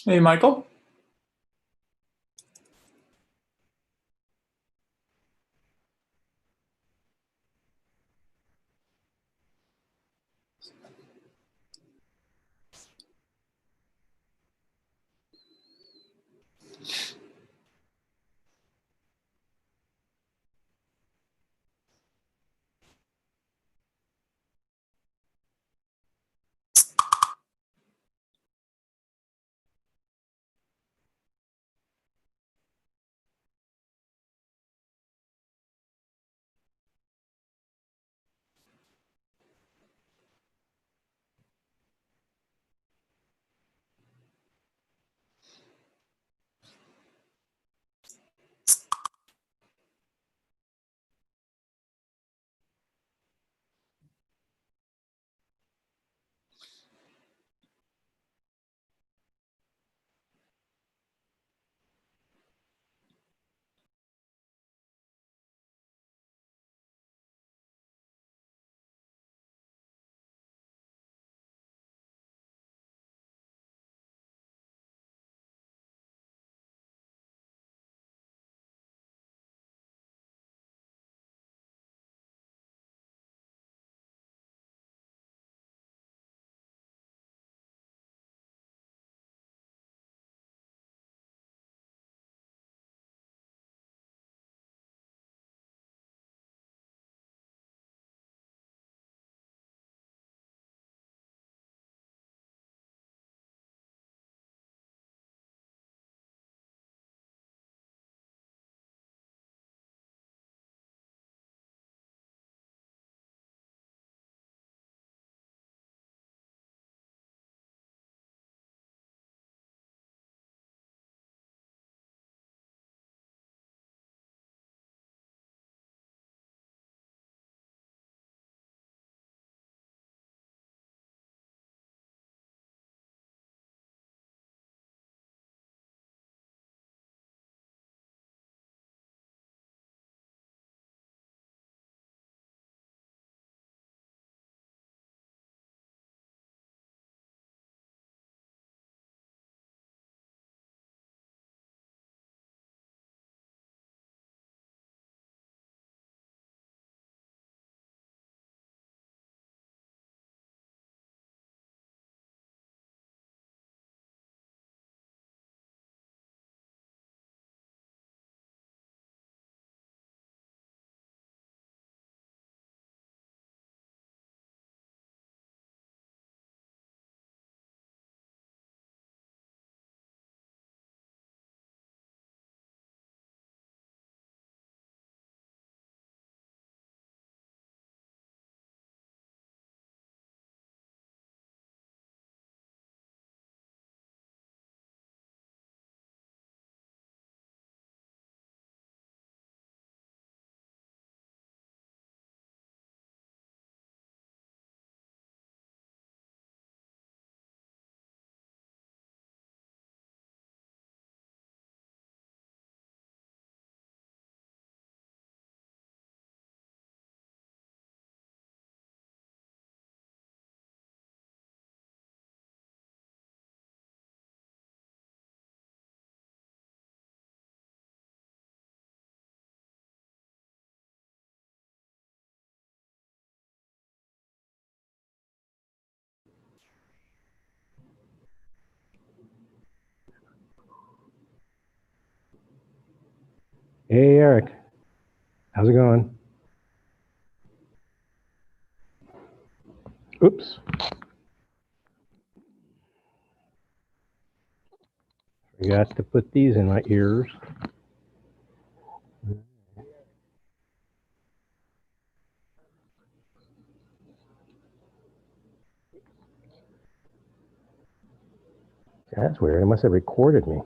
Hey, Michael. Hey, Eric. How's it going? Oops. Forgot to put these in my ears. That's weird. It must have recorded me.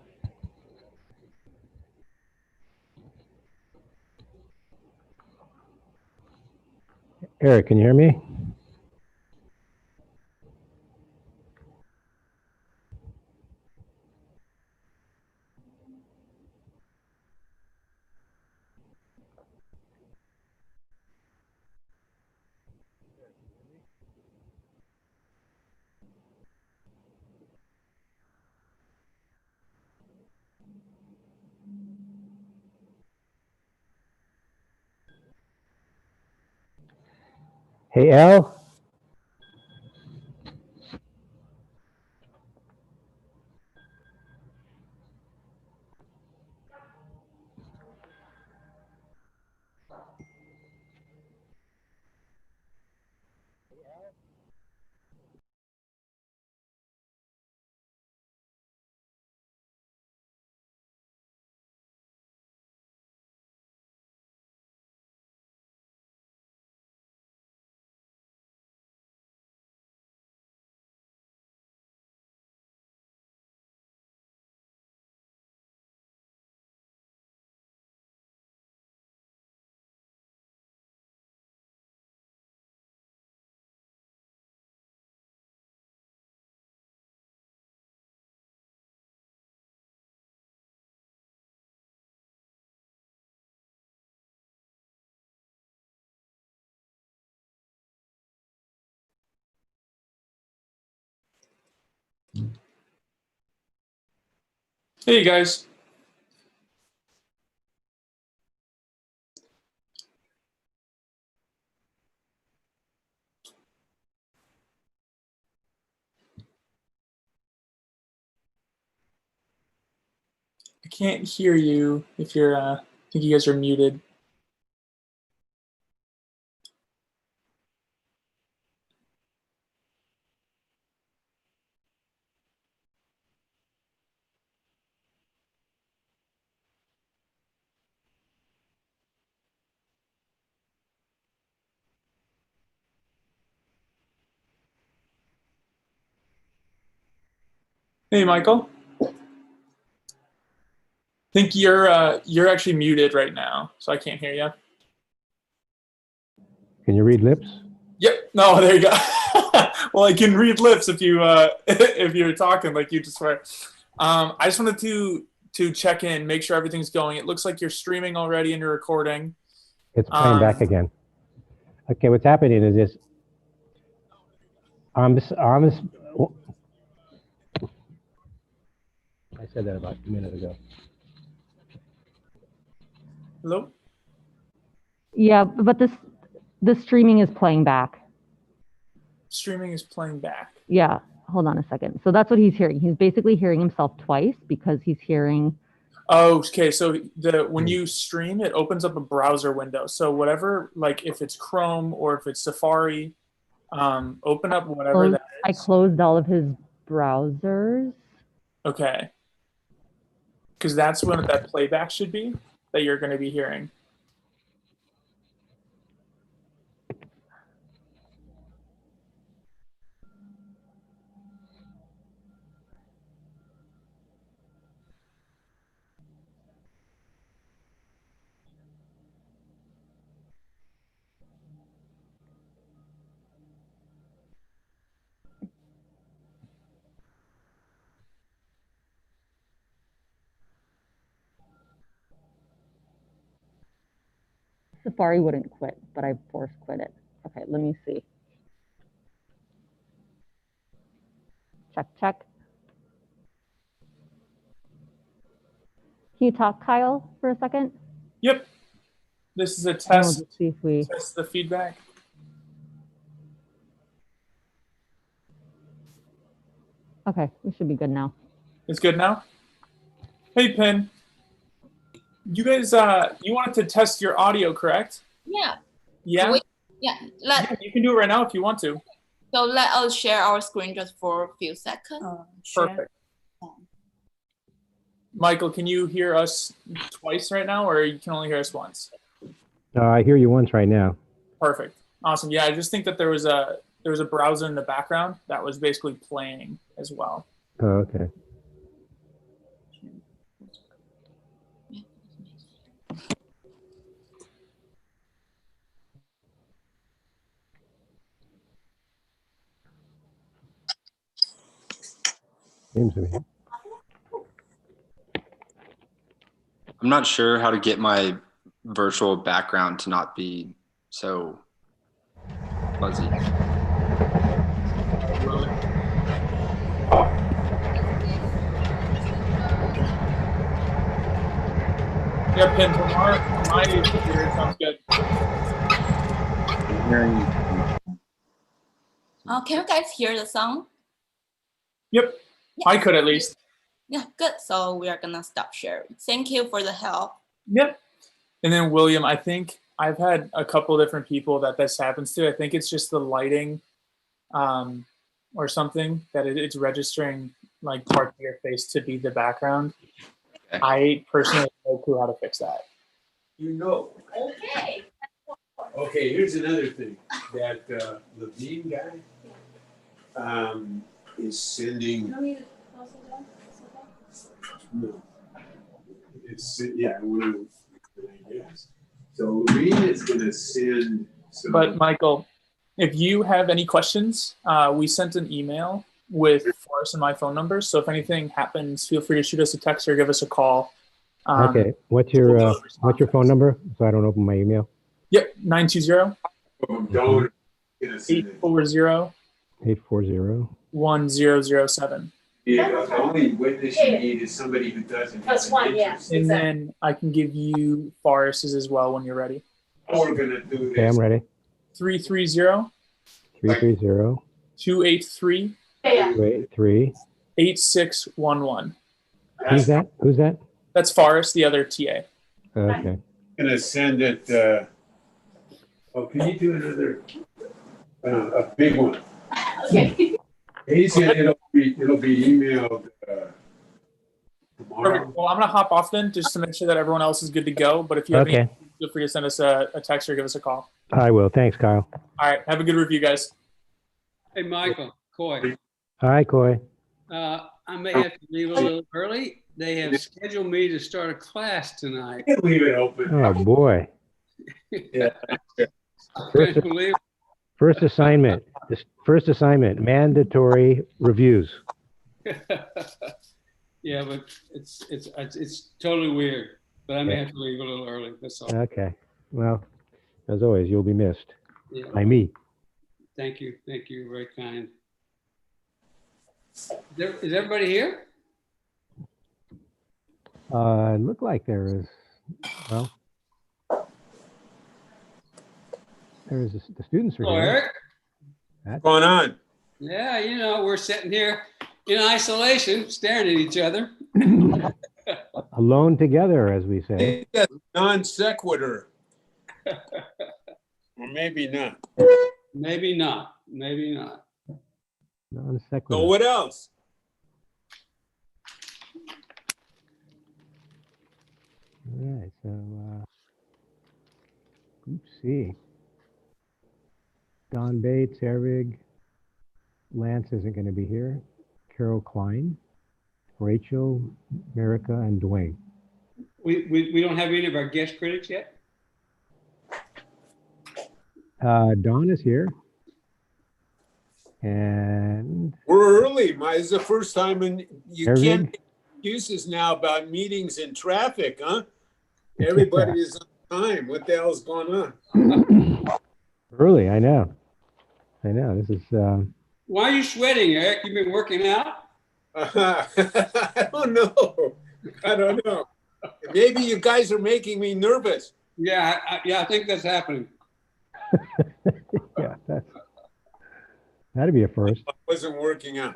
Eric, can you hear me? Hey, Al. Hey guys. I can't hear you if you're, I think you guys are muted. Hey Michael. I think you're actually muted right now, so I can't hear you. Can you read lips? Yep. No, there you go. Well, I can read lips if you if you're talking like you just were. I just wanted to check in, make sure everything's going. It looks like you're streaming already and you're recording. It's playing back again. Okay, what's happening is this. I said that about a minute ago. Hello? Yeah, but the streaming is playing back. Streaming is playing back. Yeah, hold on a second. So that's what he's hearing. He's basically hearing himself twice because he's hearing. Oh, okay. So when you stream, it opens up a browser window. So whatever, like if it's Chrome or if it's Safari, open up whatever that is. I closed all of his browsers. Okay. Because that's when that playback should be that you're going to be hearing. Safari wouldn't quit, but I force quit it. Okay, let me see. Check, check. Can you talk, Kyle, for a second? Yep. This is a test. We'll just see if we test the feedback. Okay, we should be good now. It's good now? Hey, Pin. You guys, you wanted to test your audio, correct? Yeah. Yeah? Yeah. You can do it right now if you want to. So let us share our screen just for a few seconds. Perfect. Michael, can you hear us twice right now, or you can only hear us once? I hear you once right now. Perfect. Awesome. Yeah, I just think that there was a browser in the background that was basically playing as well. Oh, okay. Seems to be. I'm not sure how to get my virtual background to not be so fuzzy. Really? Yeah, Pin, from my computer, it sounds good. I'm hearing Can you guys hear the sound? Yep, Yeah. I could at least. Yeah, good. So we are gonna stop sharing. Thank you for the help. Yep. And then William, I think I've had a couple different people that this happens to. I think it's just the lighting or something that it's registering like parts of your face to be the background. Okay. I personally have no clue how to fix that. You know. Okay. Okay, here's another thing. That Levine guy is sending. No. It's, yeah, I guess. So Levine is going to send. Some, But Michael, if you have any questions, we sent an email with Forrest and my phone number. So if anything happens, feel free to shoot us a text or give us a call. Okay, what's your phone number so I don't open my email? Yep, 920 don't gonna send it. 840 840. 1007. Yeah, the only witness you need is somebody who doesn't have Plus an one, yeah. interest. And then I can give you Forrest's as well when you're ready. We're gonna do this. Okay, I'm ready. 330 330 283 Yeah. 283. 8611. Who's that? Who's that? That's Forrest, the other TA. Okay. Gonna send it. Oh, can you do another? A big one. Okay. He's gonna, it'll be emailed tomorrow. Perfect. Well, I'm going to hop off then just to make sure that everyone else is good to go. But if you have Okay. any, feel free to send us a text or give us a call. I will. Thanks, Kyle. All right. Have a good review, guys. Hey, Michael, Coy, Hi, Coy. I may have to leave a little early. They have scheduled me to start a class tonight. You can leave it open. Oh, boy. Yeah. I couldn't believe First assignment. First assignment, mandatory reviews. Yeah, but it's totally weird. But I may have to leave a little early. That's all. Okay. Well, as always, you'll be missed Yeah. by me. Thank you. Thank you. Very kind. Is everybody here? It looked like there is, well, the students are Hello, here. Eric. What's going on? Yeah, you know, we're sitting here in isolation, staring at each other. Alone together, as we say. Non sequitur. Or maybe not. Maybe not. Maybe not. Non So sequitur. what else? All right, so Group C. Don Bates, Herwig, Lance isn't going to be here. Carol Klein, Rachel, Marrikka, and Dwayne. We don't have any of our guest critics yet. Don is here. And We're early. This is the first time, and you Herwig? can't make excuses now about meetings and traffic, huh? Everybody is on time. What the hell's going on? early, I know. I know. This is Why are you sweating, Eric? You've been working out? I don't know. I don't know. Maybe you guys are making me nervous. Yeah, I think that's happening. yeah, that'd be a first. I wasn't working out.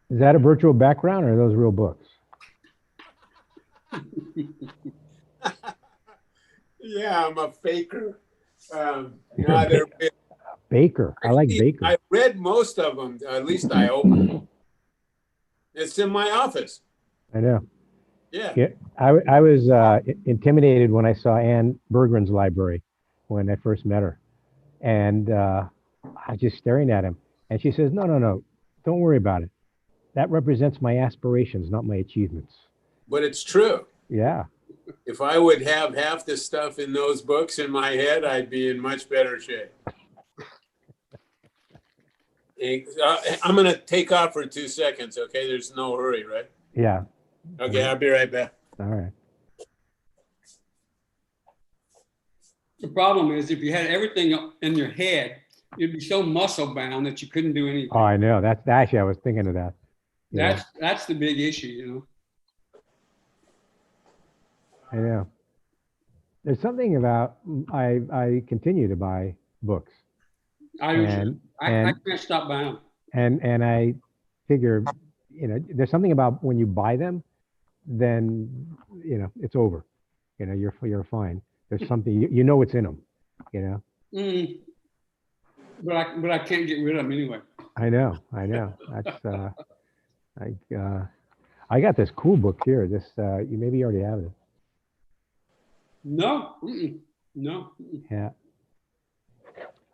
Is that a virtual background or are those real books? Yeah, I'm a faker. No, they're- Baker. I like Baker. I read most of them. At least I hope. It's in my office. I know. Yeah. Yeah, I was intimidated when I saw Anne Bergren's library when I first met her. And I was just staring at him. And she says, no, don't worry about it. That represents my aspirations, not my achievements. But it's true. Yeah. If I would have half the stuff in those books in my head, I'd be in much better shape. I'm going to take off for 2 seconds, okay? There's no hurry, right? Yeah. Okay, I'll be right back. All right. The problem is if you had everything in your head, you'd be so muscle bound that you couldn't do anything. Oh, I know. That's actually, I was thinking of that. Yeah, That's the big issue, you know. I know. there's something about I continue to buy books, I do too. and I can't stop buying them. and I figure, there's something about when you buy them, then it's over. You're fine. There's something what's in them. Mm. But I can't get rid of them anyway. I know. That's I got this cool book here. This you maybe already have it. No. No. Yeah.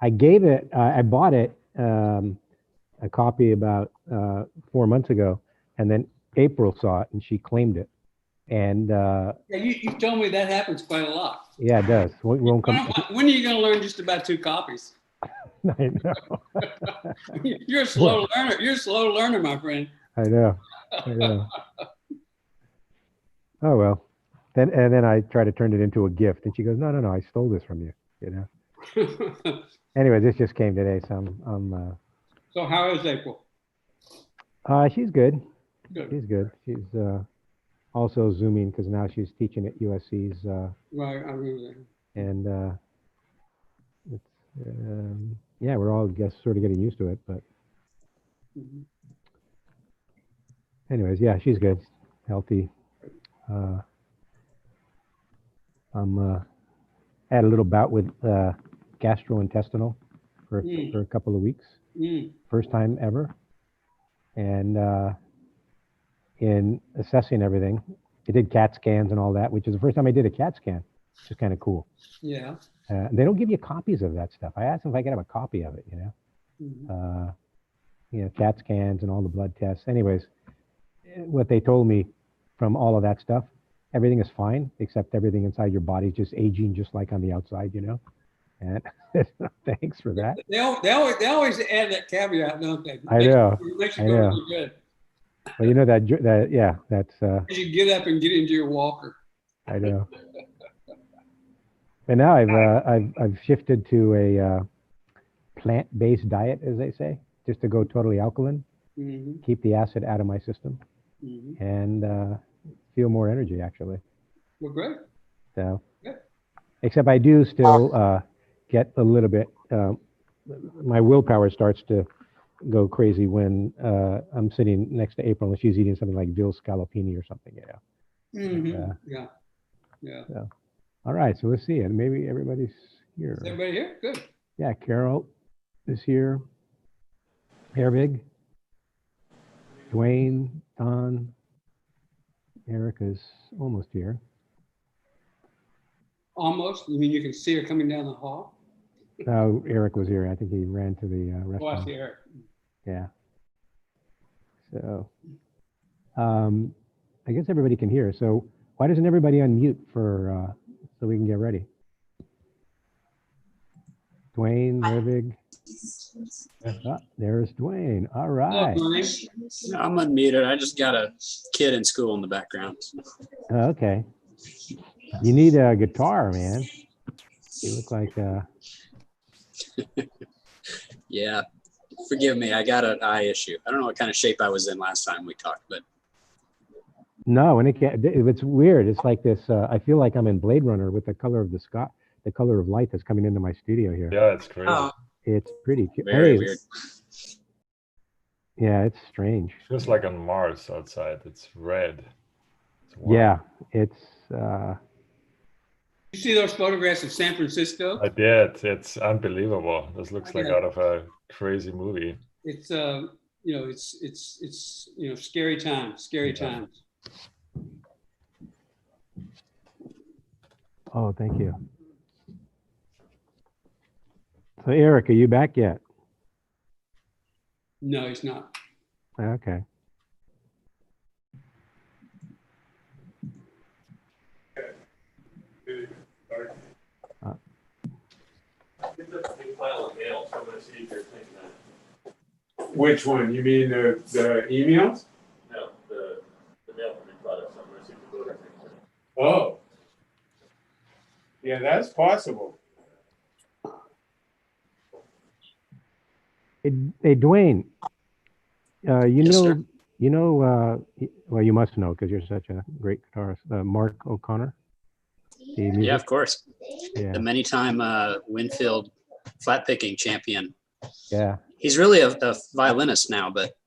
I gave it. I bought it a copy about 4 months ago, and then April saw it and she claimed it. And Yeah, you told me that happens quite a lot. yeah, it does. Won't come. When are you going to learn just about 2 copies? I know. You're a slow learner. You're a slow learner, my friend. I know. Oh well. Then I try to turn it into a gift, and she goes, "No, I stole this from you." Anyway, this just came today, so I'm So how is April? she's good. Good. She's good. She's also Zooming because now she's teaching at USC's, Right, I remember that. and it's yeah, we're all sort of getting used to it. But Mhm. anyways, yeah, she's good, healthy. I'm had a little bout with gastrointestinal for a couple of weeks. First time ever. And in assessing everything, I did CAT scans and all that, which is the first time I did a CAT scan, which is kind of cool. Yeah. They don't give you copies of that stuff. I asked them if I could have a copy of it, Mhm. CAT scans and all the blood tests. Anyways, what they told me from all of that stuff, everything is fine, except everything inside your body is just aging just like on the outside, And thanks for that. They always add that caveat, don't they? I know. Makes you I go know. really good. Well, that's As you get up and get into your walker. I know. But now I've shifted to a plant-based diet, as they say, just to go totally alkaline, Mm-hmm. keep the acid out of my system, Mm-hmm. and feel more energy actually. Well, great. So, Yeah. except I do still get a little bit. My willpower starts to go crazy when I'm sitting next to April and she's eating something like veal scallopini or something. Mm-hmm. Yeah. So, all right, so let's see. And maybe everybody's here. Is everybody here? Good. Yeah, Karel is here. Herwig, Dwayne, Don, Erica's almost here. Almost. You mean you can see her coming down the hall? No, Eric was here. I think he ran to the Oh, I restaurant. see Eric. Yeah. So, I guess everybody can hear. So why doesn't everybody unmute for so we can get ready? Dwayne, Herwig. There's Dwayne. All right. Hello, Dwayne. I'm unmuted. I just got a kid in school in the background. Okay. You need a guitar, man. You look like Yeah. Forgive me. I got an eye issue. I don't know what kind of shape I was in last time we talked, but no, and it's weird. It's like this. I feel like I'm in Blade Runner with the color of the sky, the color of light that's coming into my studio here. Yeah, it's crazy. Oh, It's pretty cute. very weird. Yeah, it's strange. Just like on Mars outside, it's red. It's white. Yeah, it's. You see those photographs of San Francisco? I did. It's unbelievable. This looks like Yeah. out of a crazy movie. It's it's scary times. Scary Yeah. times. Oh, thank you. So, Eric, are you back yet? No, it's not. Okay. Which one? You mean the emails? No, the mail from the product. So I'm going to see if the voter thinks it. Oh. Yeah, that's possible. Hey, Dwayne, Yes, sir. well, you must know because you're such a great guitarist, Mark O'Connor. The Yeah, music? of course. Yeah. The many-time Winfield flat picking champion. Yeah. He's really a violinist now, but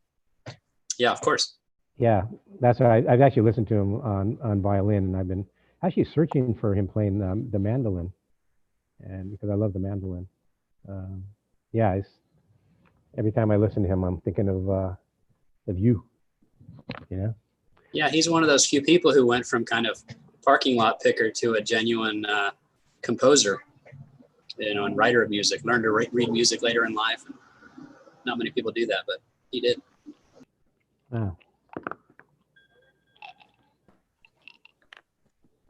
yeah, of course. Yeah, that's why I've actually listened to him on violin, and I've been actually searching for him playing the mandolin, and because I love the mandolin. Yeah, every time I listen to him, I'm thinking of you. You know? Yeah, he's one of those few people who went from kind of parking lot picker to a genuine composer, you know, and writer of music. Learned to read music later in life. And not many people do that, but he did. Wow.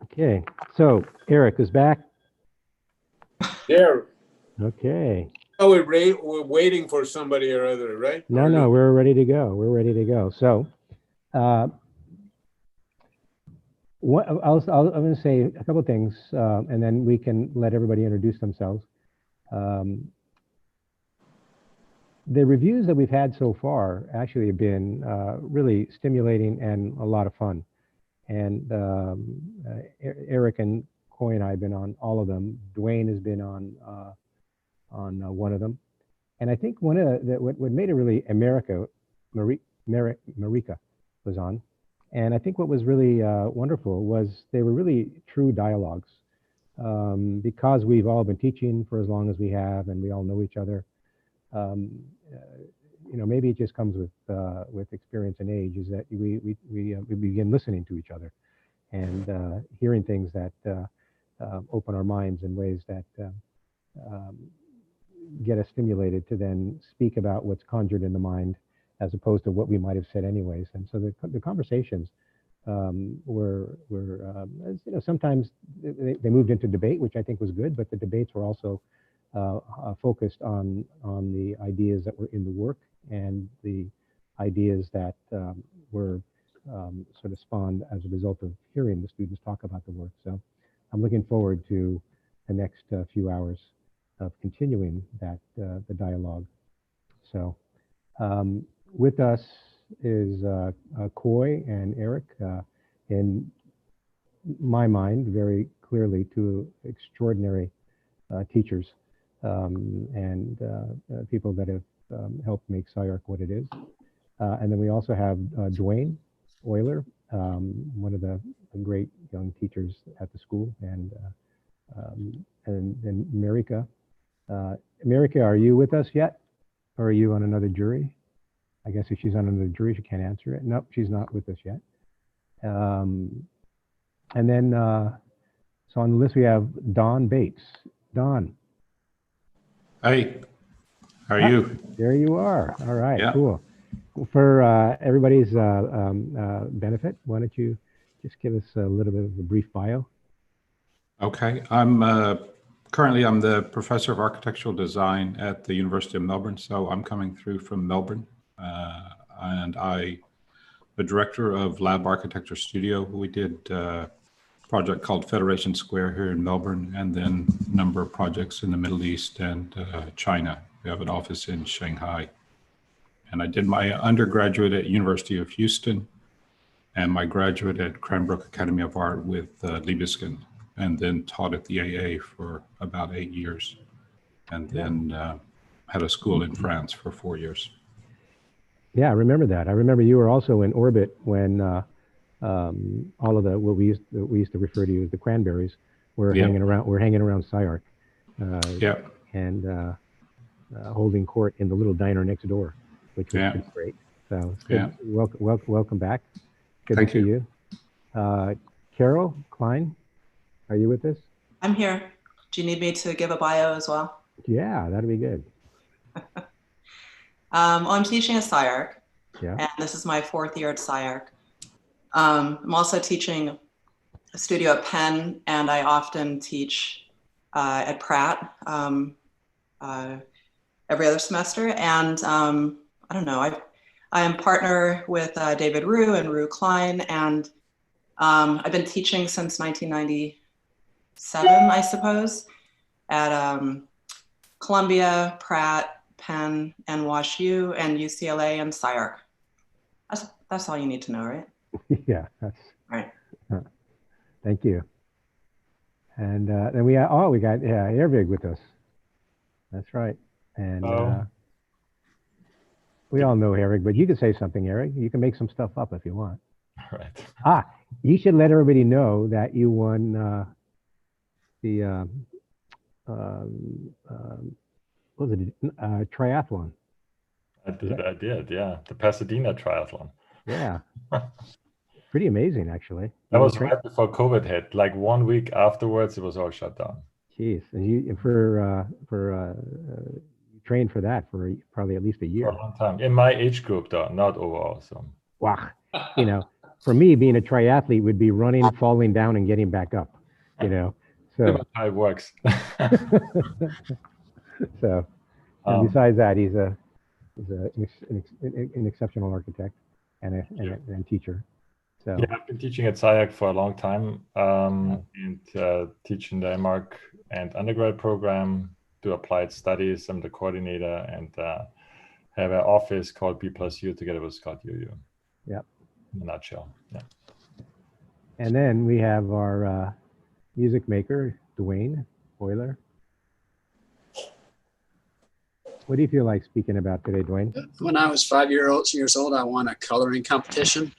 Okay, so Eric is back. There. Okay. Oh, we're waiting for somebody or other, right? No, we're ready to go. We're ready to go. So, I'm going to say a couple of things, and then we can let everybody introduce themselves. The reviews that we've had so far actually have been really stimulating and a lot of fun. And Eric and Coy and I have been on all of them. Dwayne has been on one of them. And I think one of what made it really Marrikka was on. And I think what was really wonderful was they were really true dialogues. Because we've all been teaching for as long as we have, and we all know each other. You know, maybe it just comes with experience and age, is that we begin listening to each other and hearing things that open our minds in ways that get us stimulated to then speak about what's conjured in the mind, as opposed to what we might have said anyways. And so the conversations were you know, sometimes they moved into debate, which I think was good, but the debates were also focused on the ideas that were in the work and the ideas that were sort of spawned as a result of hearing the students talk about the work. So I'm looking forward to the next few hours of continuing that the dialogue. So with us is Coy and Eric, in my mind, very clearly two extraordinary teachers and people that have helped make SCI-Arc what it is. And then we also have Dwayne Oyler, one of the great young teachers at the school, and Marrikka. Marrikka, are you with us yet? Or are you on another jury? I guess if she's on another jury, she can't answer it. Nope, she's not with us yet. And then, so on the list we have Don Bates. Don. Hey, how are you? There you are. All right, Yeah. Cool. For everybody's benefit, why don't you just give us a little bit of a brief bio? Okay, I'm currently I'm the professor of architectural design at the University of Melbourne. So I'm coming through from Melbourne, and I'm the director of Lab Architecture Studio. We did a project called Federation Square here in Melbourne, and then a number of projects in the Middle East and China. We have an office in Shanghai. And I did my undergraduate at University of Houston and my graduate at Cranbrook Academy of Art with Libeskind, and then taught at the AA for about 8 years, and then had a school in France for 4 years. Yeah, I remember that. I remember you were also in orbit when all of what we used to refer to as the cranberries were hanging around. We're hanging around SCI-Arc, and holding court in the little diner next door, which was pretty great. So it's good. Welcome back. Good to see you. Karel, Klein, are you with us? I'm here. Do you need me to give a bio as well? Yeah, that'd be good. I'm teaching at SCI-Arc, and this is my 4th year at SCI-Arc. I'm also teaching a studio at Penn, and I often teach at Pratt every other semester. And I don't know, I am partner with David Rue and Rue Klein, and I've been teaching since 1997, I suppose, at Columbia, Pratt, Penn, NYU, and UCLA, and SCI-Arc. That's all you need to know, right? Yeah, that's right. Thank you. And then we got Herwig with us. That's right. And we all know Herwig, but you can say something, Eric. You can make some stuff up if you want. Right. You should let everybody know that you won the what was it? Triathlon. I did, yeah. The Pasadena triathlon. Yeah. Pretty amazing, actually. That was right before COVID hit. Like 1 week afterwards, it was all shut down. Jeez, and you trained for that for probably at least a year. For a long time. In my age group, though, not overall. So. Wow. You know, for me, being a triathlete would be running, falling down, and getting back up. You know, so that's how it works. So, and besides that, he's an exceptional architect and a teacher. So yeah, I've been teaching at SCI-Arc for a long time, and teach in Denmark and undergrad program, do applied studies. I'm the coordinator, and have an office called B+U together with Scott Yu. Yeah. In a nutshell. Yeah. And then we have our music maker, Dwayne Oyler. What do you feel like speaking about today, Dwayne? When I was 5 years old, I won a coloring competition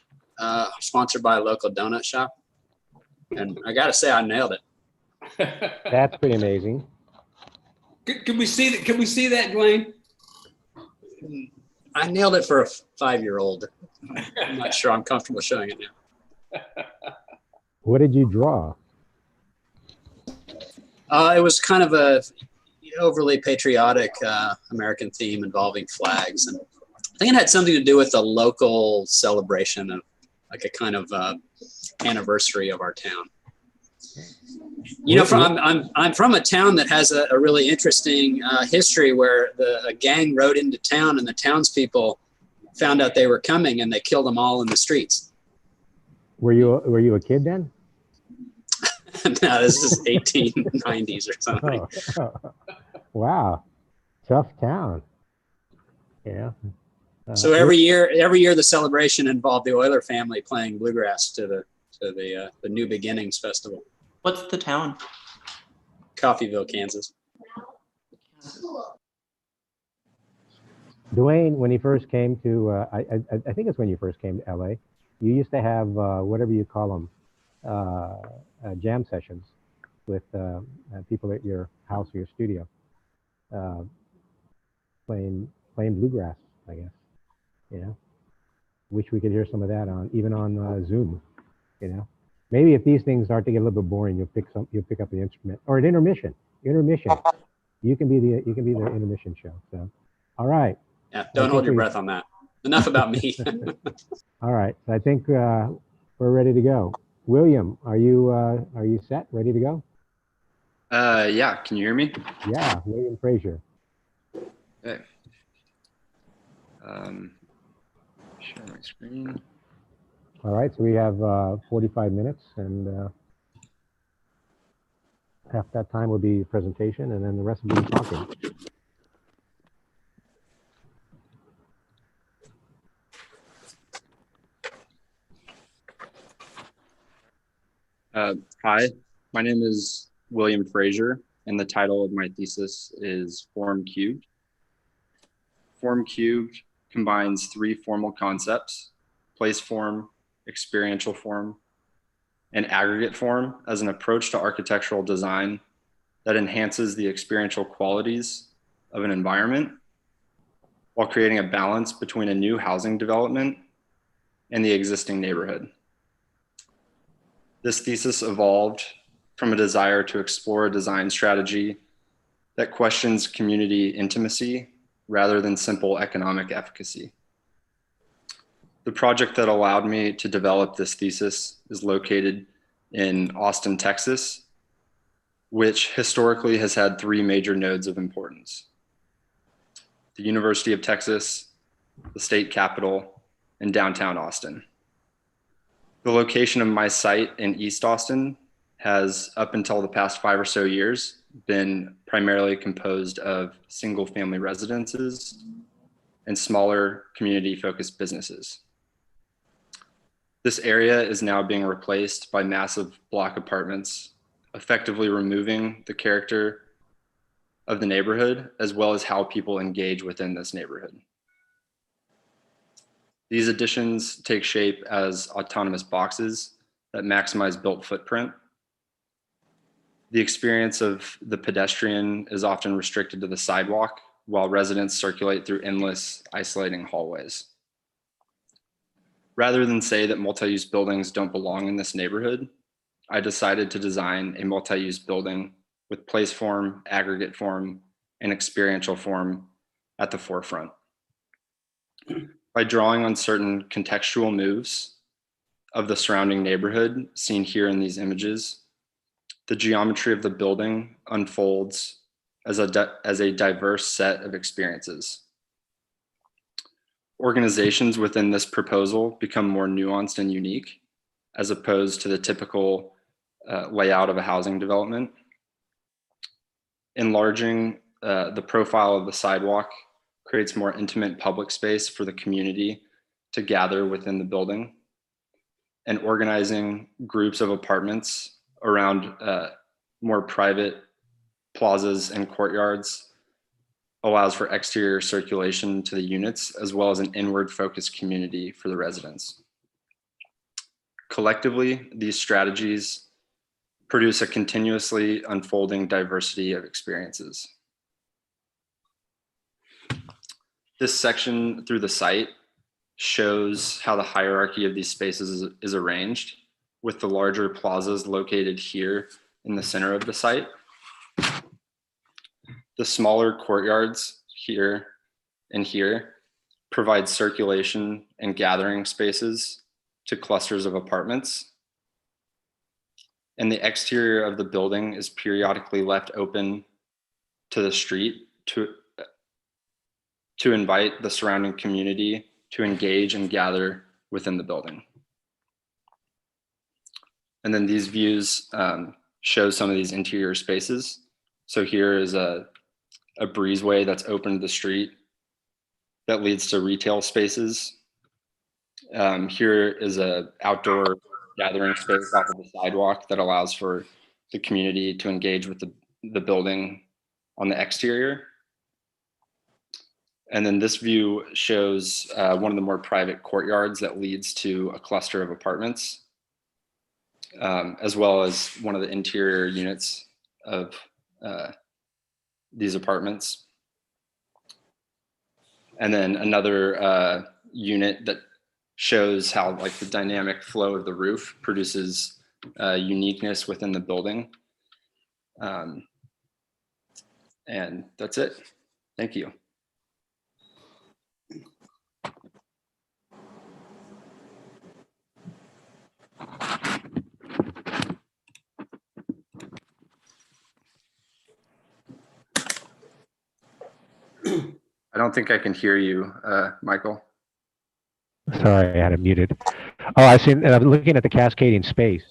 sponsored by a local donut shop. And I got to say, I nailed it. That's pretty amazing. Can we see that? Can we see that, Dwayne? I nailed it for a 5-year-old. I'm not sure I'm comfortable showing it now. What did you draw? It was kind of a overly patriotic American theme involving flags, and I think it had something to do with the local celebration of like a kind of anniversary of our town. You know, I'm from a town that has a really interesting history where a gang rode into town and the townspeople found out they were coming and they killed them all in the streets. Were you a kid then? No, this is 1890s or something. Oh. Wow, tough town. Yeah. So every year the celebration involved the Oyler family playing bluegrass to the New Beginnings Festival. What's the town? Coffeyville, Kansas. Dwayne, when he first came to, I think it's when you first came to LA, you used to have whatever you call them, jam sessions with people at your house or your studio, playing bluegrass, I guess. You know, wish we could hear some of that even on Zoom. You know, maybe if these things start to get a little bit boring, you'll pick up the instrument or an intermission. You can be the intermission show. So, all right. Yeah, don't hold your breath on that. Enough about me. All right, so I think we're ready to go. William, are you set? Ready to go? Yeah. Can you hear me? Yeah, William Fraser. Okay. Share my screen. All right, so we have 45 minutes, and half that time will be presentation, and then the rest will be talking. Hi, my name is William Fraser, and the title of my thesis is Form Cubed. Form Cubed combines three formal concepts: place form, experiential form, and aggregate form as an approach to architectural design that enhances the experiential qualities of an environment while creating a balance between a new housing development and the existing neighborhood. This thesis evolved from a desire to explore a design strategy that questions community intimacy rather than simple economic efficacy. The project that allowed me to develop this thesis is located in Austin, Texas, which historically has had three major nodes of importance: the University of Texas, the state capitol, and downtown Austin. The location of my site in East Austin has, up until the past 5 or so years, been primarily composed of single-family residences and smaller community-focused businesses. This area is now being replaced by massive block apartments effectively removing the character of the neighborhood, as well as how people engage within this neighborhood. These additions take shape as autonomous boxes that maximize built footprint. The experience of the pedestrian is often restricted to the sidewalk, while residents circulate through endless, isolating hallways. Rather than say that multi-use buildings don't belong in this neighborhood, I decided to design a multi-use building with place form, aggregate form, and experiential form at the forefront. By drawing on certain contextual moves of the surrounding neighborhood seen here in these images, the geometry of the building unfolds as a diverse set of experiences. Organizations within this proposal become more nuanced and unique, as opposed to the typical layout of a housing development. Enlarging the profile of the sidewalk creates more intimate public space for the community to gather within the building. And organizing groups of apartments around more private plazas and courtyards allows for exterior circulation to the units, as well as an inward focused community for the residents. Collectively, these strategies produce a continuously unfolding diversity of experiences. This section through the site shows how the hierarchy of these spaces is arranged, with the larger plazas located here in the center of the site. The smaller courtyards here and here provide circulation and gathering spaces to clusters of apartments. And the exterior of the building is periodically left open to the street to invite the surrounding community to engage and gather within the building. And then these views show some of these interior spaces. So here is a breezeway that's open to the street that leads to retail spaces. Here is an outdoor gathering space off of the sidewalk that allows for the community to engage with the building on the exterior. And then this view shows one of the more private courtyards that leads to a cluster of apartments, as well as one of the interior units of these apartments. And then another unit that shows how like the dynamic flow of the roof produces uniqueness within the building. And that's it. Thank you. I don't think I can hear you, Michael. Sorry, I had it muted. Oh, I see. I'm looking at the cascading space,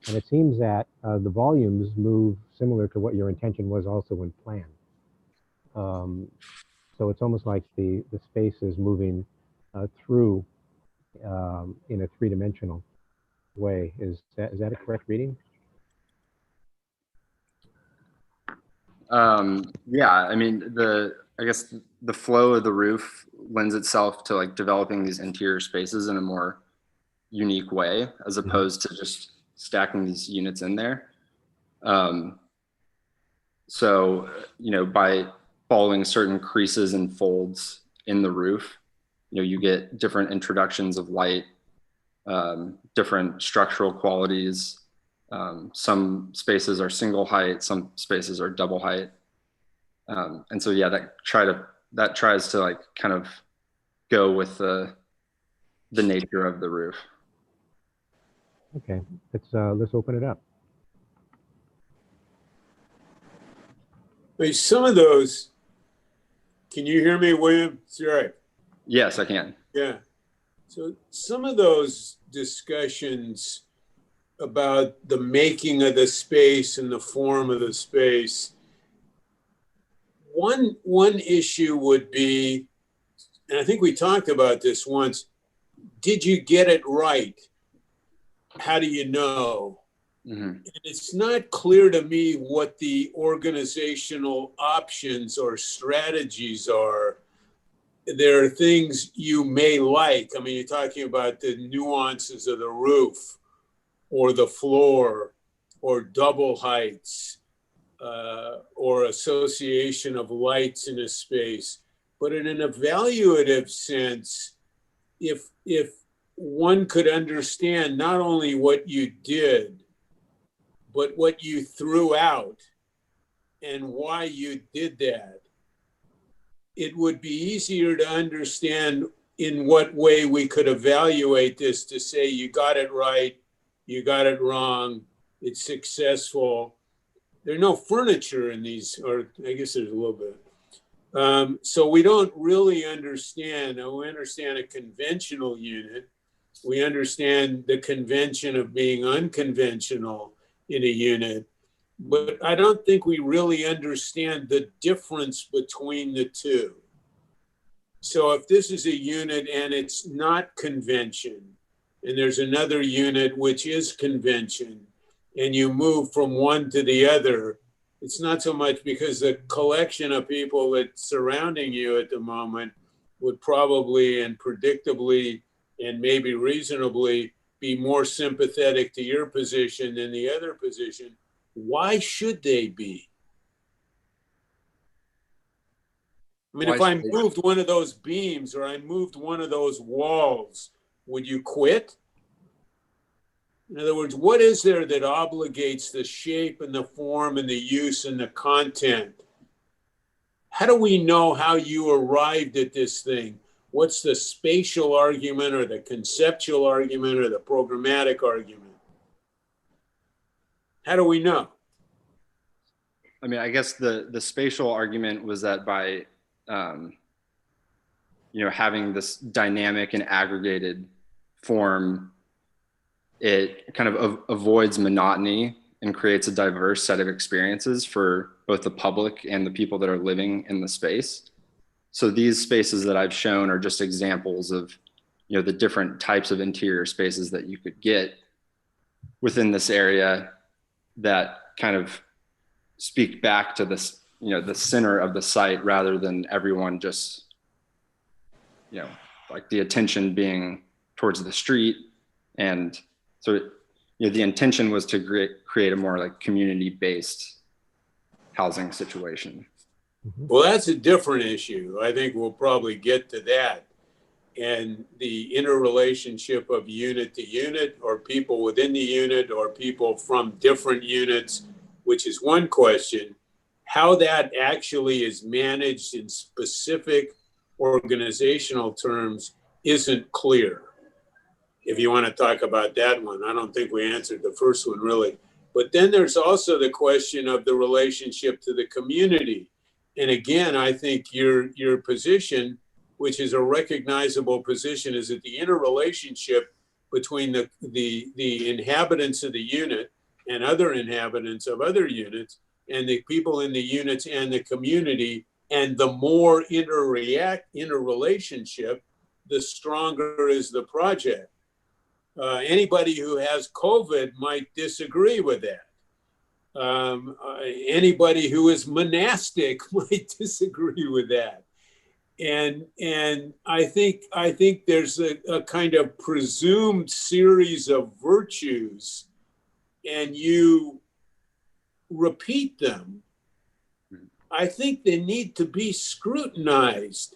and it seems that the volumes move similar to what your intention was also when planned. So it's almost like the space is moving through in a three-dimensional way. Is that a correct reading? Yeah, I mean, I guess the flow of the roof lends itself to like developing these interior spaces in a more unique way, as opposed to just stacking these units in there. So, you know, by following certain creases and folds in the roof, you know, you get different introductions of light, different structural qualities. Some spaces are single height, some spaces are double height. And so, yeah, that tries to like kind of go with the nature of the roof. Okay, let's open it up. Wait, some of those, can you hear me, William? It's all right. Yes, I can. Yeah. So some of those discussions about the making of the space and the form of the space, one issue would be, and I think we talked about this once, did you get it right? How do you know? Mhm. And it's not clear to me what the organizational options or strategies are. There are things you may like. I mean, you're talking about the nuances of the roof or the floor or double heights or association of lights in a space. But in an evaluative sense, if one could understand not only what you did, but what you threw out and why you did that, it would be easier to understand in what way we could evaluate this to say you got it right, you got it wrong, it's successful. There's no furniture in these, or I guess there's a little bit. So we don't really understand. We understand a conventional unit. We understand the convention of being unconventional in a unit. But I don't think we really understand the difference between the two. So if this is a unit and it's not convention, and there's another unit which is convention, and you move from one to the other, it's not so much because the collection of people that's surrounding you at the moment would probably and predictably and maybe reasonably be more sympathetic to your position than the other position. Why should they be? I mean, if I moved one of those beams or I moved one of those walls, would you quit? In other words, what is there that obligates the shape and the form and the use and the content? How do we know how you arrived at this thing? What's the spatial argument or the conceptual argument or the programmatic argument? How do we know? I mean, I guess the spatial argument was that by having this dynamic and aggregated form, it kind of avoids monotony and creates a diverse set of experiences for both the public and the people that are living in the space. So these spaces that I've shown are just examples of, the different types of interior spaces that you could get within this area that kind of speak back to this, the center of the site rather than everyone just, like the attention being towards the street. And so, the intention was to create a more like community-based housing situation. Well, that's a different issue. I think we'll probably get to that. And the interrelationship of unit to unit or people within the unit or people from different units, which is one question. How that actually is managed in specific organizational terms isn't clear. If you want to talk about that one, I don't think we answered the first one really. But then there's also the question of the relationship to the community. And again, I think your position, which is a recognizable position, is that the interrelationship between the inhabitants of the unit and other inhabitants of other units and the people in the units and the community, and the more interrelationship, the stronger is the project. Anybody who has COVID might disagree with that. Anybody who is monastic might disagree with that. And I think there's a kind of presumed series of virtues, and you repeat them. I think they need to be scrutinized.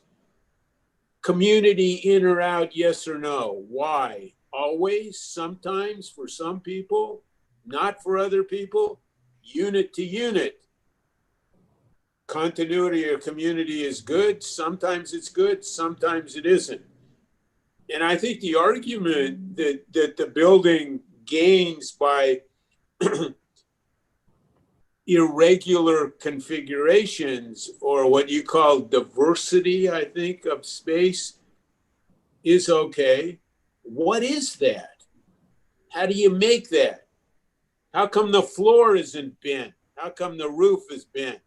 Community in or out, yes or no? Why? Always, sometimes for some people, not for other people, unit to unit. Continuity of community is good. Sometimes it's good, sometimes it isn't. And I think the argument that the building gains by irregular configurations or what you call diversity, I think, of space is okay. What is that? How do you make that? How come the floor isn't bent? How come the roof is bent?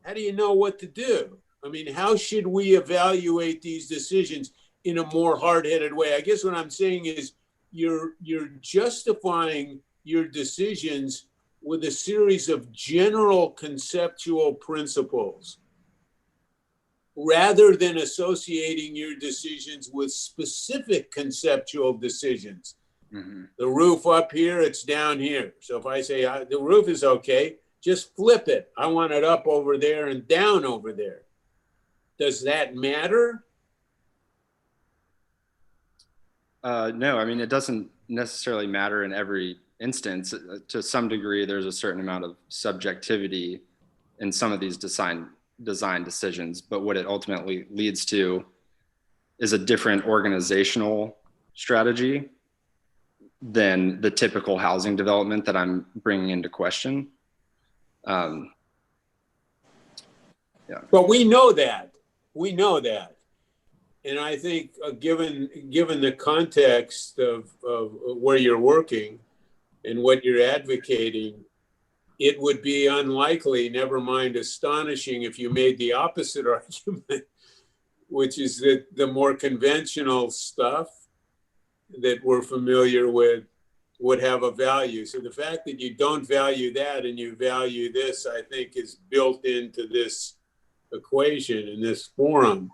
How do you know what to do? I mean, how should we evaluate these decisions in a more hard-headed way? I guess what I'm saying is you're justifying your decisions with a series of general conceptual principles rather than associating your decisions with specific conceptual decisions. Mm-hmm. The roof up here, it's down here. So if I say the roof is okay, just flip it. I want it up over there and down over there. Does that matter? No, I mean, it doesn't necessarily matter in every instance. To some degree, there's a certain amount of subjectivity in some of these design decisions, but what it ultimately leads to is a different organizational strategy than the typical housing development that I'm bringing into question. Yeah. But we know that. We know that. And I think given the context of where you're working and what you're advocating, it would be unlikely, never mind astonishing, if you made the opposite argument, which is that the more conventional stuff that we're familiar with would have a value. So the fact that you don't value that and you value this, I think, is built into this equation in this forum.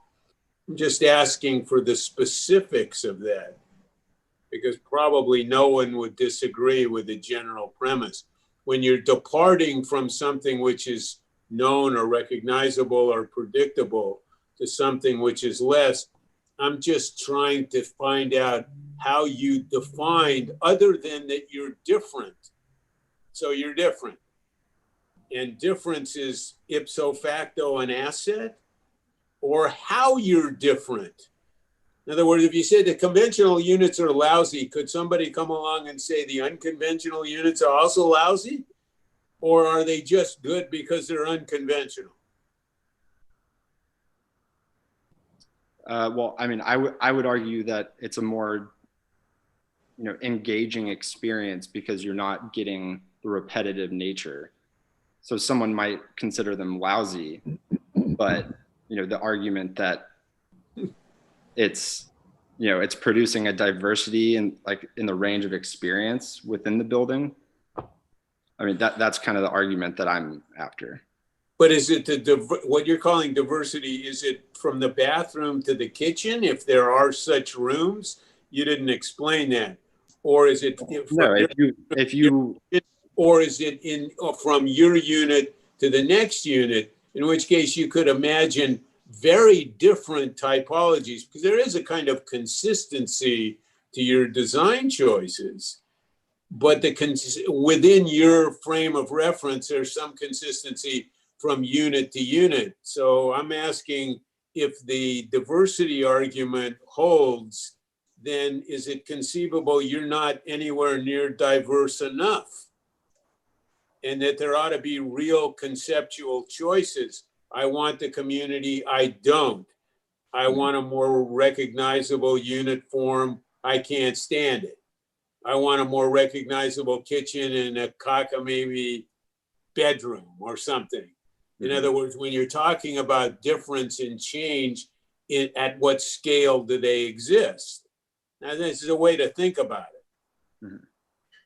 I'm just asking for the specifics of that, because probably no one would disagree with the general premise. When you're departing from something which is known or recognizable or predictable to something which is less, I'm just trying to find out how you defined, other than that you're different. So you're different. And difference is ipso facto an asset, or how you're different. In other words, if you say the conventional units are lousy, could somebody come along and say the unconventional units are also lousy? Or are they just good because they're unconventional? Well, I mean, I would argue that it's a more, engaging experience because you're not getting the repetitive nature. So someone might consider them lousy, but the argument that it's producing a diversity and in the range of experience within the building. I mean, that's kind of the argument that I'm after. But is it what you're calling diversity? Is it from the bathroom to the kitchen? If there are such rooms, you didn't explain that, or is it? No, or is it from your unit to the next unit? In which case, you could imagine very different typologies, because there is a kind of consistency to your design choices. But within your frame of reference, there's some consistency from unit to unit. So I'm asking, if the diversity argument holds, then is it conceivable you're not anywhere near diverse enough? And that there ought to be real conceptual choices. I want the community, I don't. I want a more recognizable unit form, I can't stand it. I want a more recognizable kitchen and a cockamamie bedroom or something. In other words, when you're talking about difference and change, at what scale do they exist? Now, this is a way to think about it. Mm-hmm.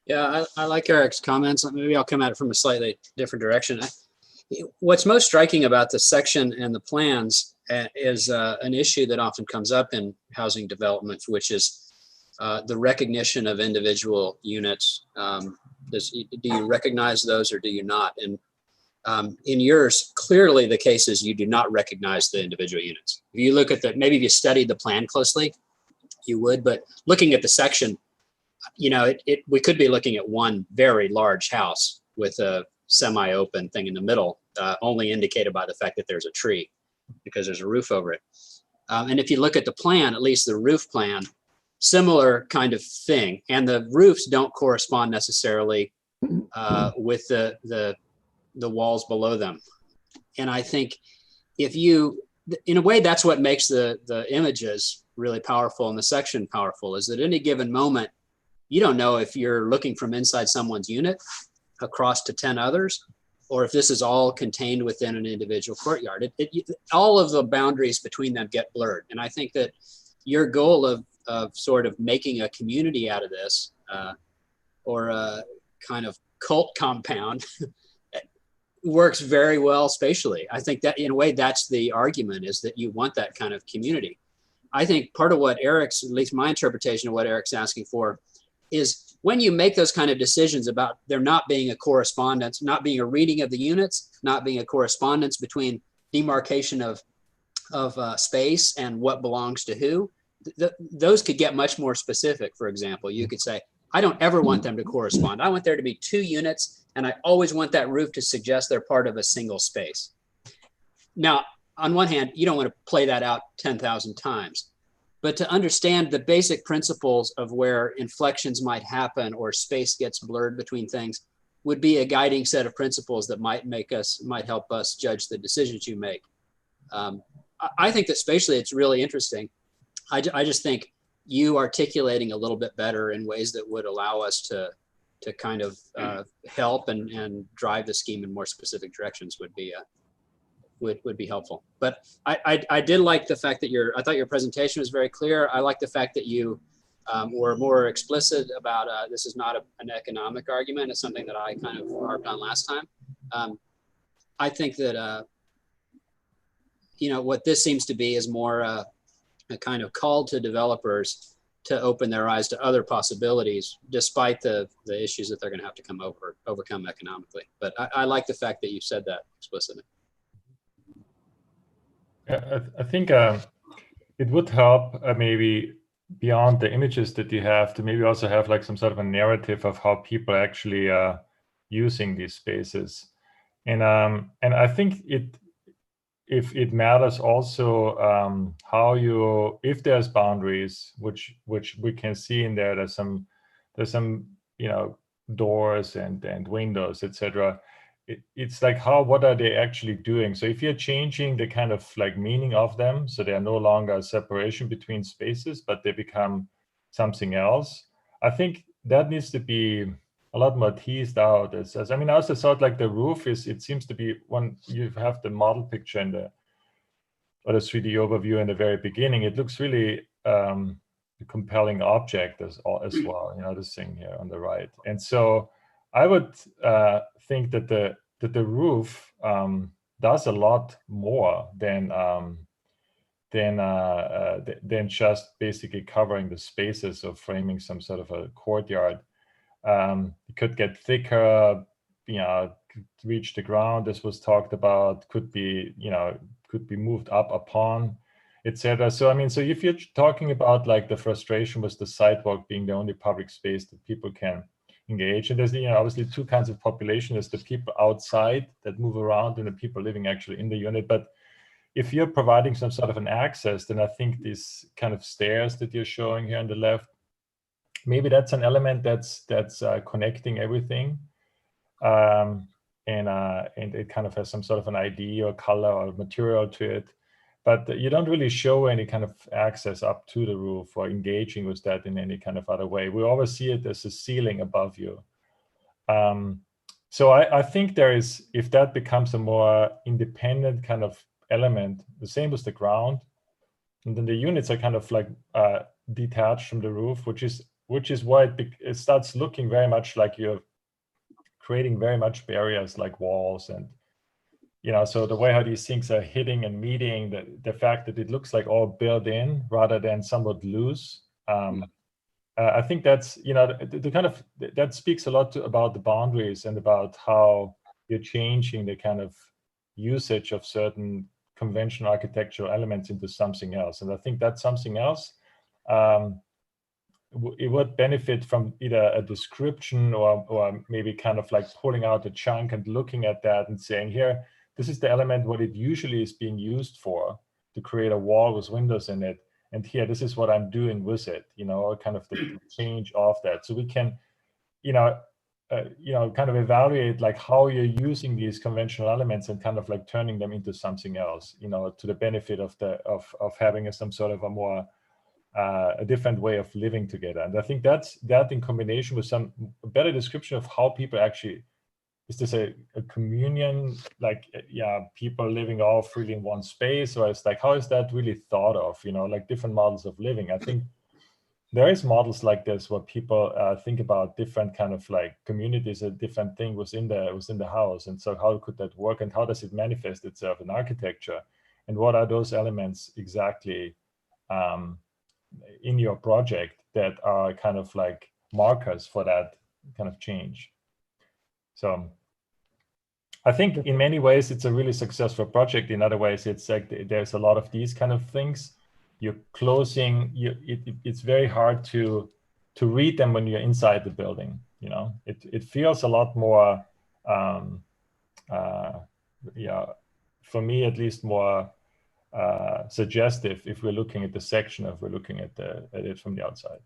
Yeah, I like Eric's comments. Maybe I'll come at it from a slightly different direction. What's most striking about the section and the plans is an issue that often comes up in housing development, which is the recognition of individual units. Do you recognize those or do you not? And in yours, clearly the case is you do not recognize the individual units. If you look at maybe if you studied the plan closely, you would, but looking at the section, we could be looking at one very large house with a semi-open thing in the middle, only indicated by the fact that there's a tree because there's a roof over it. And if you look at the plan, at least the roof plan, similar kind of thing. And the roofs don't correspond necessarily with the walls below them. And I think if you, in a way, that's what makes the images really powerful and the section powerful, is that at any given moment, you don't know if you're looking from inside someone's unit across to 10 others, or if this is all contained within an individual courtyard. All of the boundaries between them get blurred. And I think that your goal of of sort of making a community out of this, or a kind of cult compound, works very well spatially. I think that in a way, that's the argument, is that you want that kind of community. I think part of what Eric's, at least my interpretation of what Eric's asking for, is when you make those kind of decisions about there not being a correspondence, not being a reading of the units, not being a correspondence between demarcation of space and what belongs to who, those could get much more specific. For example, you could say, I don't ever want them to correspond. I want there to be 2 units, and I always want that roof to suggest they're part of a single space. Now, on one hand, you don't want to play that out 10,000 times, but to understand the basic principles of where inflections might happen or space gets blurred between things would be a guiding set of principles that might help us judge the decisions you make. I think that spatially it's really interesting. I just think you articulating a little bit better in ways that would allow us to kind of help and drive the scheme in more specific directions would be helpful. But I did like the fact that I thought your presentation was very clear. I like the fact that you were more explicit about this is not an economic argument. It's something that I kind of harped on last time. I think that what this seems to be is more a kind of call to developers to open their eyes to other possibilities, despite the issues that they're going to have to overcome economically. But I like the fact that you said that explicitly. Yeah, I think it would help maybe beyond the images that you have to maybe also have like some sort of a narrative of how people actually are using these spaces, and I think if it matters also how if there's boundaries, which we can see in there, there's some doors and windows, etc. It's like what are they actually doing? So if you're changing the kind of like meaning of them, so they are no longer a separation between spaces, but they become something else, I think that needs to be a lot more teased out. I mean, I also thought like the roof it seems to be when you have the model picture or the 3D overview in the very beginning, it looks really a compelling object as well, this thing here on the right. And so I would think that the roof does a lot more than just basically covering the spaces or framing some sort of a courtyard. It could get thicker, reach the ground. This was talked about. Could be moved up upon, etc. So I mean, so if you're talking about like the frustration with the sidewalk being the only public space that people can engage, and there's obviously 2 kinds of population: there's the people outside that move around and the people living actually in the unit. But if you're providing some sort of an access, then I think these kind of stairs that you're showing here on the left, maybe that's an element that's connecting everything, and it kind of has some sort of an ID or color or material to it, but you don't really show any kind of access up to the roof or engaging with that in any kind of other way. We always see it as a ceiling above you. So I think if that becomes a more independent kind of element, the same with the ground, and then the units are kind of like detached from the roof, which is why it starts looking very much like you're creating very much barriers like walls, and so the way how these things are hitting and meeting, the fact that it looks like all built in rather than somewhat loose, I think that's the kind of that speaks a lot about the boundaries and about how you're changing the kind of usage of certain conventional architectural elements into something else. And I think that's something else. It would benefit from either a description or maybe kind of like pulling out a chunk and looking at that and saying, here, this is the element what it usually is being used for, to create a wall with windows in it. And here, this is what I'm doing with it, kind of the change of that. So we can, kind of evaluate like how you're using these conventional elements and kind of like turning them into something else, to the benefit of having some sort of a more a different way of living together. And I think that in combination with some better description of how people actually, is this a communion, like, people living all freely in one space, or it's like, how is that really thought of, like different models of living? I think there is models like this where people think about different kind of like communities, a different thing within the house. And so how could that work, and how does it manifest itself in architecture? And what are those elements exactly in your project that are kind of like markers for that kind of change? So I think in many ways it's a really successful project. In other ways, it's like there's a lot of these kind of things. You're closing, it's very hard to read them when you're inside the building. You know, it feels a lot more, yeah, for me at least, more suggestive if we're looking at the section, if we're looking at it from the outside.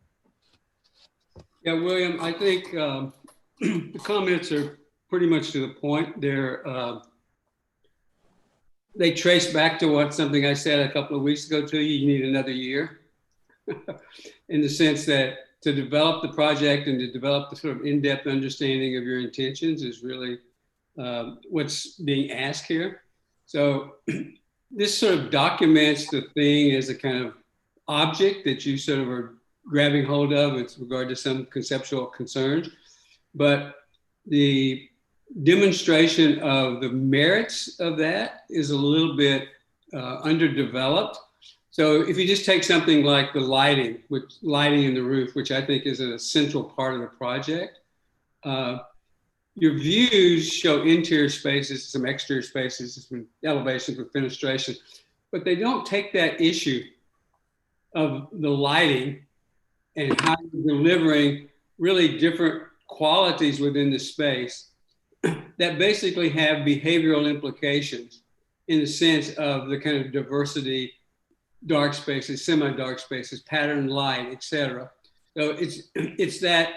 Yeah, William, I think the comments are pretty much to the point. They trace back to something I said a couple of weeks ago to you. You need another year, in the sense that to develop the project and to develop the sort of in-depth understanding of your intentions is really what's being asked here. So this sort of documents the thing as a kind of object that you sort of are grabbing hold of with regard to some conceptual concerns, but the demonstration of the merits of that is a little bit underdeveloped. So if you just take something like the lighting in the roof, which I think is a central part of the project, your views show interior spaces, some exterior spaces, some elevations with fenestration, but they don't take that issue of the lighting and how you're delivering really different qualities within the space that basically have behavioral implications in the sense of the kind of diversity, dark spaces, semi-dark spaces, patterned light, etc. So it's that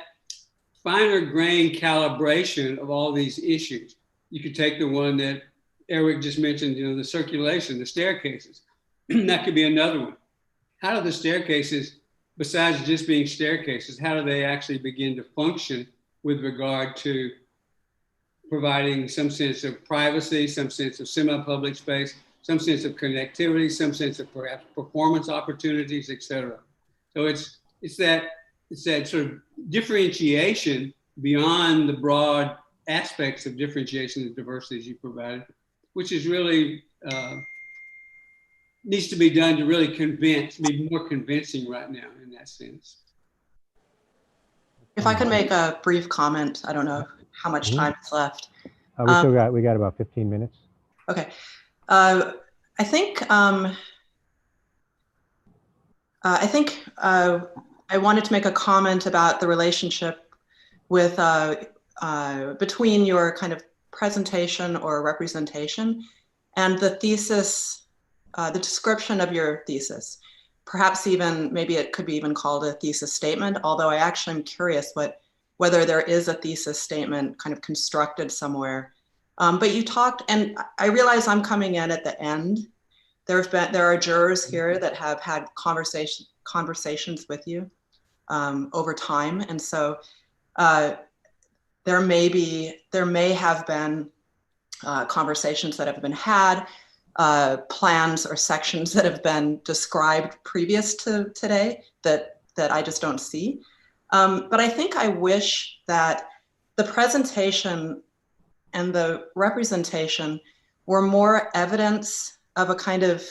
finer grain calibration of all these issues. You could take the one that Herwig just mentioned, you know, the circulation, the staircases. That could be another one. How do the staircases, besides just being staircases, how do they actually begin to function with regard to providing some sense of privacy, some sense of semi-public space, some sense of connectivity, some sense of perhaps performance opportunities, et cetera. So it's that sort of differentiation beyond the broad aspects of differentiation and diversities you provided, which is really, needs to be done to really be more convincing right now in that sense. If I could make a brief comment, I don't know how much time is left. We got about 15 minutes. Okay. I think I wanted to make a comment about the relationship with between your kind of presentation or representation and the thesis, the description of your thesis. Perhaps even, maybe it could be even called a thesis statement, although I actually am curious whether there is a thesis statement kind of constructed somewhere. But you talked, and I realize I'm coming in at the end. There are jurors here that have had conversations with you over time, and so there may have been conversations that have been had, plans or sections that have been described previous to today that I just don't see. But I think I wish that the presentation and the representation were more evidence of a kind of,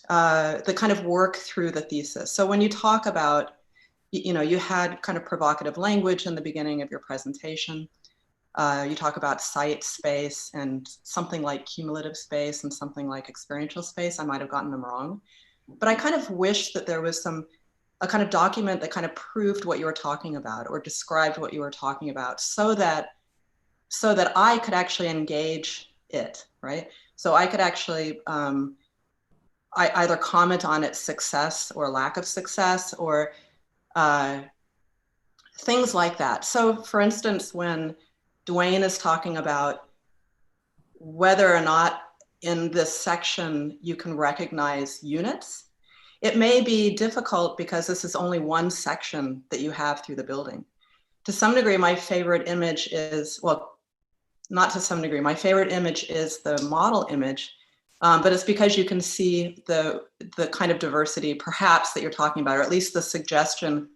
the kind of work through the thesis. So when you talk about, you know, you had kind of provocative language in the beginning of your presentation. You talk about site space and something like cumulative space and something like experiential space. I might have gotten them wrong. But I kind of wish that there was a kind of document that kind of proved what you were talking about or described what you were talking about so that I could actually engage it, right? So I could actually I either comment on its success or lack of success or things like that. So for instance, when Dwayne is talking about whether or not in this section you can recognize units, it may be difficult because this is only one section that you have through the building. To some degree, my favorite image is, well, not to some degree, my favorite image is the model image But it's because you can see the kind of diversity perhaps that you're talking about, or at least the suggestion.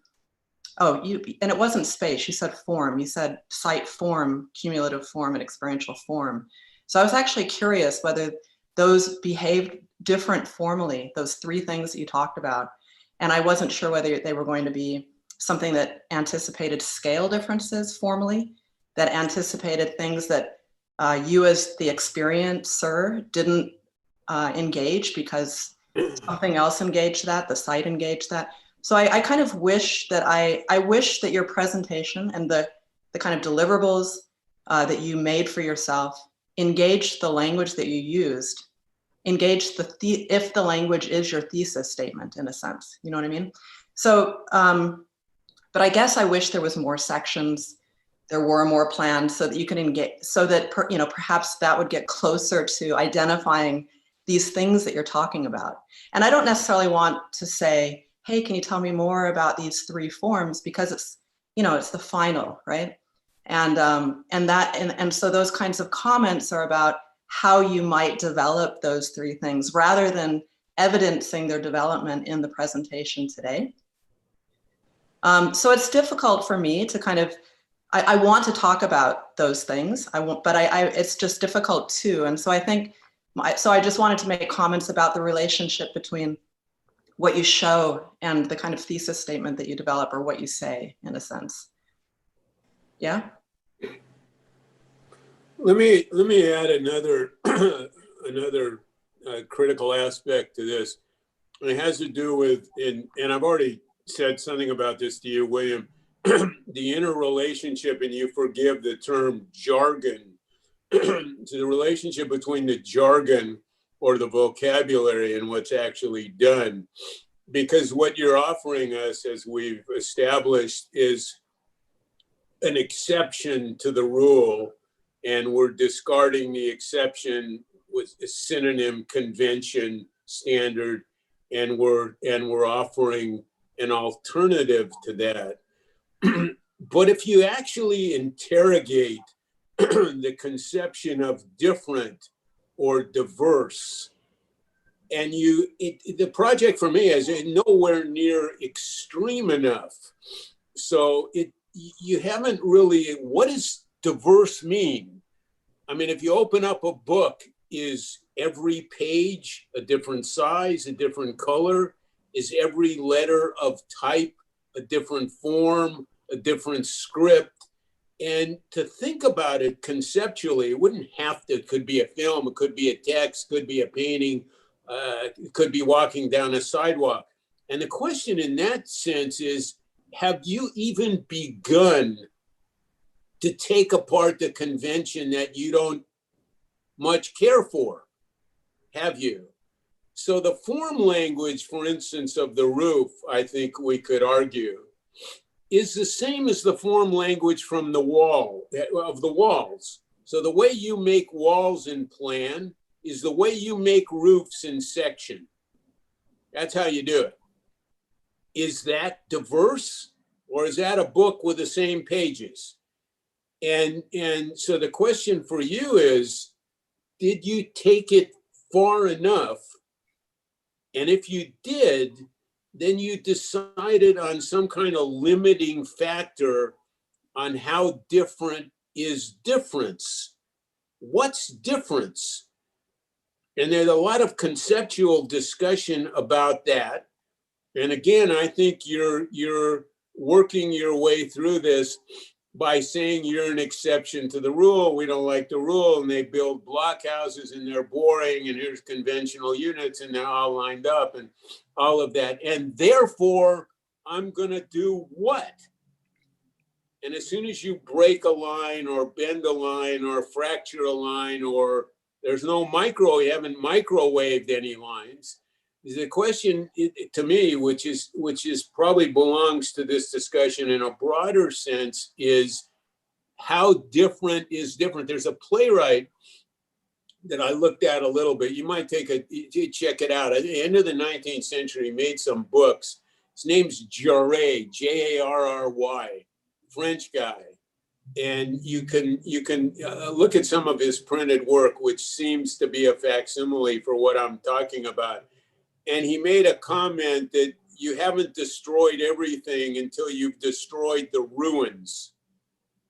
Oh, and it wasn't space, you said form. You said site form, cumulative form, and experiential form. So I was actually curious whether those behaved different formally, those three things that you talked about. And I wasn't sure whether they were going to be something that anticipated scale differences formally, that anticipated things that you as the experiencer didn't engage because something else engaged that, the site engaged that. So I kind of wish that I wish that your presentation and the kind of deliverables that you made for yourself engaged the language that you used, engaged if the language is your thesis statement in a sense, you know what I mean? So, but I guess I wish there was more sections, there were more plans so that you can engage, so that perhaps that would get closer to identifying these things that you're talking about. And I don't necessarily want to say, hey, can you tell me more about these three forms? Because it's, it's the final, right? And so those kinds of comments are about how you might develop those three things rather than evidencing their development in the presentation today. So it's difficult for me to kind of, I want to talk about those things, but it's just difficult too. And so I think, so I just wanted to make comments about the relationship between what you show and the kind of thesis statement that you develop, or what you say in a sense. Yeah. Let me add another critical aspect to this. It has to do with, and I've already said something about this to you, William, the interrelationship, and you forgive the term jargon, to the relationship between the jargon or the vocabulary and what's actually done. Because what you're offering us, as we've established, is an exception to the rule, and we're discarding the exception with a synonym, convention, standard, and we're offering an alternative to that. But if you actually interrogate the conception of different or diverse, and the project for me is nowhere near extreme enough. So you haven't really, what does diverse mean? I mean, if you open up a book, is every page a different size, a different color? Is every letter of type a different form, a different script? And to think about it conceptually, it wouldn't have to, it could be a film, it could be a text, could be a painting, it could be walking down a sidewalk. And the question in that sense is, have you even begun to take apart the convention that you don't much care for? Have you? So the form language, for instance, of the roof, I think we could argue, is the same as the form language from the wall, of the walls. So the way you make walls in plan is the way you make roofs in section. That's how you do it. Is that diverse, or is that a book with the same pages? And so the question for you is, did you take it far enough? And if you did, then you decided on some kind of limiting factor on how different is difference. What's difference? And there's a lot of conceptual discussion about that. And again, I think you're working your way through this by saying you're an exception to the rule. We don't like the rule, and they build block houses and they're boring, and here's conventional units and they're all lined up and all of that. And therefore, I'm gonna do what? And as soon as you break a line or bend a line or fracture a line, or there's no you haven't microwaved any lines, the question to me, which is probably belongs to this discussion in a broader sense, is how different is different. There's a playwright that I looked at a little bit. You might check it out. At the end of the 19th century, he made some books. His name's Jarry, Jarry, French guy. And you can look at some of his printed work, which seems to be a facsimile for what I'm talking about. And he made a comment that you haven't destroyed everything until you've destroyed the ruins.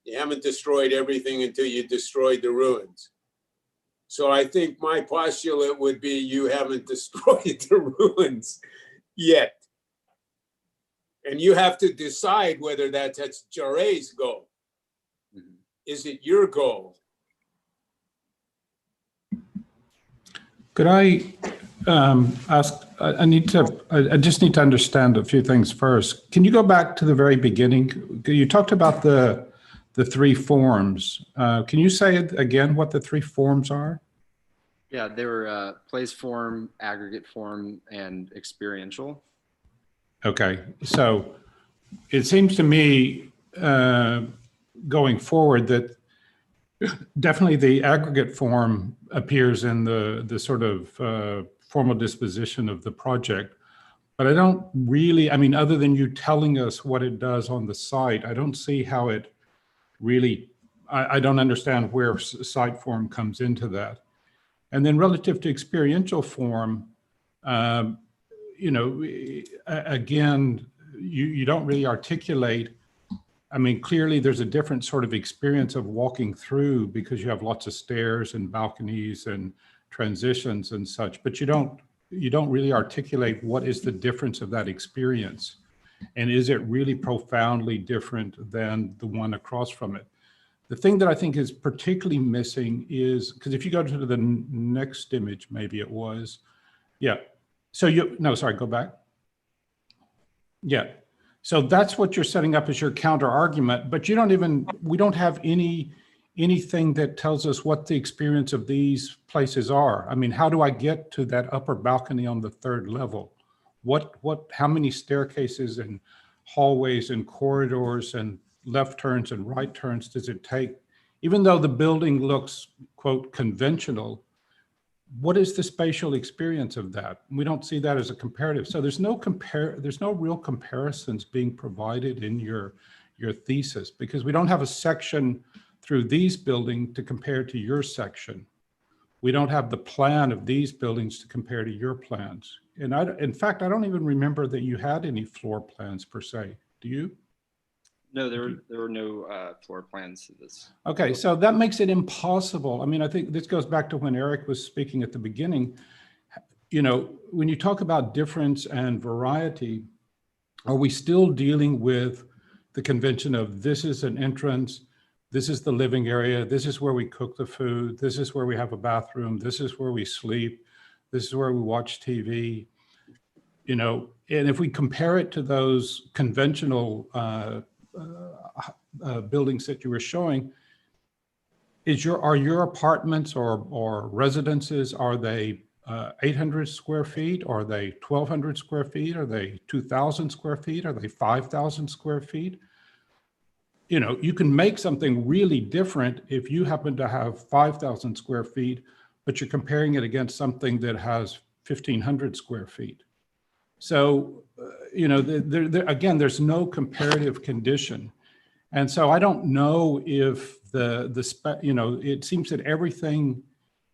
You haven't destroyed everything until you destroyed the ruins. So I think my postulate would be you haven't destroyed the ruins yet. And you have to decide whether that's Jaret's goal. Is it your goal? Could I ask, I just need to understand a few things first. Can you go back to the very beginning? You talked about the three forms. Can you say it again, what the three forms are? Yeah, they were place form, aggregate form, and experiential. Okay, so it seems to me going forward that definitely the aggregate form appears in the sort of formal disposition of the project, but I don't really, I mean, other than you telling us what it does on the site, I don't see how it really, I don't understand where site form comes into that. And then relative to experiential form, you know, again, you don't really articulate. I mean, clearly there's a different sort of experience of walking through because you have lots of stairs and balconies and transitions and such, but you don't really articulate what is the difference of that experience. And is it really profoundly different than the one across from it? The thing that I think is particularly missing is, because if you go to the next image, maybe it was, yeah. So no, sorry, go back. Yeah. So that's what you're setting up as your counter argument, but you don't even, we don't have anything that tells us what the experience of these places are. I mean, how do I get to that upper balcony on the third level? How many staircases and hallways and corridors and left turns and right turns does it take? Even though the building looks, quote, conventional, what is the spatial experience of that? We don't see that as a comparative. So there's no real comparisons being provided in your thesis, because we don't have a section through these buildings to compare to your section. We don't have the plan of these buildings to compare to your plans. And in fact, I don't even remember that you had any floor plans per se. Do you? No, there were no floor plans to this. Okay, so that makes it impossible. I mean, I think this goes back to when Eric was speaking at the beginning. You know, when you talk about difference and variety, are we still dealing with the convention of this is an entrance, this is the living area, this is where we cook the food, this is where we have a bathroom, this is where we sleep, this is where we watch TV, you know, and if we compare it to those conventional buildings that you were showing, are your apartments or residences, are they 800 square feet? Are they 1,200 square feet? Are they 2,000 square feet? Are they 5,000 square feet? You know, you can make something really different if you happen to have 5,000 square feet, but you're comparing it against something that has 1,500 square feet. So, you know, again, there's no comparative condition. And so I don't know if you know, it seems that everything,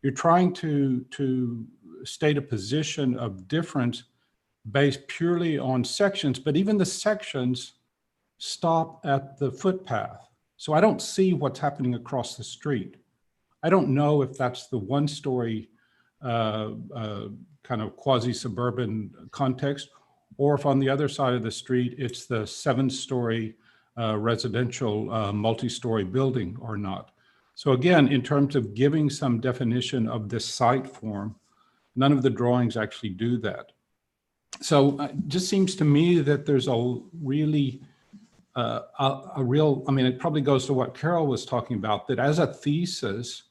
you're trying to state a position of difference based purely on sections, but even the sections stop at the footpath. So I don't see what's happening across the street. I don't know if that's the one-story kind of quasi-suburban context, or if on the other side of the street, it's the 7-story residential multi-story building or not. So again, in terms of giving some definition of this site form, none of the drawings actually do that. So it just seems to me that there's a really, I mean, it probably goes to what Karel was talking about, that as a thesis,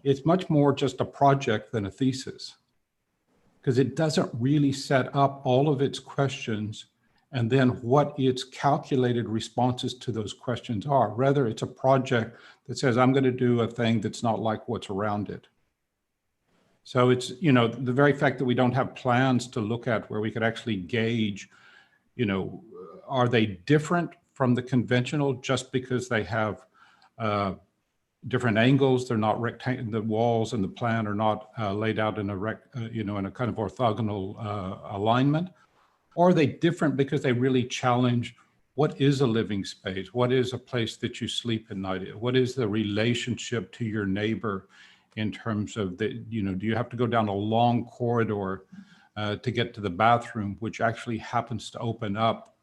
it's much more just a project than a thesis, because it doesn't really set up all of its questions and then what its calculated responses to those questions are. Rather, it's a project that says, I'm going to do a thing that's not like what's around it. So it's, you know, the very fact that we don't have plans to look at where we could actually gauge, you know, are they different from the conventional just because they have different angles. They're not rectangular. The walls and the plan are not laid out in a in a kind of orthogonal alignment. Or are they different because they really challenge what is a living space? What is a place that you sleep at night? What is the relationship to your neighbor in terms of the, do you have to go down a long corridor to get to the bathroom, which actually happens to open up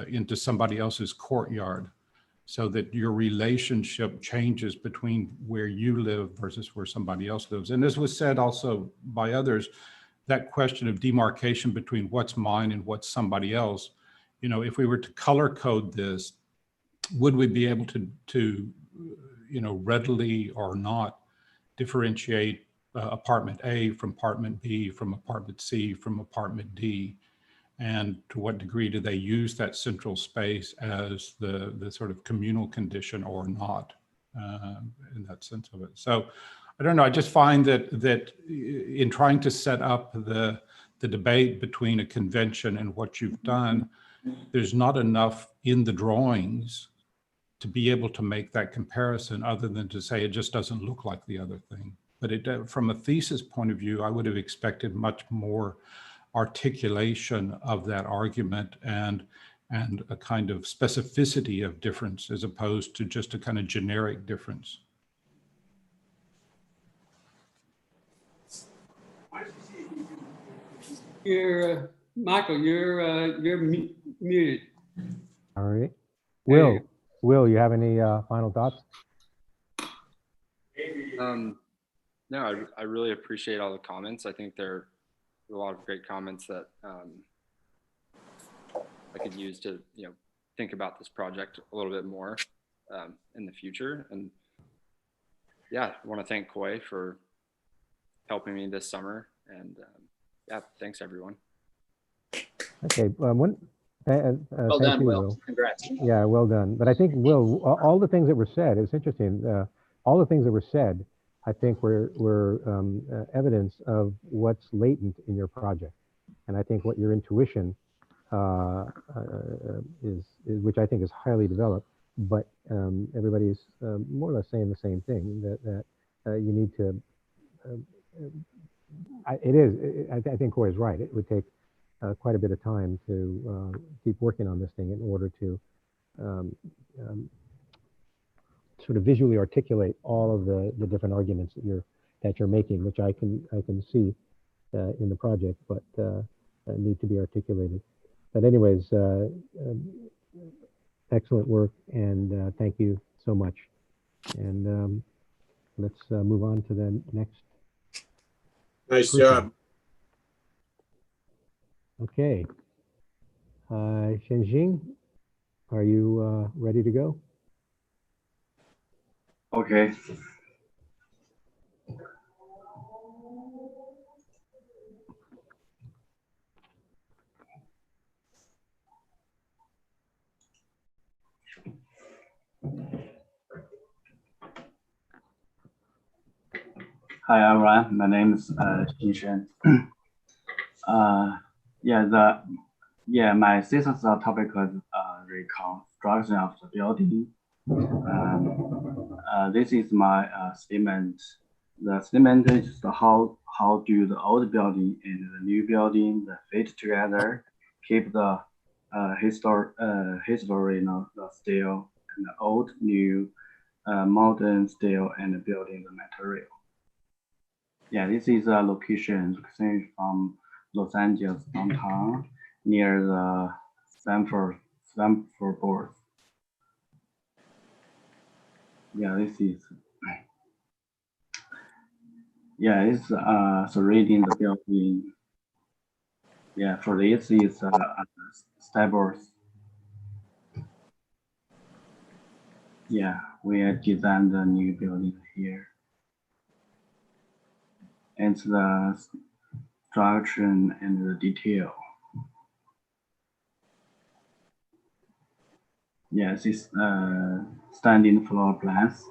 into somebody else's courtyard, so that your relationship changes between where you live versus where somebody else lives. And as was said also by others, that question of demarcation between what's mine and what's somebody else, if we were to color code this, would we be able to readily or not differentiate apartment A from apartment B, from apartment C, from apartment D? And to what degree do they use that central space as the sort of communal condition or not, in that sense of it? So I don't know, I just find that in trying to set up the debate between a convention and what you've done, there's not enough in the drawings to be able to make that comparison, other than to say it just doesn't look like the other thing. But it, from a thesis point of view, I would have expected much more articulation of that argument and a kind of specificity of difference, as opposed to just a kind of generic difference. Michael, you're muted. All right. Will, you have any final thoughts? No, I really appreciate all the comments. I think there are a lot of great comments that I could use to think about this project a little bit more in the future. And yeah, I want to thank Koi for helping me this summer. And yeah, thanks everyone. Okay. Well done, Will. Will. Congrats. Yeah, well done. But I think, Will, all the things that were said, it's interesting. All the things that were said, I think were evidence of what's latent in your project. And I think what your intuition is, which I think is highly developed, but everybody's more or less saying the same thing, that you need to, I think Koi is right. It would take quite a bit of time to keep working on this thing in order to sort of visually articulate all of the different arguments that you're making, which I can see in the project, but need to be articulated. But anyways, excellent work, and thank you so much. And let's move on to the next. Nice person. job. Okay. SHENGXING, are you ready to go? Okay. Hi everyone, my name is SHENGXING. My thesis topic is reconstruction of the building. This is my statement. The statement is how do the old building and the new building fit together, keep the history, the style, and the old, new, modern style, and building the material. Yeah, this is a location from Los Angeles downtown near the Stanford board. Yeah, this is. Yeah, it's surrounding the building. Yeah, for this is stairs. Yeah, we designed the new building here. And the structure and the detail. Yes, it's standing floor plans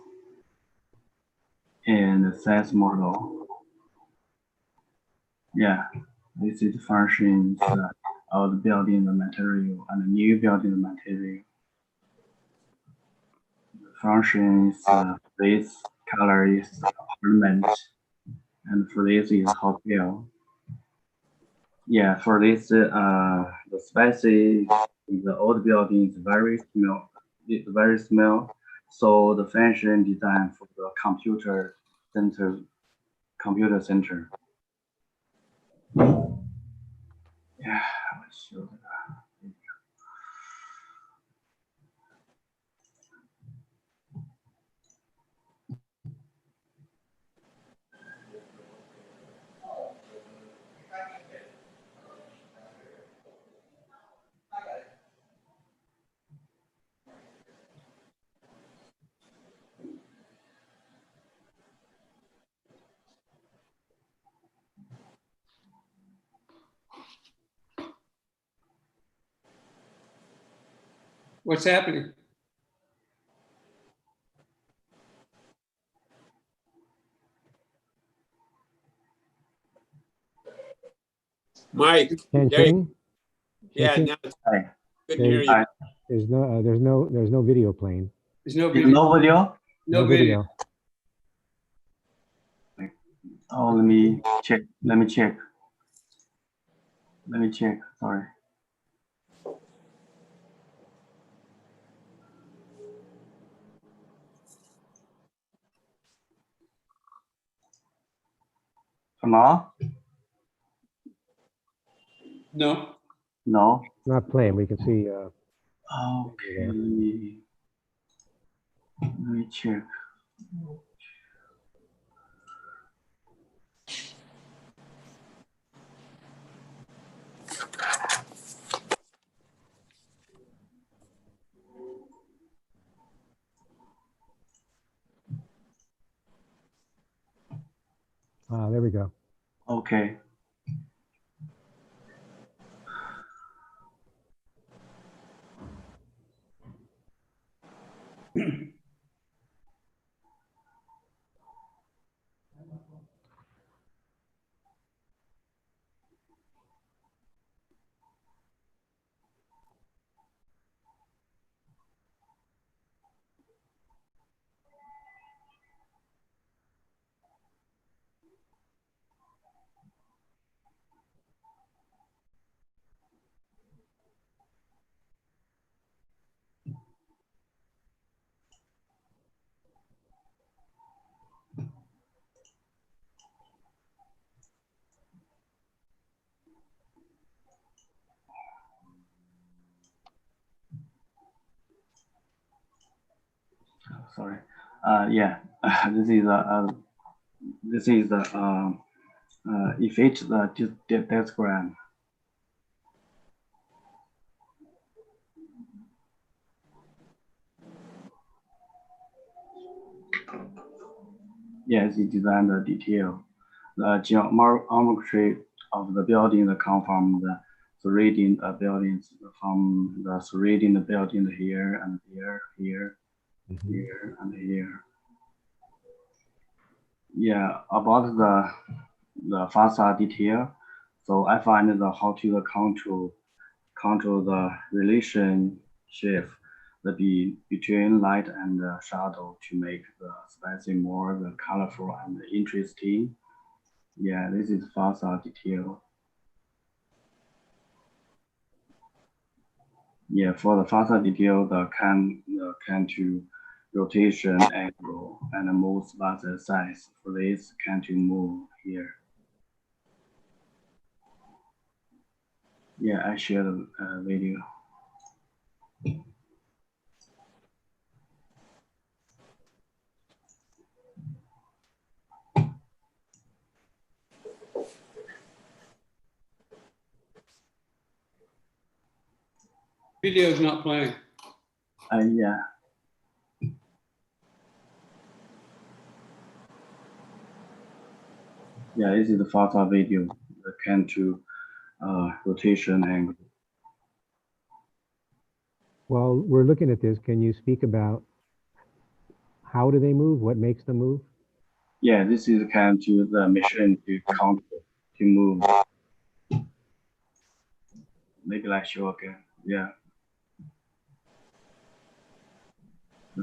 and size model. Yeah, this is functions of the building the material and the new building the material. function is this color is apartment, and for this is hotel. Yeah, for this the species in the old building is very small. It's very small. So the function design for the computer center. Yeah, let's show that. What's happening? Mike, Can there King? yeah, King? now it's Hi. couldn't hear you. There's no video playing. There's no There's video. no video? No video. Oh, let me check. Sorry. Now? No. No. It's not playing. We can see. Okay, let me check. There we go. Okay. Sorry. Yeah. This is the if it's the diagram. Yes, it design the detail. The geometry of the building come from the surrounding buildings, from the surrounding the building here and here, here, here and here. Yeah, about the facade detail. So I find the how to control the relationship between light and shadow to make the space more colorful and interesting. Yeah, this is facade detail. Yeah, for the facade detail, the can to rotation angle and move by the size. For this, can to move here. Yeah, I share the video. Video is not playing. Yeah. Yeah, this is the facade video. The can to rotation angle. While we're looking at this, can you speak about how do they move? What makes them move? Yeah, this is can to the machine to control to move. Maybe like show again. Yeah.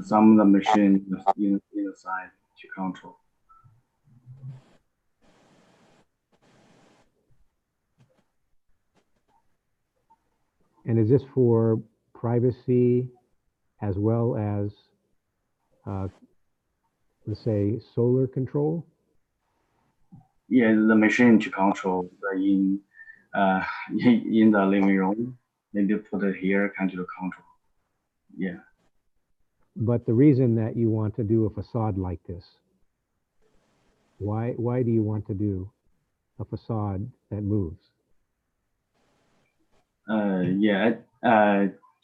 some of the machines inside to control. And is this for privacy as well as, let's say, solar control? Yeah, the machine to control in the living room. Maybe put it here, kind of control. Yeah. But the reason that you want to do a facade like this, why do you want to do a facade that moves?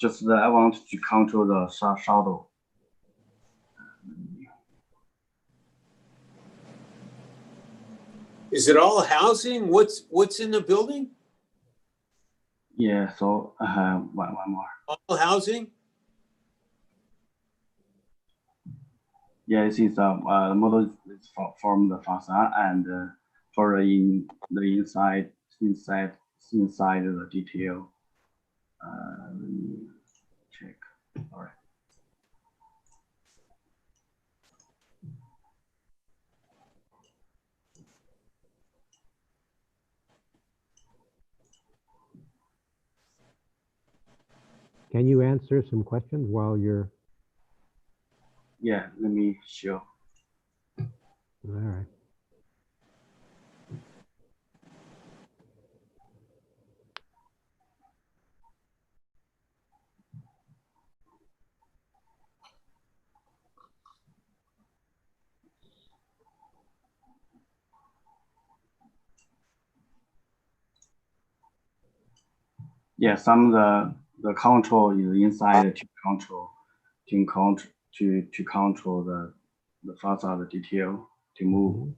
Just that I want to control the shadow. Is it all housing? What's in the building? Yeah, so one more. All housing? Yeah, this is the model is from the facade and for in the inside the detail. Let me check. All right. Can you answer some questions while you're? Yeah, let me show. All right. Yeah, some of the control is inside to control the facade detail to move.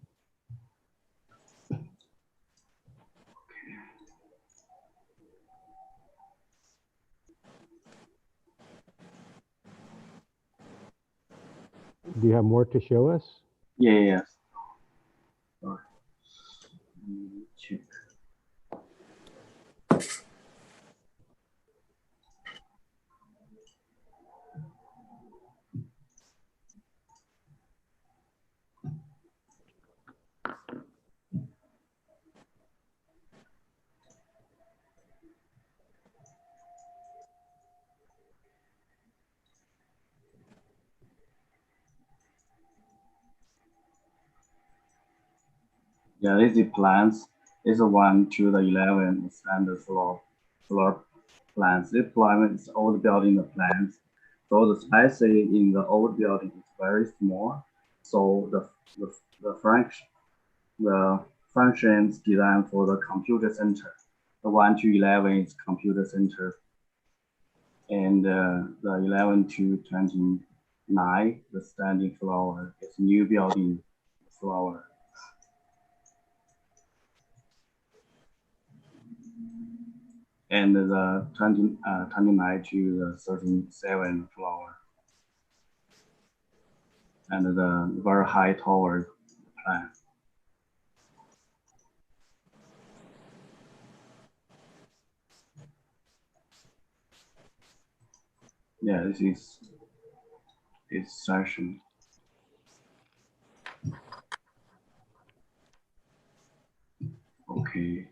Do you have more to show us? Yeah, yes. Sorry. Let me check. Yeah, this is plans. It's a 1 to the 11 standard floor plans. This plan is old building plans. So the space in the old building is very small. So the functions designed for the computer center. The 1 to 11 is computer center, and the 11 to 29, the standing floor, is new building floor. And the 29 to the 37 floor, and the very high tower plan. Yeah, this is its session. Okay.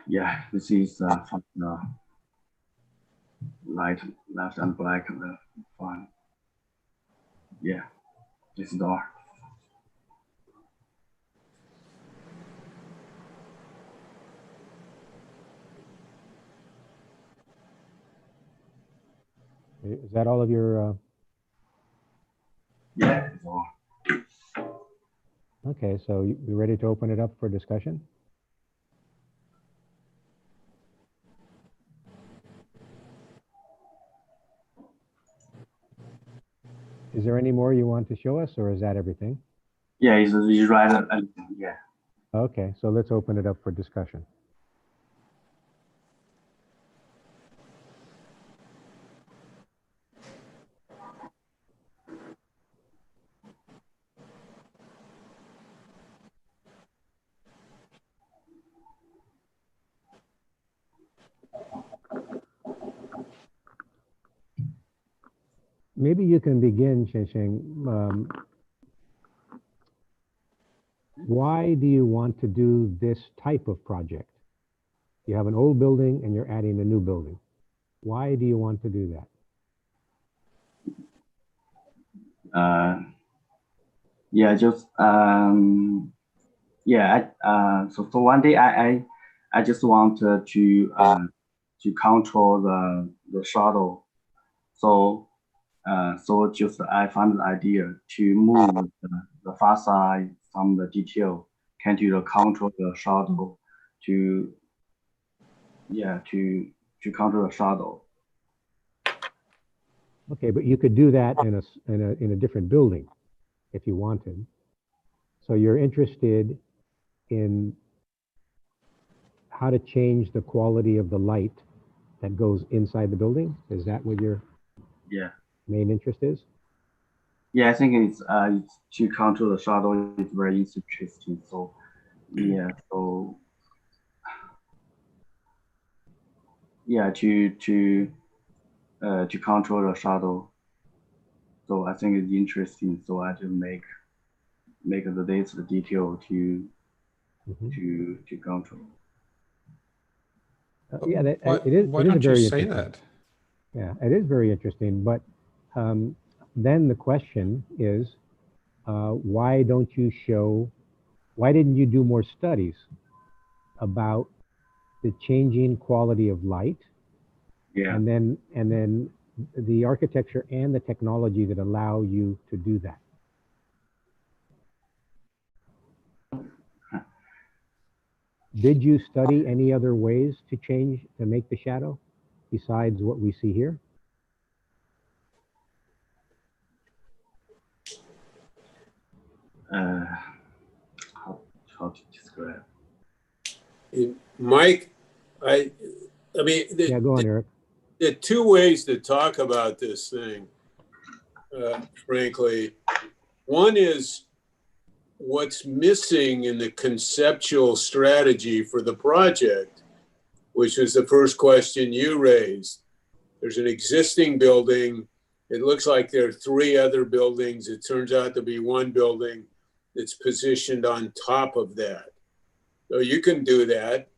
Yeah, this is from the light left and black fine. Yeah, this door. Is that all of your? Yeah, it's all. Okay, so you ready to open it up for discussion? Is there any more you want to show us, or is that everything? Yeah, it's right. Yeah. Okay, so let's open it up for discussion. maybe you can begin, SHENGXING. Why do you want to do this type of project? You have an old building and you're adding a new building. Why do you want to do that? Yeah, just yeah. So one day I just want to control the shadow. So just I found the idea to move the far side from the detail, can do the control the shadow to control the shadow. Okay, but you could do that in a different building if you wanted. So you're interested in how to change the quality of the light that goes inside the building? Is that what your main interest is? Yeah, I think it's to control the shadow is very interesting. So yeah, so yeah, to control the shadow. So I think it's interesting. So I just make the detail to control. Yeah, that, Why, it is. why it is don't very you say interesting. that? Yeah, it is very interesting. But then the question is, why don't you show? Why didn't you do more studies about the changing quality of light? Yeah. And then the architecture and the technology that allow you to do that. Did you study any other ways to make the shadow besides what we see here? How to describe? Mike, I mean, Yeah, go on, Eric. there are two ways to talk about this thing, frankly. One is what's missing in the conceptual strategy for the project, which was the first question you raised. There's an existing building. It looks like there are three other buildings. It turns out to be one building that's positioned on top of that. So you can do that.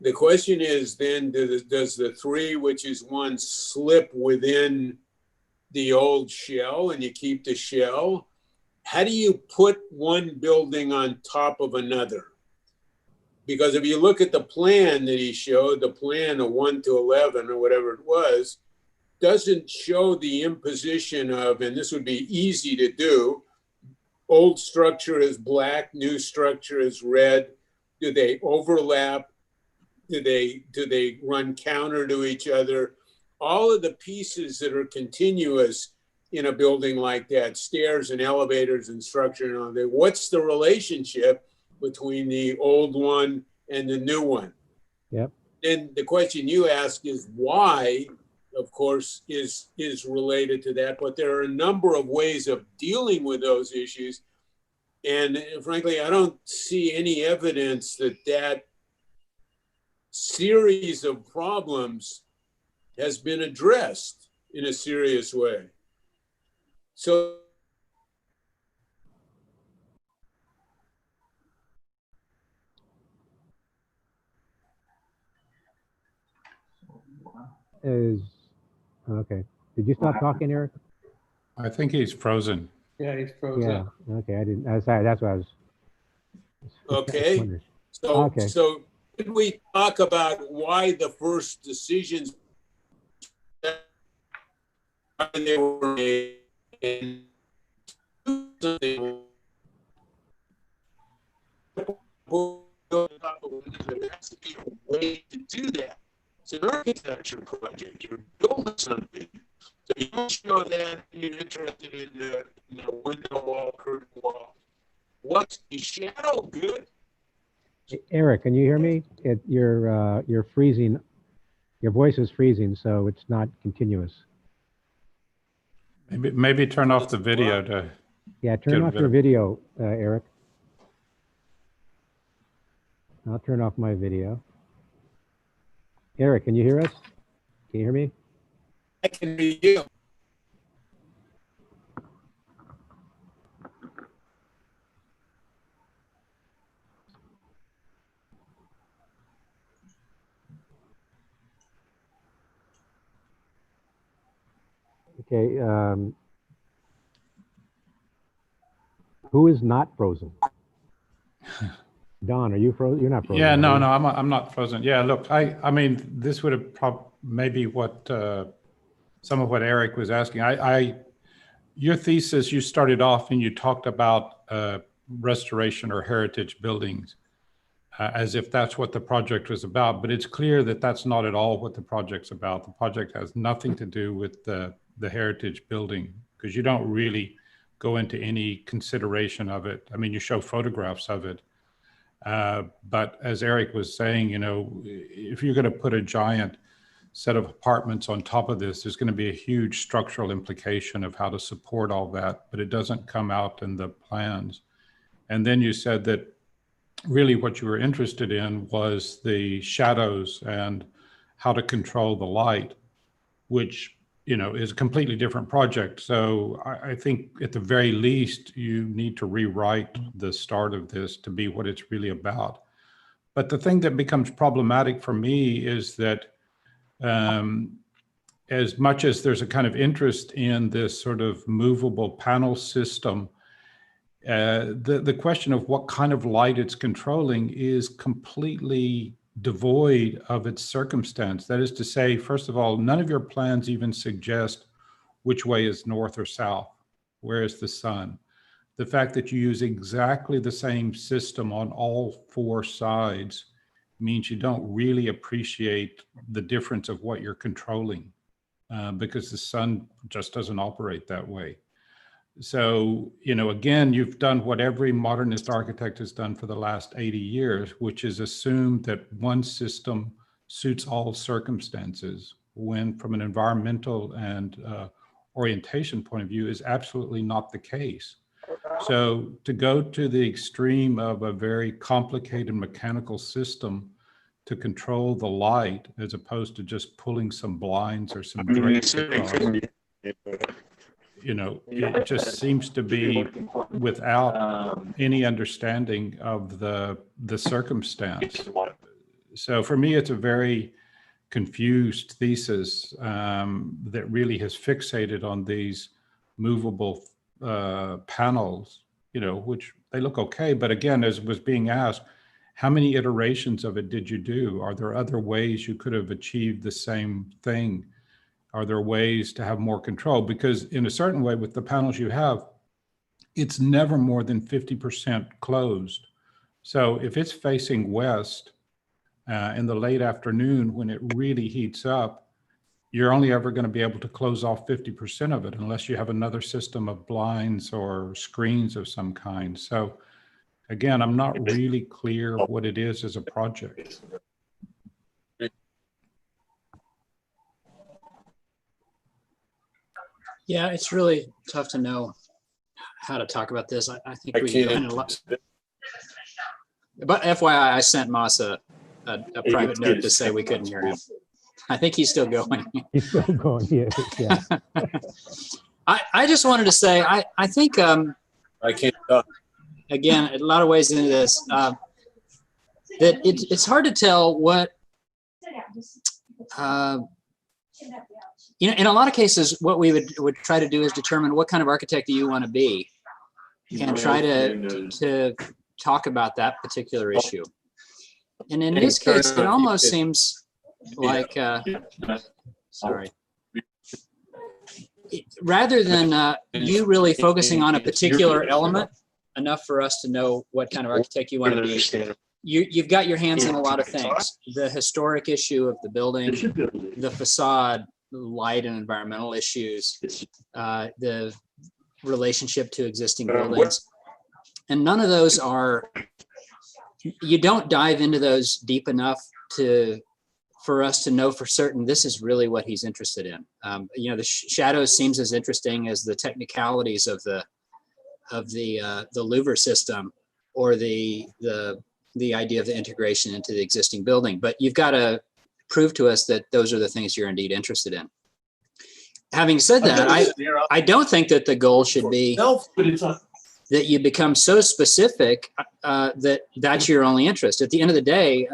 The question is then, does the three, which is one, slip within the old shell and you keep the shell? How do you put one building on top of another? Because if you look at the plan that he showed, the plan of 1 to 11 or whatever it was, doesn't show the imposition of, and this would be easy to do, old structure is black, new structure is red. Do they overlap? Do they run counter to each other? All of the pieces that are continuous in a building like that, stairs and elevators and structure and all that, what's the relationship between the old one and the new one? Yep. And the question you ask is why, of course, is related to that. But there are a number of ways of dealing with those issues. And frankly, I don't see any evidence that that series of problems has been addressed in a serious way. So Okay. Did you stop talking, Eric? I think he's frozen. Yeah, he's frozen. Yeah. Okay. I didn't. Sorry. That's what I was. okay. So did we talk about why the first decisions they were made and there has to be a way to do that. It's an architecture project. You're building something. So you don't show that you're interested in the window wall, curtain wall. What's the shadow good? Eric, can you hear me? You're freezing. Your voice is freezing, so it's not continuous. Maybe turn off the video to. Yeah, turn off your video, Eric. I'll turn off my video. Eric, can you hear us? Can you hear me? I can hear you. Okay. Who is not frozen? Don, are you frozen? You're not frozen. Yeah, no, are you? no, I'm not frozen. Yeah, look, I mean, this would have maybe what some of what Eric was asking. Your thesis, you started off and you talked about restoration or heritage buildings as if that's what the project was about. But it's clear that that's not at all what the project's about. The project has nothing to do with the heritage building, because you don't really go into any consideration of it. I mean, you show photographs of it. But as Eric was saying, you know, if you're going to put a giant set of apartments on top of this, there's going to be a huge structural implication of how to support all that, but it doesn't come out in the plans. And then you said that really what you were interested in was the shadows and how to control the light, which, you know, is a completely different project. So I think at the very least, you need to rewrite the start of this to be what it's really about. But the thing that becomes problematic for me is that as much as there's a kind of interest in this sort of movable panel system, the question of what kind of light it's controlling is completely devoid of its circumstance. That is to say, first of all, none of your plans even suggest which way is north or south, where is the sun. The fact that you use exactly the same system on all four sides means you don't really appreciate the difference of what you're controlling, because the sun just doesn't operate that way. So, you know, again, you've done what every modernist architect has done for the last 80 years, which is assume that one system suits all circumstances, when from an environmental and orientation point of view is absolutely not the case. So to go to the extreme of a very complicated mechanical system to control the light, as opposed to just pulling some blinds or some drapes across, you know, it just seems to be without any understanding of the circumstance. So for me, it's a very confused thesis that really has fixated on these movable panels, you know, which they look okay. But again, as was being asked, how many iterations of it did you do? Are there other ways you could have achieved the same thing? Are there ways to have more control? Because in a certain way, with the panels you have, it's never more than 50% closed. So if it's facing west in the late afternoon when it really heats up, you're only ever going to be able to close off 50% of it unless you have another system of blinds or screens of some kind. So again, I'm not really clear what it is as a project. Yeah, it's really tough to know how to talk about this. I think we can go in a lot. But FYI, I sent Moss a private note to say we couldn't hear him. I think he's still going. He's still going, yeah. I just wanted to say, I think, I can't again, a lot of ways into this, that it's hard to tell what, you know, in a lot of cases, what we would try to do is determine what kind of architect do you want to be, and try to talk about that particular issue. And in this case, it almost seems like, sorry, rather than you really focusing on a particular element enough for us to know what kind of architect you want to be, you've got your hands in a lot of things. The historic issue of the building, the facade, light and environmental issues, the relationship to existing buildings. And none of those are, you don't dive into those deep enough for us to know for certain this is really what he's interested in. You know, the shadows seems as interesting as the technicalities of the louver system, or the idea of the integration into the existing building. But you've got to prove to us that those are the things you're indeed interested in. Having said that, I don't think that the goal should be that you become so specific that that's your only interest. At the end of the day,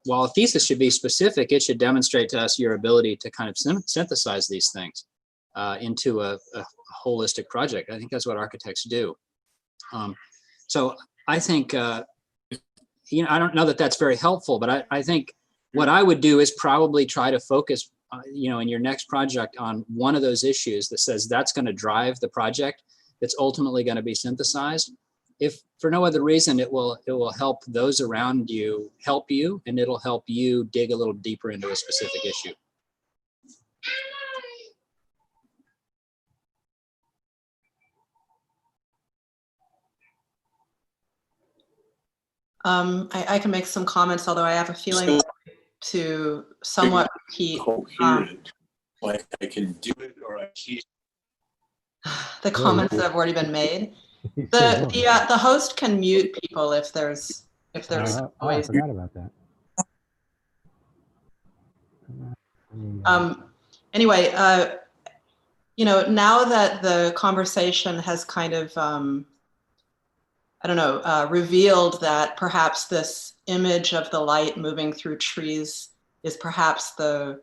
while a thesis should be specific, it should demonstrate to us your ability to kind of synthesize these things. into a holistic project. I think that's what architects do. So I think, you know, I don't know that that's very helpful, but I think what I would do is probably try to focus, you know, in your next project on one of those issues that says that's going to drive the project, that's ultimately going to be synthesized. If for no other reason, it will help those around you help you, and it'll help you dig a little deeper into a specific issue. I can make some comments, although I have a feeling to somewhat repeat like I can do it or I can't. The comments that have already been made. The host can mute people if there's I forgot about that. Anyway, you know, now that the conversation has kind of I don't know, revealed that perhaps this image of the light moving through trees is perhaps driver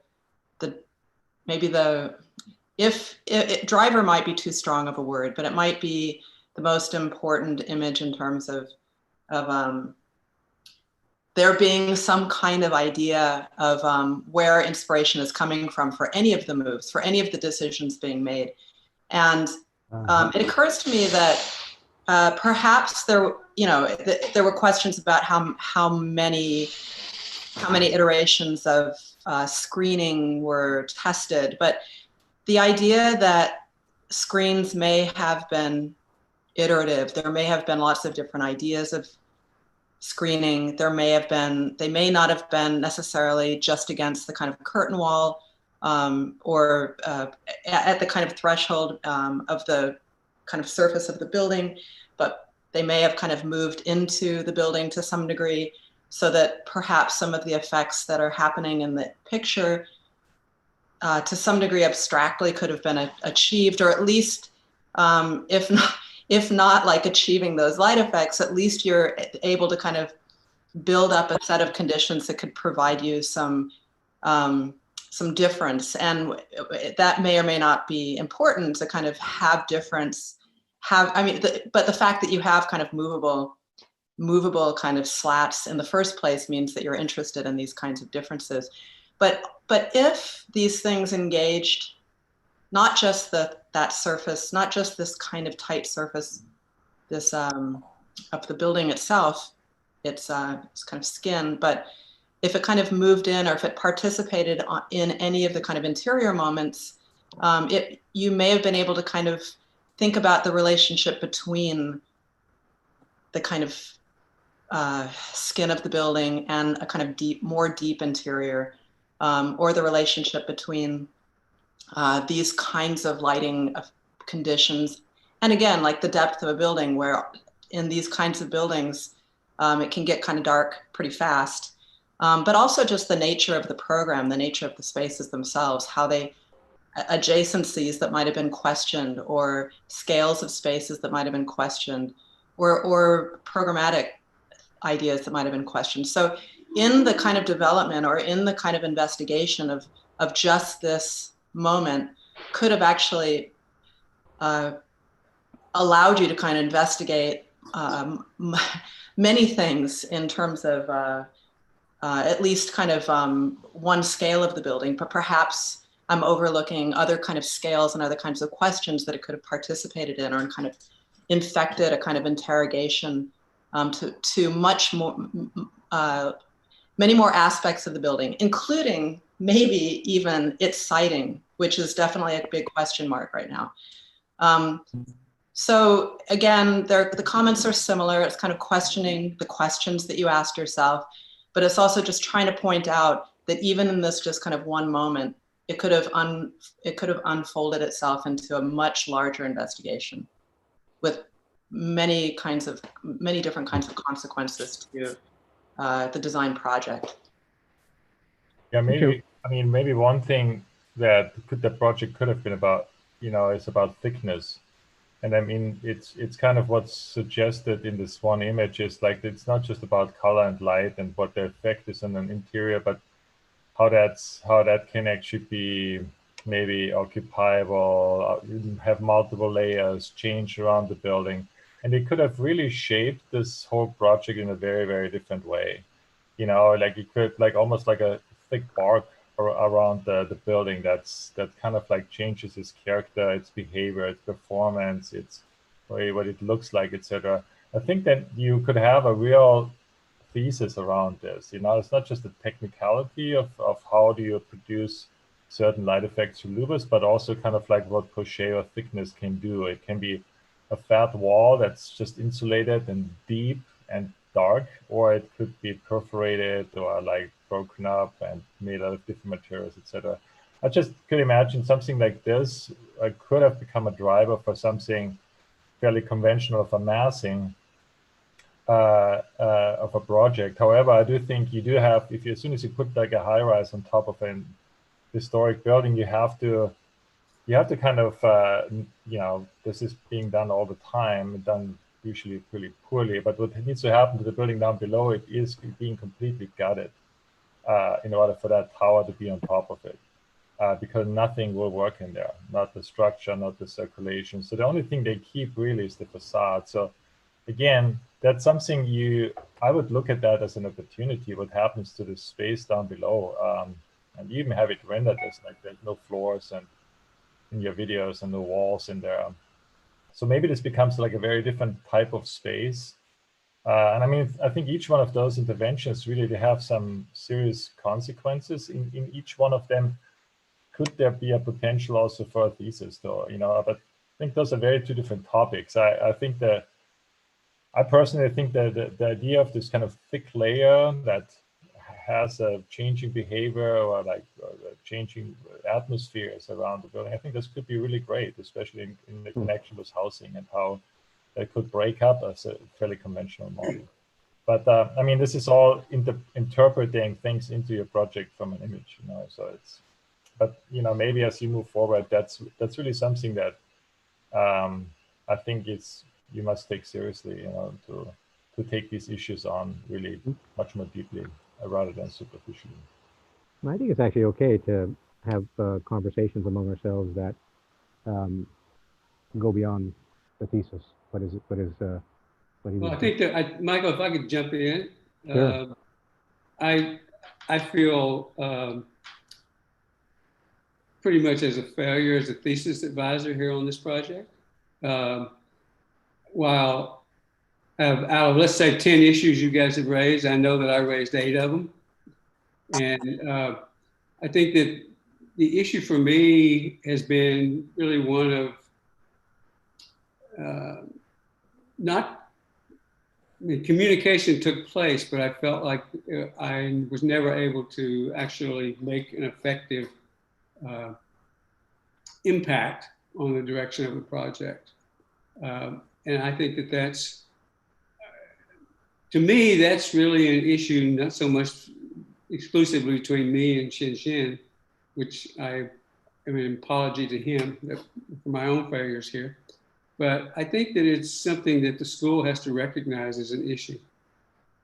might be too strong of a word, but it might be the most important image in terms of there being some kind of idea of where inspiration is coming from for any of the moves, for any of the decisions being made. And it occurs to me that perhaps there, you know, there were questions about how many iterations of screening were tested, but the idea that screens may have been iterative, there may have been lots of different ideas of screening, they may not have been necessarily just against the kind of curtain wall or at the kind of threshold of the kind of surface of the building, but they may have kind of moved into the building to some degree, so that perhaps some of the effects that are happening in the picture to some degree abstractly could have been achieved, or at least if not like achieving those light effects, at least you're able to kind of build up a set of conditions that could provide you some difference. And that may or may not be important to kind of have difference, but the fact that you have kind of movable kind of slats in the first place means that you're interested in these kinds of differences. But if these things engaged, not just that surface, not just this kind of tight surface, this of the building itself, it's kind of skin, but if it kind of moved in, or if it participated in any of the kind of interior moments, you may have been able to kind of think about the relationship between the kind of skin of the building and a kind of more deep interior, or the relationship between these kinds of lighting conditions. And again, like the depth of a building, where in these kinds of buildings, it can get kind of dark pretty fast. But also just the nature of the program, the nature of the spaces themselves, how adjacencies that might have been questioned, or scales of spaces that might have been questioned, or programmatic ideas that might have been questioned. So in the kind of development, or in the kind of investigation of just this moment, could have actually allowed you to kind of investigate many things in terms of at least kind of one scale of the building, but perhaps I'm overlooking other kind of scales and other kinds of questions that it could have participated in, or kind of infected a kind of interrogation to much more, many more aspects of the building, including maybe even its siting, which is definitely a big question mark right now. So again, the comments are similar. It's kind of questioning the questions that you asked yourself, but it's also just trying to point out that even in this just kind of one moment, it could have unfolded itself into a much larger investigation with many different kinds of consequences to the design project. Yeah, maybe one thing that the project could have been about, is about thickness. And I mean, it's kind of what's suggested in this one image is like, it's not just about color and light and what the effect is on an interior, but how that can actually be maybe occupiable, have multiple layers, change around the building. And it could have really shaped this whole project in a very, very different way. You know, like it could like almost like a thick bark around the building that kind of like changes its character, its behavior, its performance, its way, what it looks like, etc. I think that you could have a real thesis around this. You know, it's not just the technicality of how do you produce certain light effects through luvas, but also kind of like what poché or thickness can do. It can be a fat wall that's just insulated and deep and dark, or it could be perforated or like broken up and made out of different materials, etc. I just could imagine something like this could have become a driver for something fairly conventional of a massing of a project. However, I do think you do have, if you, as soon as you put like a high rise on top of an historic building, you have to kind of, you know, this is being done all the time, done usually pretty poorly, but what needs to happen to the building down below it is being completely gutted in order for that tower to be on top of it, because nothing will work in there, not the structure, not the circulation. So the only thing they keep really is the facade. So again, that's something I would look at that as an opportunity, what happens to the space down below, and even have it rendered as like there's no floors and in your videos and no walls in there. So maybe this becomes like a very different type of space. And I mean, I think each one of those interventions really, they have some serious consequences in each one of them. Could there be a potential also for a thesis though, you know, but I think those are very two different topics. I personally think that the idea of this kind of thick layer that has a changing behavior or like changing atmospheres around the building, I think this could be really great, especially in the connection with housing and how it could break up as a fairly conventional model. But I mean, this is all interpreting things into your project from an image, you know. So it's, but you know, maybe as you move forward, that's really something that I think you must take seriously, you know, to take these issues on really much more deeply rather than superficially. I think it's actually okay to have conversations among ourselves that go beyond the thesis. Well, I think that Michael, if I could jump in, sure. I feel pretty much as a failure as a thesis advisor here on this project. While out of, let's say, 10 issues you guys have raised, I know that I raised 8 of them. And I think that the issue for me has been really one of communication took place, but I felt like I was never able to actually make an effective impact on the direction of the project. And I think that that's, to me, that's really an issue, not so much exclusively between me and SHENGXING, which I am an apology to him for my own failures here. But I think that it's something that the school has to recognize as an issue,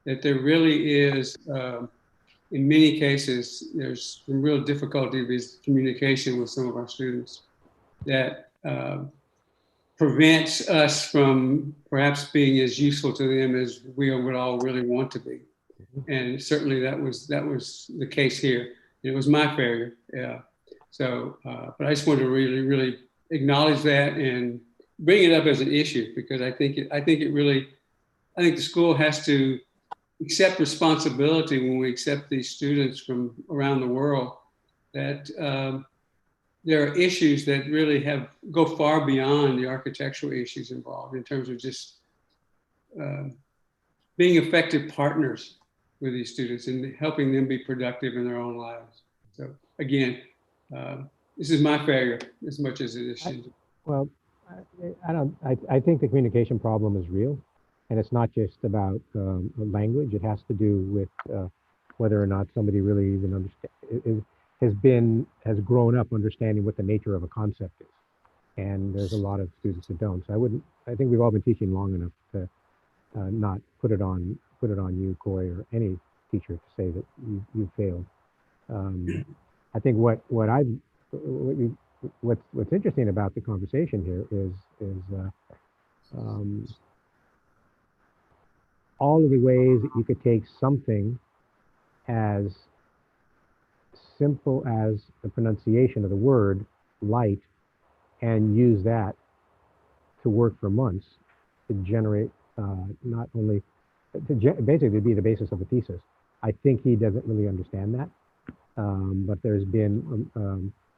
that there really is, in many cases, there's some real difficulty with communication with some of our students that prevents us from perhaps being as useful to them as we would all really want to be. And certainly that was the case here. It was my failure, yeah. So, but I just wanted to really acknowledge that and bring it up as an issue, because I think the school has to accept responsibility when we accept these students from around the world, that there are issues that really go far beyond the architectural issues involved in terms of just being effective partners with these students and helping them be productive in their own lives. So again, this is my failure as much as it is SHENGXING. Well, I think the communication problem is real, and it's not just about language. It has to do with whether or not somebody really even has grown up understanding what the nature of a concept is. And there's a lot of students that don't. So I think we've all been teaching long enough to not put it on you, Coy, or any teacher to say that you failed. I think what I've what's interesting about the conversation here is all of the ways that you could take something as simple as the pronunciation of the word light and use that to work for months to generate not only basically be the basis of a thesis. I think he doesn't really understand that, but there's been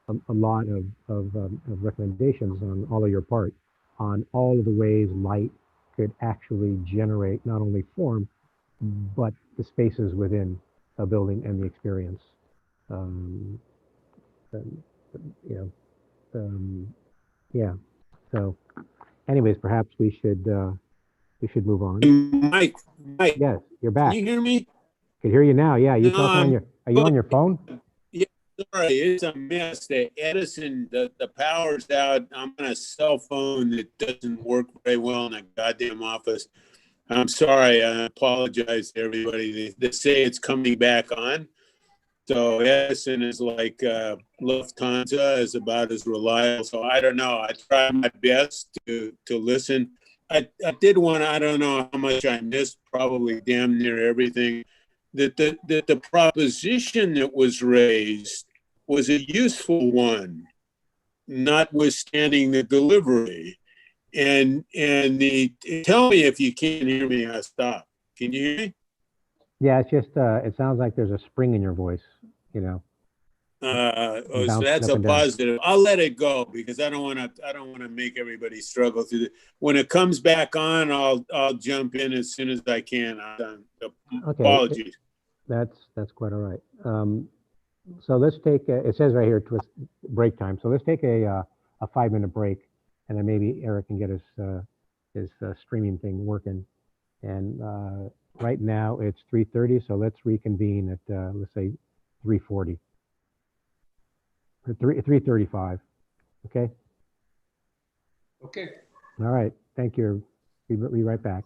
a lot of recommendations on all of your part on all of the ways light could actually generate not only form, but the spaces within a building and the experience. Yeah. So, anyways, perhaps we should move on. Mike, Yes, you're back. can you hear me? Can hear you now. Yeah, you No, talking on your? Are you on your phone? Yeah, sorry, it's a mess. The Edison, the power's out. I'm on a cell phone that doesn't work very well in a goddamn office. I'm sorry. I apologize to everybody. They say it's coming back on. So Edison is like Lufthansa is about as reliable. So I don't know. I try my best to listen. I did one. I don't know how much I missed. Probably damn near everything. That the proposition that was raised was a useful one, notwithstanding the delivery. And tell me if you can't hear me. I stop. Can you hear me? Yeah, it's just it sounds like there's a spring in your voice. You know. So that's a positive. I'll let it go because I don't want to make everybody struggle through it. When it comes back on, I'll jump in as soon as I can. Okay. Apologies. That's quite all right. So let's take it says right here twist break time. So let's take a 5-minute break, and then maybe Eric can get his streaming thing working. And right now it's 3:30, so let's reconvene at let's say 3:40. 3:35. Okay. Okay. All right. Thank you. Be right back.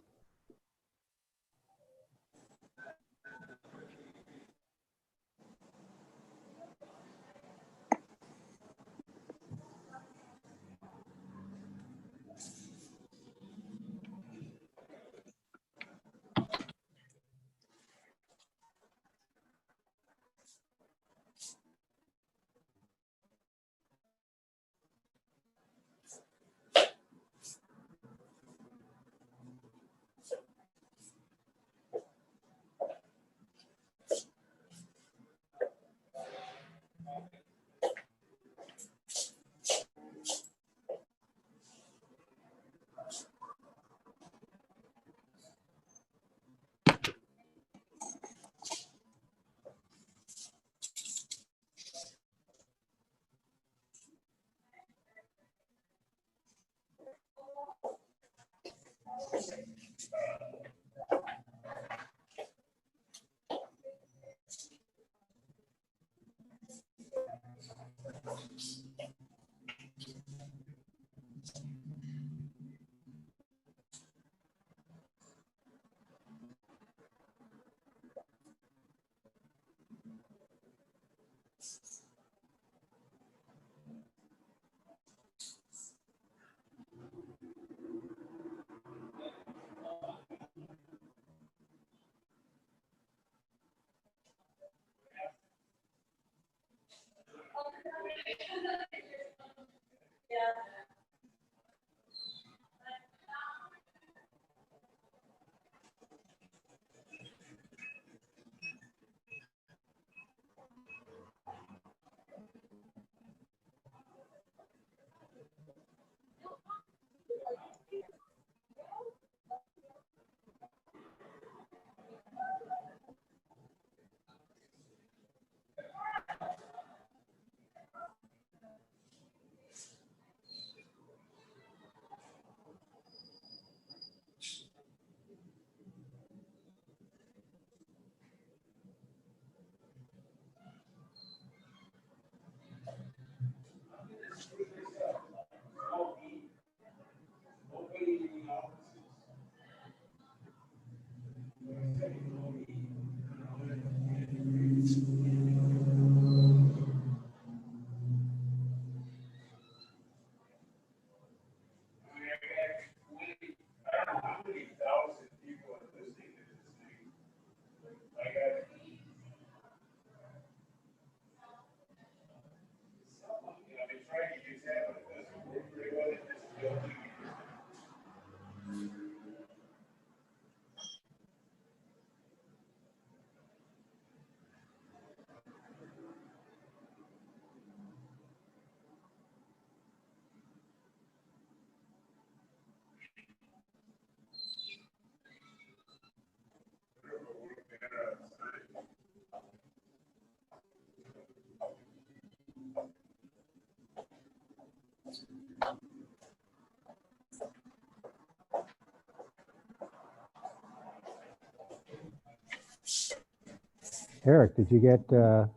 Eric, did you get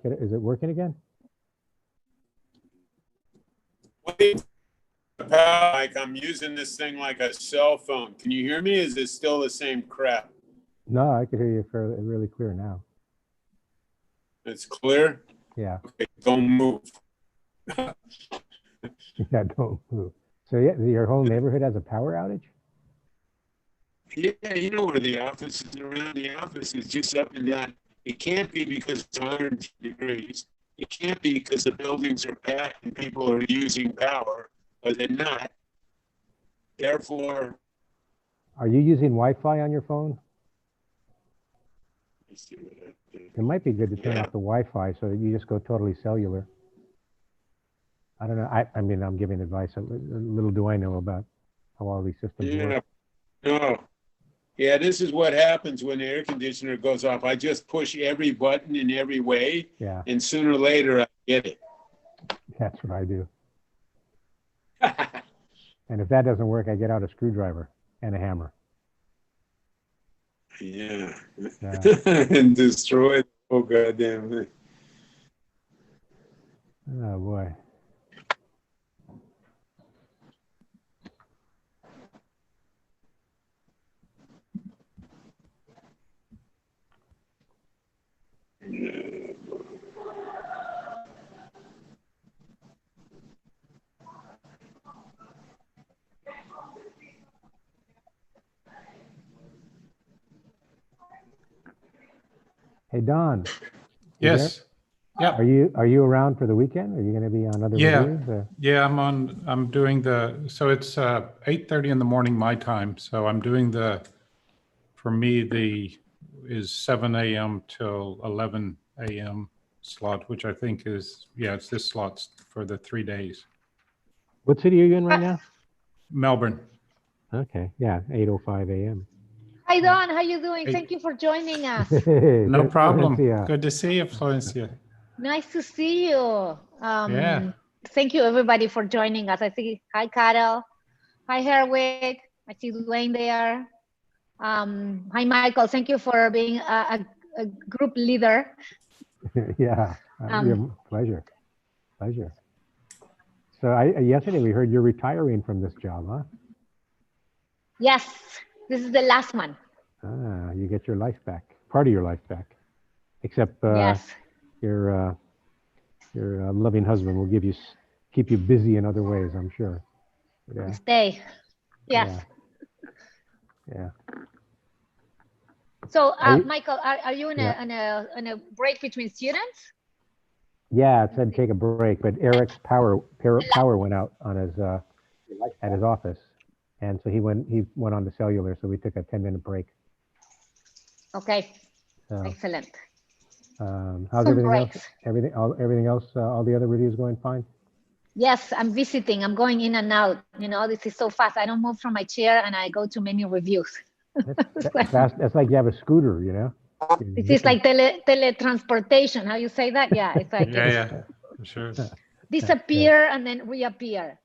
is it working again? Like I'm using this thing like a cell phone. Can you hear me? Is it still the same crap? No, I can hear you really clear now. It's clear? Yeah. Okay, don't move. Yeah, don't move. So yeah, your whole neighborhood has a power outage? Yeah, you know where the office is, around the office is just up and down. It can't be because it's 100 degrees. It can't be because the buildings are packed and people are using power, or they're not. Therefore, Are you using Wi-Fi on your phone? let's see what I did. It might be good to turn off the Wi-Fi so that you just go totally cellular. I don't know. I mean, I'm giving advice. Little do I know about how all these systems work. No. Yeah, this is what happens when the air conditioner goes off. I just push every button in every way, Yeah, and sooner or later I get it. that's what I do. And if that doesn't work, I get out a screwdriver and a hammer. Yeah. Yeah. And destroy the whole goddamn thing. Oh boy. Hey Don. Yes. Yeah. Are you around for the weekend? Are you going to be on other reviews? Or? Yeah, I'm doing so it's 8:30 in the morning my time. So I'm doing for me, is 7 a.m. till 11 a.m. slot, which I think is, it's this slot for the 3 days. What city are you in right now? Melbourne. Okay, yeah, 8:05 a.m. Hi Don, how you doing? Thank you for joining us. No problem. Florencia. Good to see you, Florencia. Nice to see you. Yeah. Thank you everybody for joining us. I see, hi Karel, hi Herwig, I see Dwayne there. Hi Michael, thank you for being a group leader. Yeah, pleasure. So yesterday we heard you're retiring from this job, huh? Yes, this is the last one. Ah, you get your life back, part of your life back, except yes. Your loving husband will keep you busy in other ways, I'm sure. Yeah. Stay. Yes. Yeah. So, Michael, are you in a break between students? Yeah, it said take a break, but Eric's power went out on his at his office, and so he went on to cellular. So we took a 10-minute break. Okay. So, excellent. How's everything else? Everything else? All the other reviews going fine? Yes, I'm visiting. I'm going in and out. You know, this is so fast. I don't move from my chair, and I go to many reviews. That's fast. That's like you have a scooter, you know. This is like teletransportation. How you say that? Yeah, it's like yeah, for sure. Disappear and then reappear.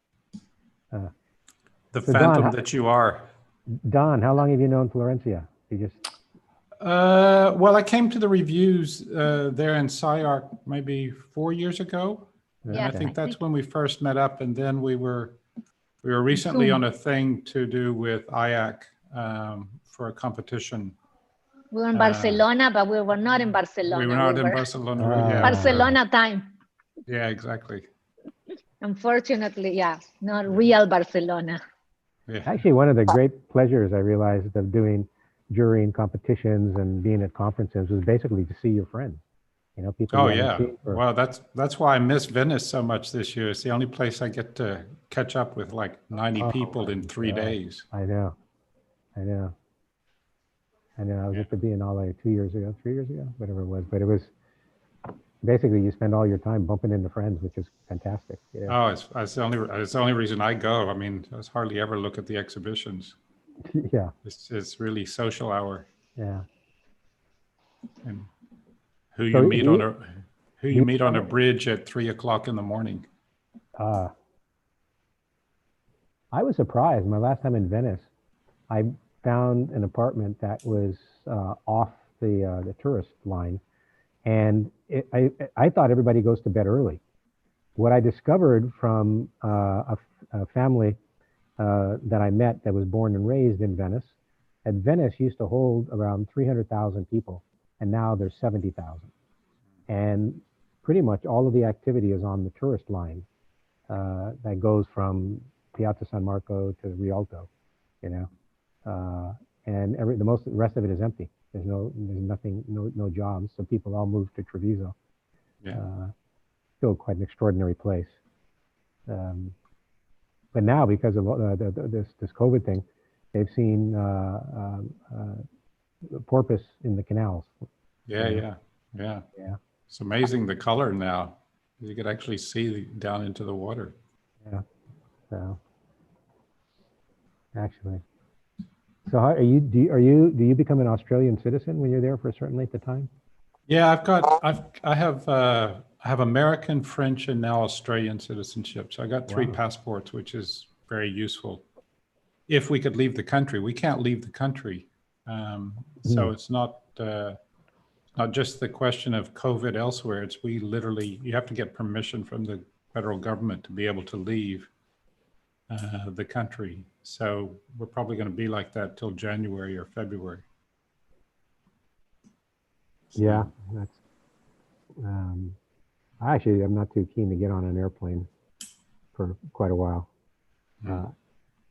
The phantom that you are. Don, how long have you known Florencia? You just. Well, I came to the reviews there in SCI-Arc maybe 4 years ago. And I think that's when we first met up, and then we were recently on a thing to do with IAC for a competition. We were in Barcelona, but we were not in Barcelona. We were not in Barcelona. Barcelona time. Yeah, exactly. Unfortunately, yeah, not real Barcelona. Yeah. Actually, one of the great pleasures I realized of doing jurying competitions and being at conferences was basically to see your friends. You know, people. Oh yeah. Well, that's why I miss Venice so much this year. It's the only place I get to catch up with like 90 people in 3 days. I know. I was at the Biennale 2 years ago, 3 years ago, whatever it was. But it was basically you spend all your time bumping into friends, which is fantastic. You know? Oh, it's the only reason I go. I mean, I hardly ever look at the exhibitions. Yeah. It's really social hour. Yeah. And who you meet on a bridge at 3 o'clock in the morning. I was surprised. My last time in Venice, I found an apartment that was off the tourist line, And I thought everybody goes to bed early. What I discovered from a family that I met that was born and raised in Venice, at Venice used to hold around 300,000 people, and now there's 70,000. And pretty much all of the activity is on the tourist line that goes from Piazza San Marco to Rialto, you know, and the rest of it is empty. There's nothing, no jobs. So people all moved to Treviso. Yeah. Still quite an extraordinary place. But now, because of this COVID thing, they've seen porpoise in the canals. Yeah. It's amazing the color now. You could actually see down into the water. Yeah. So actually, so how do you become an Australian citizen when you're there for a certain length of time? Yeah, I have American, French, and now Australian citizenship. So I got 3 passports, which is very useful. If we could leave the country, we can't leave the country. So it's not just the question of COVID elsewhere. It's you have to get permission from the federal government to be able to leave the country. So we're probably going to be like that till January or February. Yeah, that's. Actually, I'm not too keen to get on an airplane for quite a while.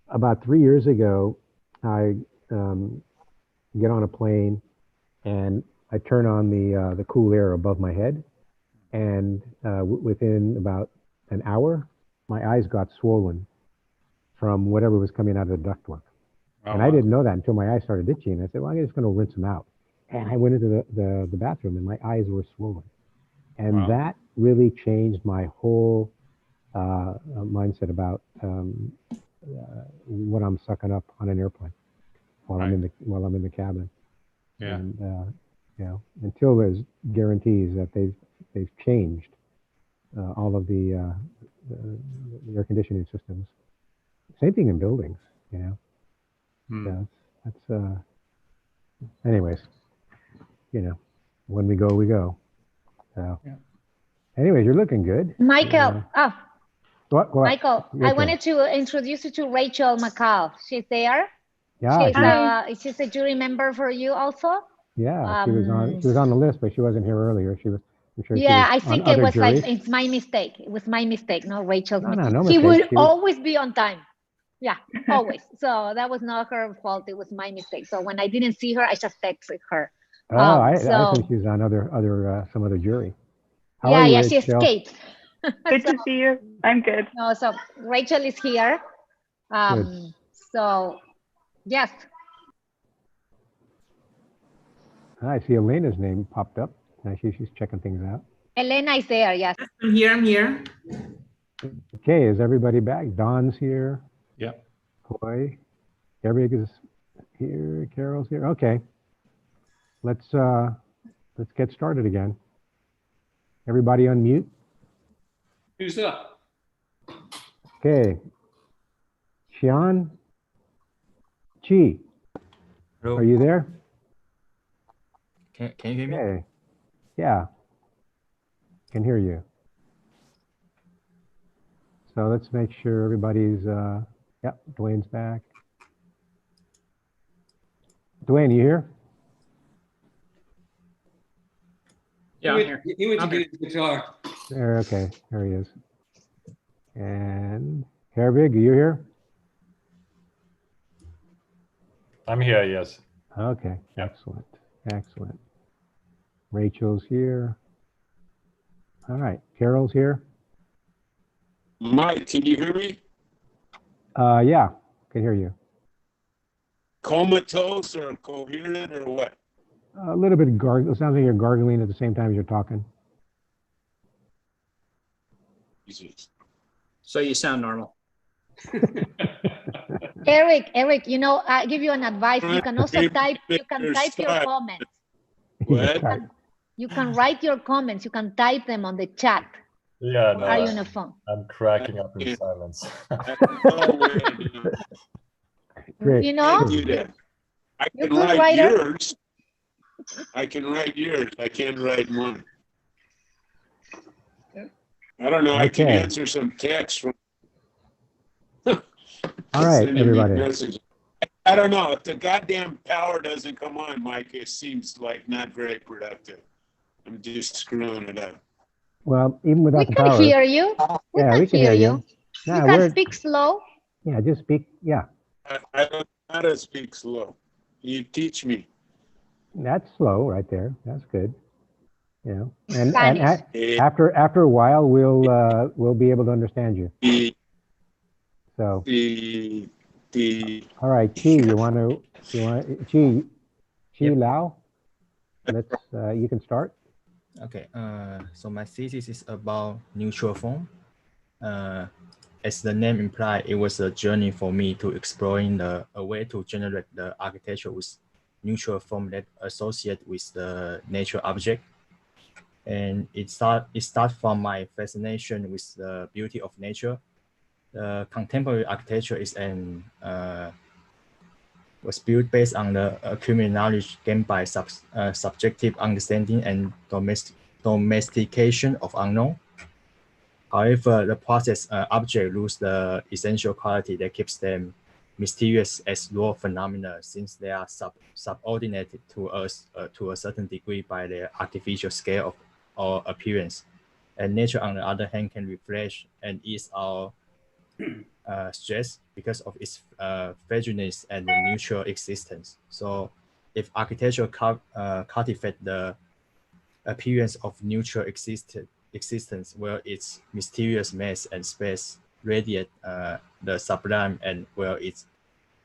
About 3 years ago, I get on a plane and I turn on the cool air above my head, and within about an hour, my eyes got swollen from whatever was coming out of the ductwork. And I didn't know that until my eyes started itching. I said, well, I'm just going to rinse them out. And I went into the bathroom and my eyes were swollen. And that really changed my whole mindset about what I'm sucking up on an airplane while I'm in the cabin. Yeah. And you know, until there's guarantees that they've changed all of the air conditioning systems. Same thing in buildings, you know. So that's anyways, you know, when we go, we go. So anyways, you're looking good. Michael, what? Michael, I wanted to introduce you to Rachel McCall. She's there. Yeah. She's a jury member for you also. Yeah, she was on the list, but she wasn't here earlier. She was. I'm sure yeah, she was I think on it was juries. like it's my mistake. It was my mistake, not Rachel's mistake. No she mistake. would always be on time. Yeah, always. So that was not her fault. It was my mistake. So when I didn't see her, I just texted her. Oh, I think she was on some other jury. How are you, she Rachel? escaped. Good to see you. I'm good. No, so Rachel is here. So yes. I see Elena's name popped up. I see she's checking things out. Elena is there, yes. I'm here. Okay, is everybody back? Don's here. Yep. Koi. Herwig is here. Karel's here. Okay. Let's get started again. Everybody unmute. Who's up? Okay. Xian. Chi. Hello. Are you there? Can you hear me? Okay. Yeah. Can hear you. So let's make sure everybody's yep, Dwayne's back. Dwayne, you here? Yeah, I'm here. He went to get his guitar. There, okay, there he is. And Herwig, are you here? I'm here, yes. Okay, excellent, excellent. Rachel's here. All right, Karel's here. Mike, can you hear me? Yeah, can hear you. Comatose or coherent or what? A little bit gargle. It sounds like you're gargling at the same time as you're talking. So you sound normal. Eric, you know, I give you an advice. You can also type. You can type your comments. What? You can write your comments. You can type them on the chat. Yeah, no, Are you on the phone? I'm cracking up in silence. Great. You know, I you're can good like writer. yours. I can write yours. I can't write mine. I don't know. I can Okay. answer some text from. All right, sending me everybody. messages. I don't know. If the goddamn power doesn't come on, Mike, it seems like not very productive. I'm just screwing it up. Well, even without We the can power. hear you. Yeah, we can hear you. You Nah, can speak slow. Yeah, just speak. Yeah, I don't know how to speak slow. You teach me. that's slow right there. That's good. You know, and Spanish. after a while, we'll be able to understand you. So. All right, Chi, you want Chi Lao? Let's you can start. Okay. So my thesis is about neutral form. As the name implies, it was a journey for me to exploring a way to generate the architecture with neutral form that associate with the nature object. And it start from my fascination with the beauty of nature. The contemporary architecture is was built based on the accumulated knowledge gained by subjective understanding and domestication of unknown. However, the process object lose the essential quality that keeps them mysterious as raw phenomena, since they are subordinated to us to a certain degree by their artificial scale or appearance. And nature, on the other hand, can refresh and ease our stress because of its vagueness and the neutral existence. So, if architecture cultivate the appearance of neutral existence, where its mysterious mass and space radiate the sublime, and where its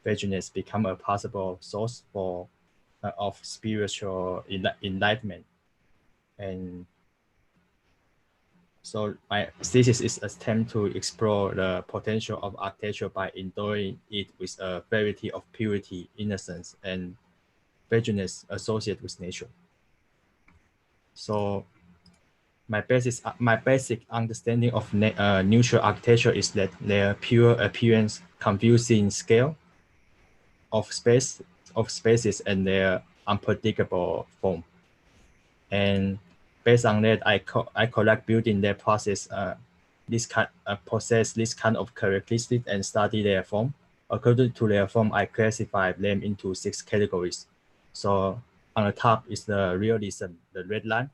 vagueness become a possible source for of spiritual enlightenment. And so my thesis is an attempt to explore the potential of architecture by endowing it with a variety of purity, innocence, and vagueness associated with nature. So my basic understanding of neutral architecture is that their pure appearance, confusing scale of spaces, and their unpredictable form. And based on that, I collect building that possess this kind of characteristics and study their form. According to their form, I classify them into 6 categories. So on the top is the realism, the red line,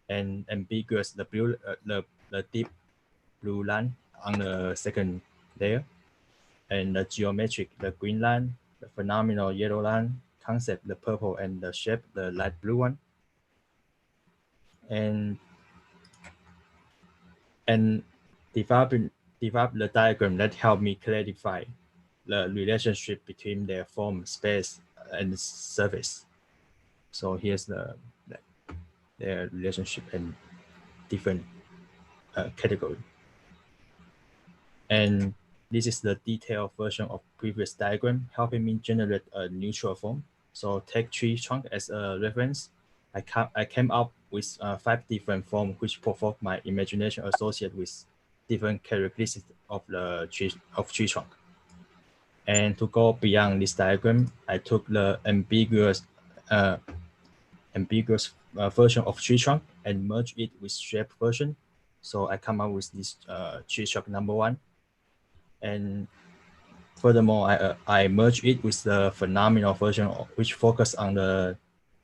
and ambiguous, the blue, the deep blue line on the second layer, and the geometric, the green line, the phenomenal yellow line, concept, the purple, and the shape, the light blue one. And develop the diagram that help me clarify the relationship between their form, space, and surface. So here's their relationship and different category. And this is the detailed version of previous diagram, helping me generate a neutral form. So take tree trunk as a reference. I came up with 5 different forms which provoke my imagination associated with different characteristics of the tree trunk. And to go beyond this diagram, I took the ambiguous version of tree trunk and merged it with shape version. So I come up with this tree trunk number 1. And furthermore, I merge it with the phenomenal version, which focus on the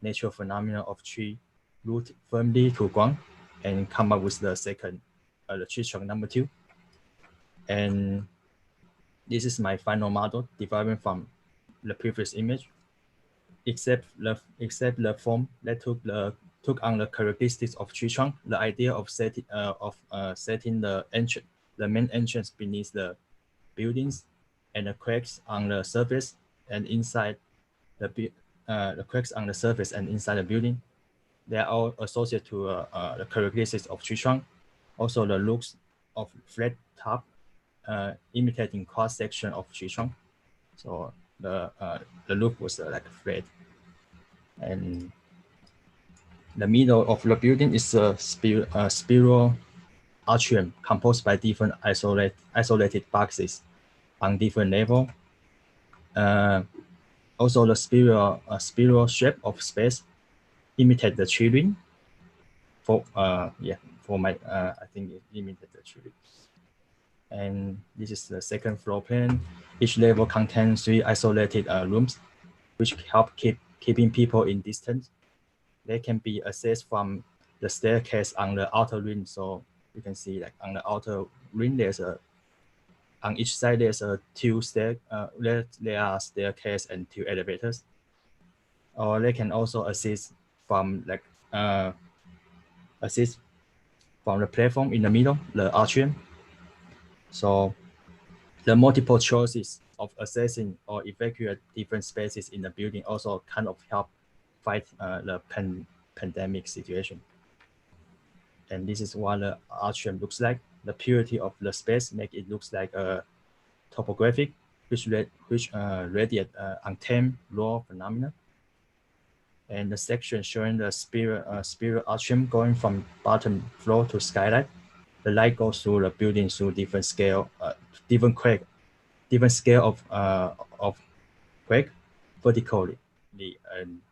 natural phenomena of tree root firmly to ground, and come up with the second, the tree trunk number 2. And this is my final model deriving from the previous image, except the form that took on the characteristics of tree trunk. The idea of setting the main entrance beneath the buildings, and the cracks on the surface and inside the cracks on the surface and inside the building, they are all associated to the characteristics of tree trunk. Also, the looks of flat top, imitating cross section of tree trunk. So the look was like flat, and the middle of the building is a spiral atrium composed by different isolated boxes on different level. Also, the spiral shape of space imitate the children. For my I think it imitate the children. And this is the second floor plan. Each level contains 3 isolated rooms, which help keeping people in distance. They can be accessed from the staircase on the outer ring. So you can see like on the outer ring, on each side there's a 2 there are staircase and 2 elevators. Or they can also assist from the platform in the middle, the atrium. So the multiple choices of accessing or evacuate different spaces in the building also kind of help fight the pandemic situation. And this is what the atrium looks like. The purity of the space make it looks like a topographic, which radiate untamed raw phenomena. And the section showing the spiral atrium going from bottom floor to skylight. The light goes through the building through different scale, different scale of quake, vertically and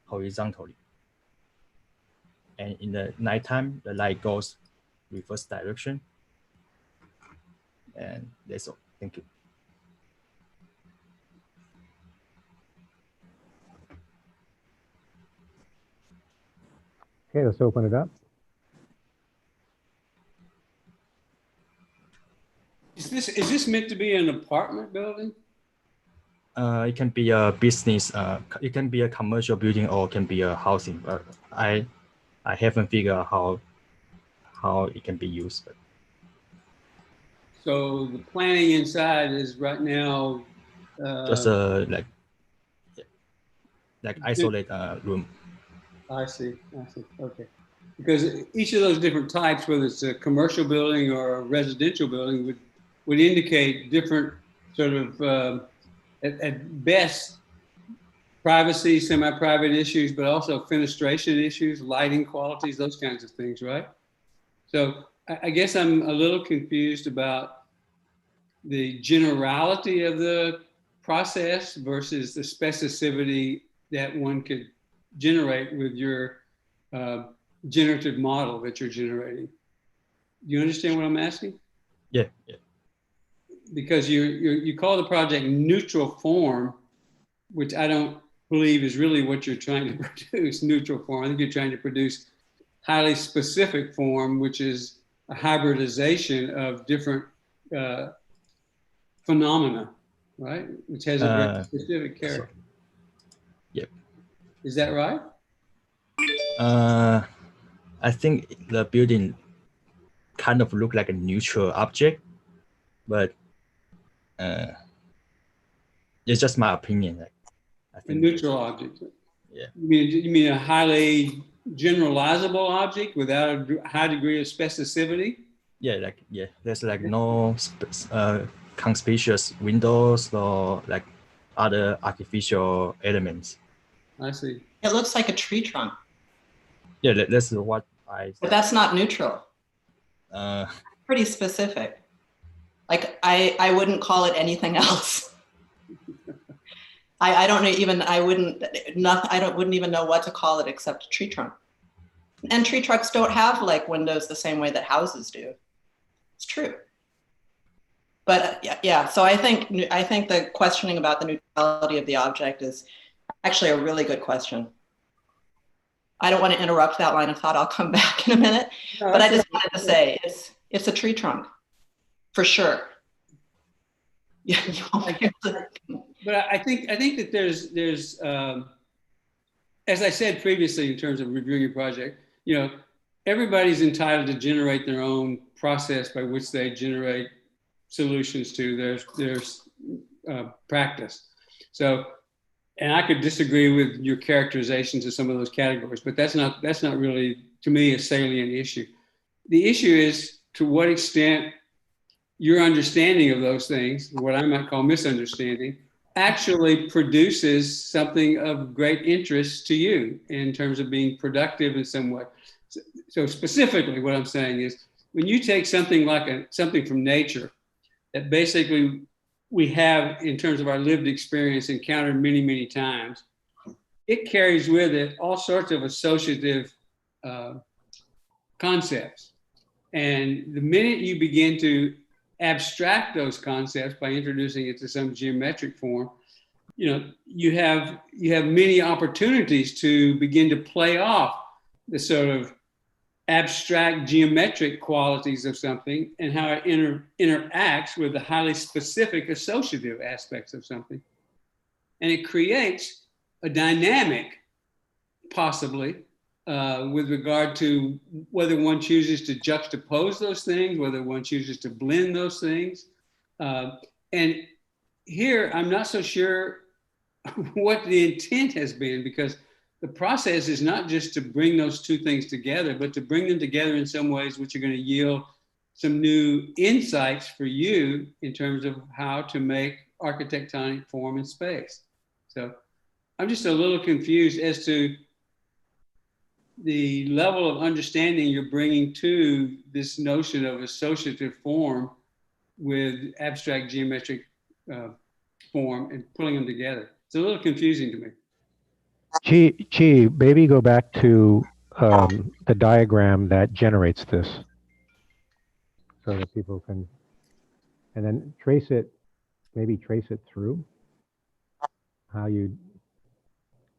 horizontally. And in the nighttime, the light goes reverse direction. And that's all. Thank you. Okay, let's open it up. Is this meant to be an apartment building? It can be a business. It can be a commercial building or it can be a housing. But I haven't figured out how it can be used. But. So the planning inside is right now Just like isolate room. I see. Okay. Because each of those different types, whether it's a commercial building or a residential building, would indicate different sort of, at best, privacy, semi-private issues, but also fenestration issues, lighting qualities, those kinds of things, right? So I guess I'm a little confused about the generality of the process versus the specificity that one could generate with your generative model that you're generating. Do you understand what I'm asking? Yeah. Because you call the project neutral form, which I don't believe is really what you're trying to produce, neutral form. I think you're trying to produce highly specific form, which is a hybridization of different phenomena, right? Which has a very specific character. Yep. Is that right? I think the building kind of look like a neutral object, but it's just my opinion. I think a neutral object. Yeah. You mean a highly generalizable object without a high degree of specificity? Yeah, there's like no conspicuous windows or like other artificial elements. I see. It looks like a tree trunk. Yeah, that's what I. But that's not neutral. Pretty specific. Like I wouldn't call it anything else. I don't know even. I wouldn't even know what to call it except tree trunk. And tree trunks don't have like windows the same way that houses do. It's true. But yeah. So I think the questioning about the neutrality of the object is actually a really good question. I don't want to interrupt that line of thought. I'll come back in a minute. No, but I just wanted to say it's a tree trunk, for sure. Yeah. But I think that there's as I said previously in terms of reviewing your project, everybody's entitled to generate their own process by which they generate solutions to their practice. So. And I could disagree with your characterizations of some of those categories, but that's not really, to me, a salient issue. The issue is to what extent your understanding of those things, what I might call misunderstanding, actually produces something of great interest to you in terms of being productive in some way. So specifically, what I'm saying is, when you take something like something from nature that basically we have, in terms of our lived experience, encountered many, many times, it carries with it all sorts of associative concepts. And the minute you begin to abstract those concepts by introducing it to some geometric form, you have many opportunities to begin to play off the sort of abstract geometric qualities of something and how it interacts with the highly specific associative aspects of something. And it creates a dynamic, possibly, with regard to whether one chooses to juxtapose those things, whether one chooses to blend those things. And here, I'm not so sure what the intent has been, because the process is not just to bring those two things together, but to bring them together in some ways which are going to yield some new insights for you in terms of how to make architectonic form and space. So I'm just a little confused as to the level of understanding you're bringing to this notion of associative form with abstract geometric form and pulling them together. It's a little confusing to me. Chi, maybe go back to the diagram that generates this so that people can, and then trace it, maybe trace it through how you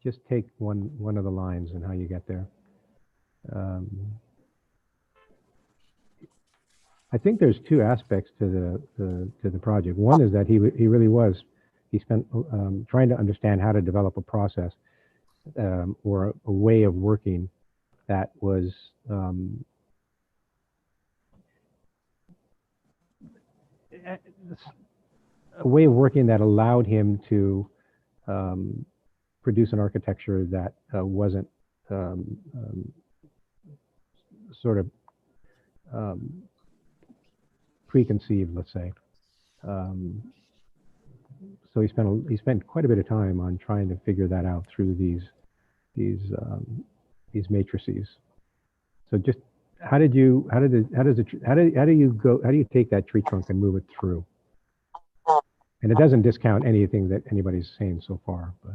just take one of the lines and how you get there. I think there's two aspects to the project. One is that he really was, he spent trying to understand how to develop a process or a way of working that was a way of working that allowed him to produce an architecture that wasn't sort of preconceived, let's say. So he spent quite a bit of time on trying to figure that out through these matrices. So just how do you take that tree trunk and move it through? And it doesn't discount anything that anybody's saying so far, but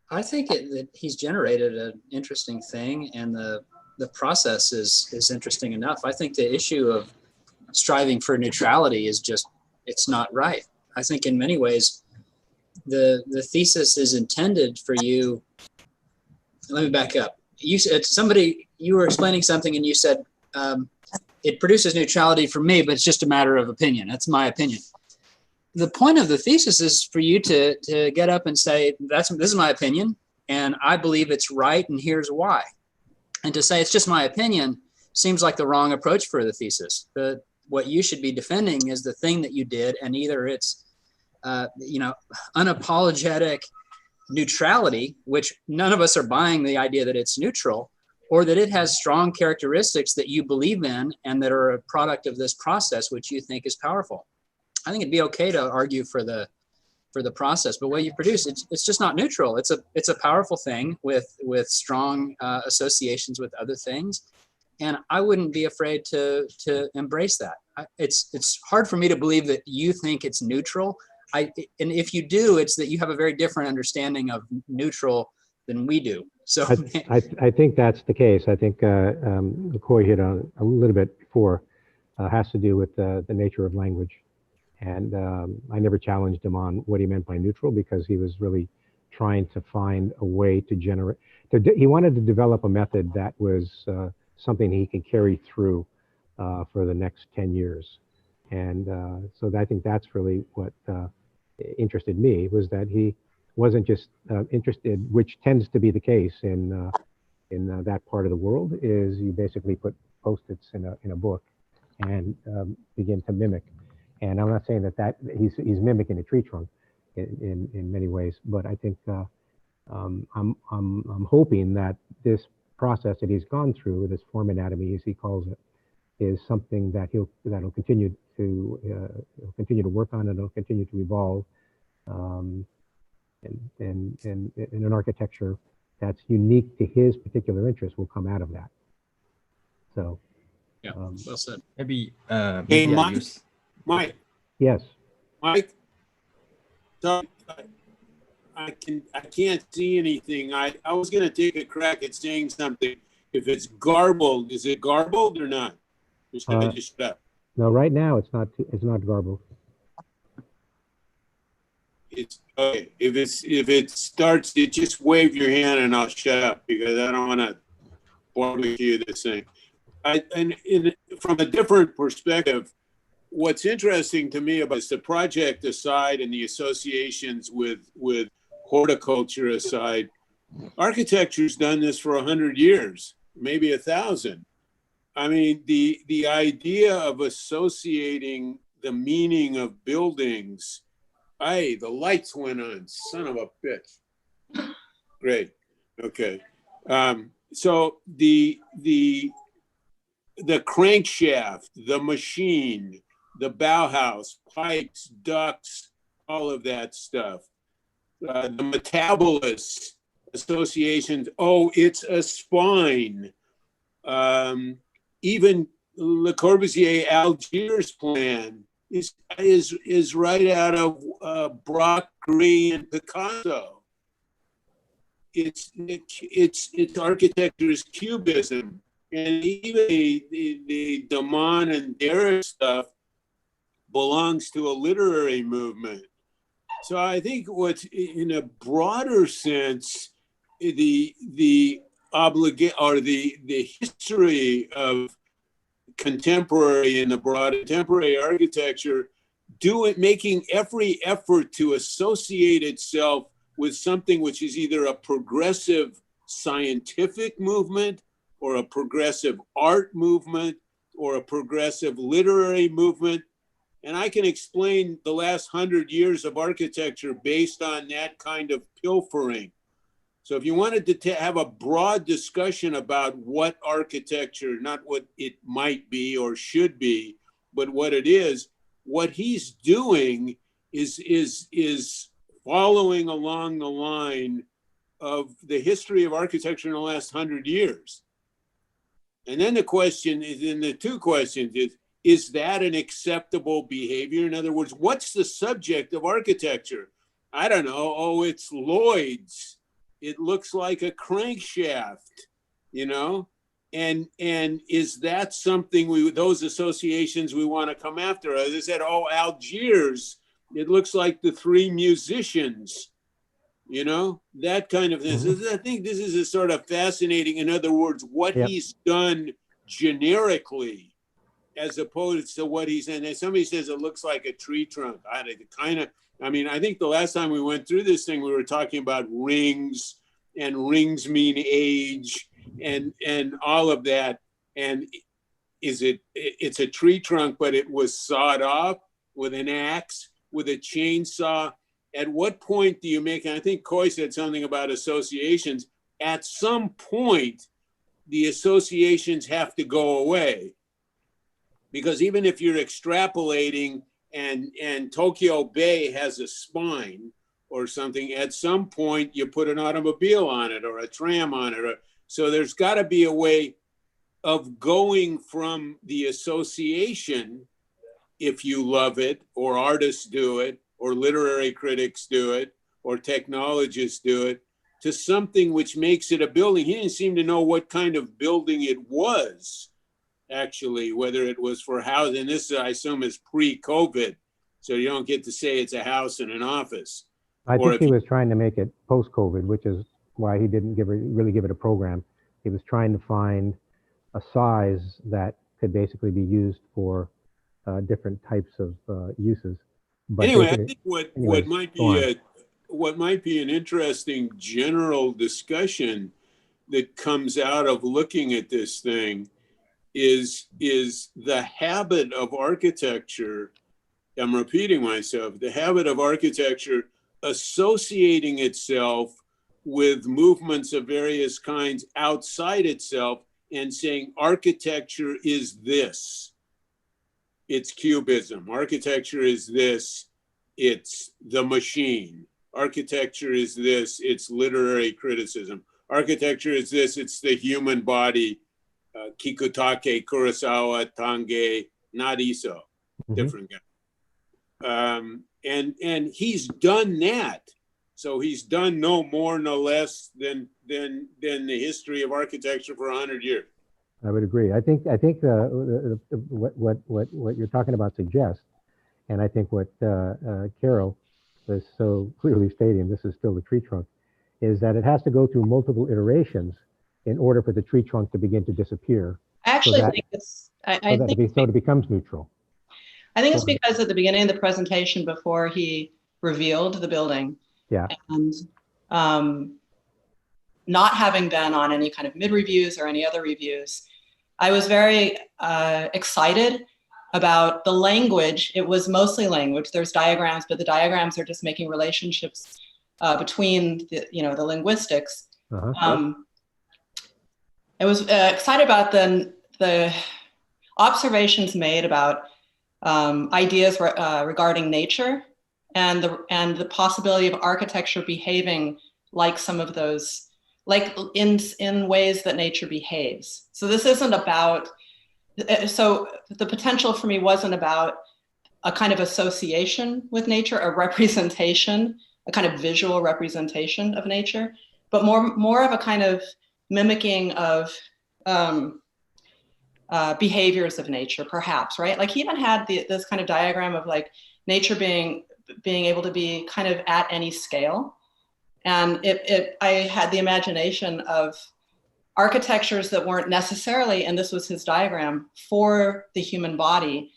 I think that he's generated an interesting thing, and the process is interesting enough. I think the issue of striving for neutrality is just, it's not right. I think in many ways, the thesis is intended for you. Let me back up. You said you were explaining something and you said, it produces neutrality for me, but it's just a matter of opinion. That's my opinion. The point of the thesis is for you to get up and say, this is my opinion, and I believe it's right, and here's why. And to say it's just my opinion seems like the wrong approach for the thesis. What you should be defending is the thing that you did, and either it's unapologetic neutrality, which none of us are buying the idea that it's neutral, or that it has strong characteristics that you believe in and that are a product of this process, which you think is powerful. I think it'd be okay to argue for the process, but what you produce, it's just not neutral. It's a powerful thing with strong associations with other things, and I wouldn't be afraid to embrace that. It's hard for me to believe that you think it's neutral. And if you do, it's that you have a very different understanding of neutral than we do. So I think that's the case. I think McCoy hit on a little bit before, has to do with the nature of language. And I never challenged him on what he meant by neutral, because he was really trying to find a way to generate, he wanted to develop a method that was something he could carry through for the next 10 years. And so I think that's really what interested me, was that he wasn't just interested, which tends to be the case in that part of the world, is you basically put Post-its in a book and begin to mimic. And I'm not saying that he's mimicking a tree trunk in many ways, but I think I'm hoping that this process that he's gone through, this form anatomy, as he calls it, is something that that'll continue to work on, and it'll continue to evolve, and an architecture that's unique to his particular interest will come out of that. So, yeah, well said. Maybe Mike. Yes. Mike. So I can't see anything. I was going to take a crack at saying something. If it's garbled, is it garbled or not? Or should I just shut up? No, right now it's not garbled. It's okay. If it starts, you just wave your hand and I'll shut up because I don't want to barbecue this thing. From a different perspective, what's interesting to me about the project aside and the associations with horticulture aside, architecture's done this for 100 years, maybe 1,000. I mean, the idea of associating the meaning of buildings. Hey, the lights went on, son of a bitch. Great, okay. So the crankshaft, the machine, the Bauhaus, pipes, ducts, all of that stuff. The metabolist associations, oh, it's a spine. Even Le Corbusier Algiers plan is right out of Brock, Gris, and Picasso. It's architecture's cubism, and even the Damon and Derrick stuff belongs to a literary movement. So I think what's in a broader sense, the history of contemporary and the broad contemporary architecture, making every effort to associate itself with something which is either a progressive scientific movement or a progressive art movement or a progressive literary movement. And I can explain the last 100 years of architecture based on that kind of pilfering. So if you wanted to have a broad discussion about what architecture, not what it might be or should be, but what it is, what he's doing is following along the line of the history of architecture in the last 100 years. And then the question is, in the two questions is that an acceptable behavior? In other words, what's the subject of architecture? I don't know. Oh, it's Lloyd's. It looks like a crankshaft, you know? And is that something those associations we want to come after? As I said, oh, Algiers, it looks like the three musicians, you know, that kind of thing. Mm-hmm. I think this is a sort of fascinating, in other words, what he's done generically as opposed to what he's in. And somebody says it looks like a tree trunk. I mean, I think the last time we went through this thing, we were talking about rings, and rings mean age, and all of that. And it's a tree trunk, but it was sawed off with an axe, with a chainsaw. At what point do you make, and I think Coy said something about associations, at some point, the associations have to go away. Because even if you're extrapolating and Tokyo Bay has a spine or something, at some point you put an automobile on it or a tram on it. So there's got to be a way of going from the association, if you love it, or artists do it, or literary critics do it, or technologists do it, to something which makes it a building. He didn't seem to know what kind of building it was, actually, whether it was for housing. This, I assume, is pre-COVID, so you don't get to say it's a house and an office. I think he was trying to make it post-COVID, which is why he didn't really give it a program. He was trying to find a size that could basically be used for different types of uses. But anyway, I think what might be an interesting general discussion that comes out of looking at this thing is the habit of architecture. I'm repeating myself. The habit of architecture associating itself with movements of various kinds outside itself and saying architecture is this. It's cubism. Architecture is this. It's the machine. Architecture is this. It's literary criticism. Architecture is this. It's the human body. Kikutake, Kurosawa, Tange, not Iso. Different guy. And he's done that. So he's done no more, no less than the history of architecture for 100 years. I would agree. I think what you're talking about suggests, and I think what Karel was so clearly stating, this is still the tree trunk, is that it has to go through multiple iterations in order for the tree trunk to begin to disappear. I actually think it's, so it becomes neutral. I think it's because at the beginning of the presentation, before he revealed the building, yeah, and not having been on any kind of mid-reviews or any other reviews, I was very excited about the language. It was mostly language. There's diagrams, but the diagrams are just making relationships between the, the linguistics. I was excited about the observations made about ideas regarding nature and the possibility of architecture behaving like some of those, like in ways that nature behaves. So this isn't about, so the potential for me wasn't about a kind of association with nature, a representation, a kind of visual representation of nature, but more of a kind of mimicking of behaviors of nature, perhaps, right? Like he even had this kind of diagram of like nature being able to be kind of at any scale. And I had the imagination of architectures that weren't necessarily, and this was his diagram, for the human body,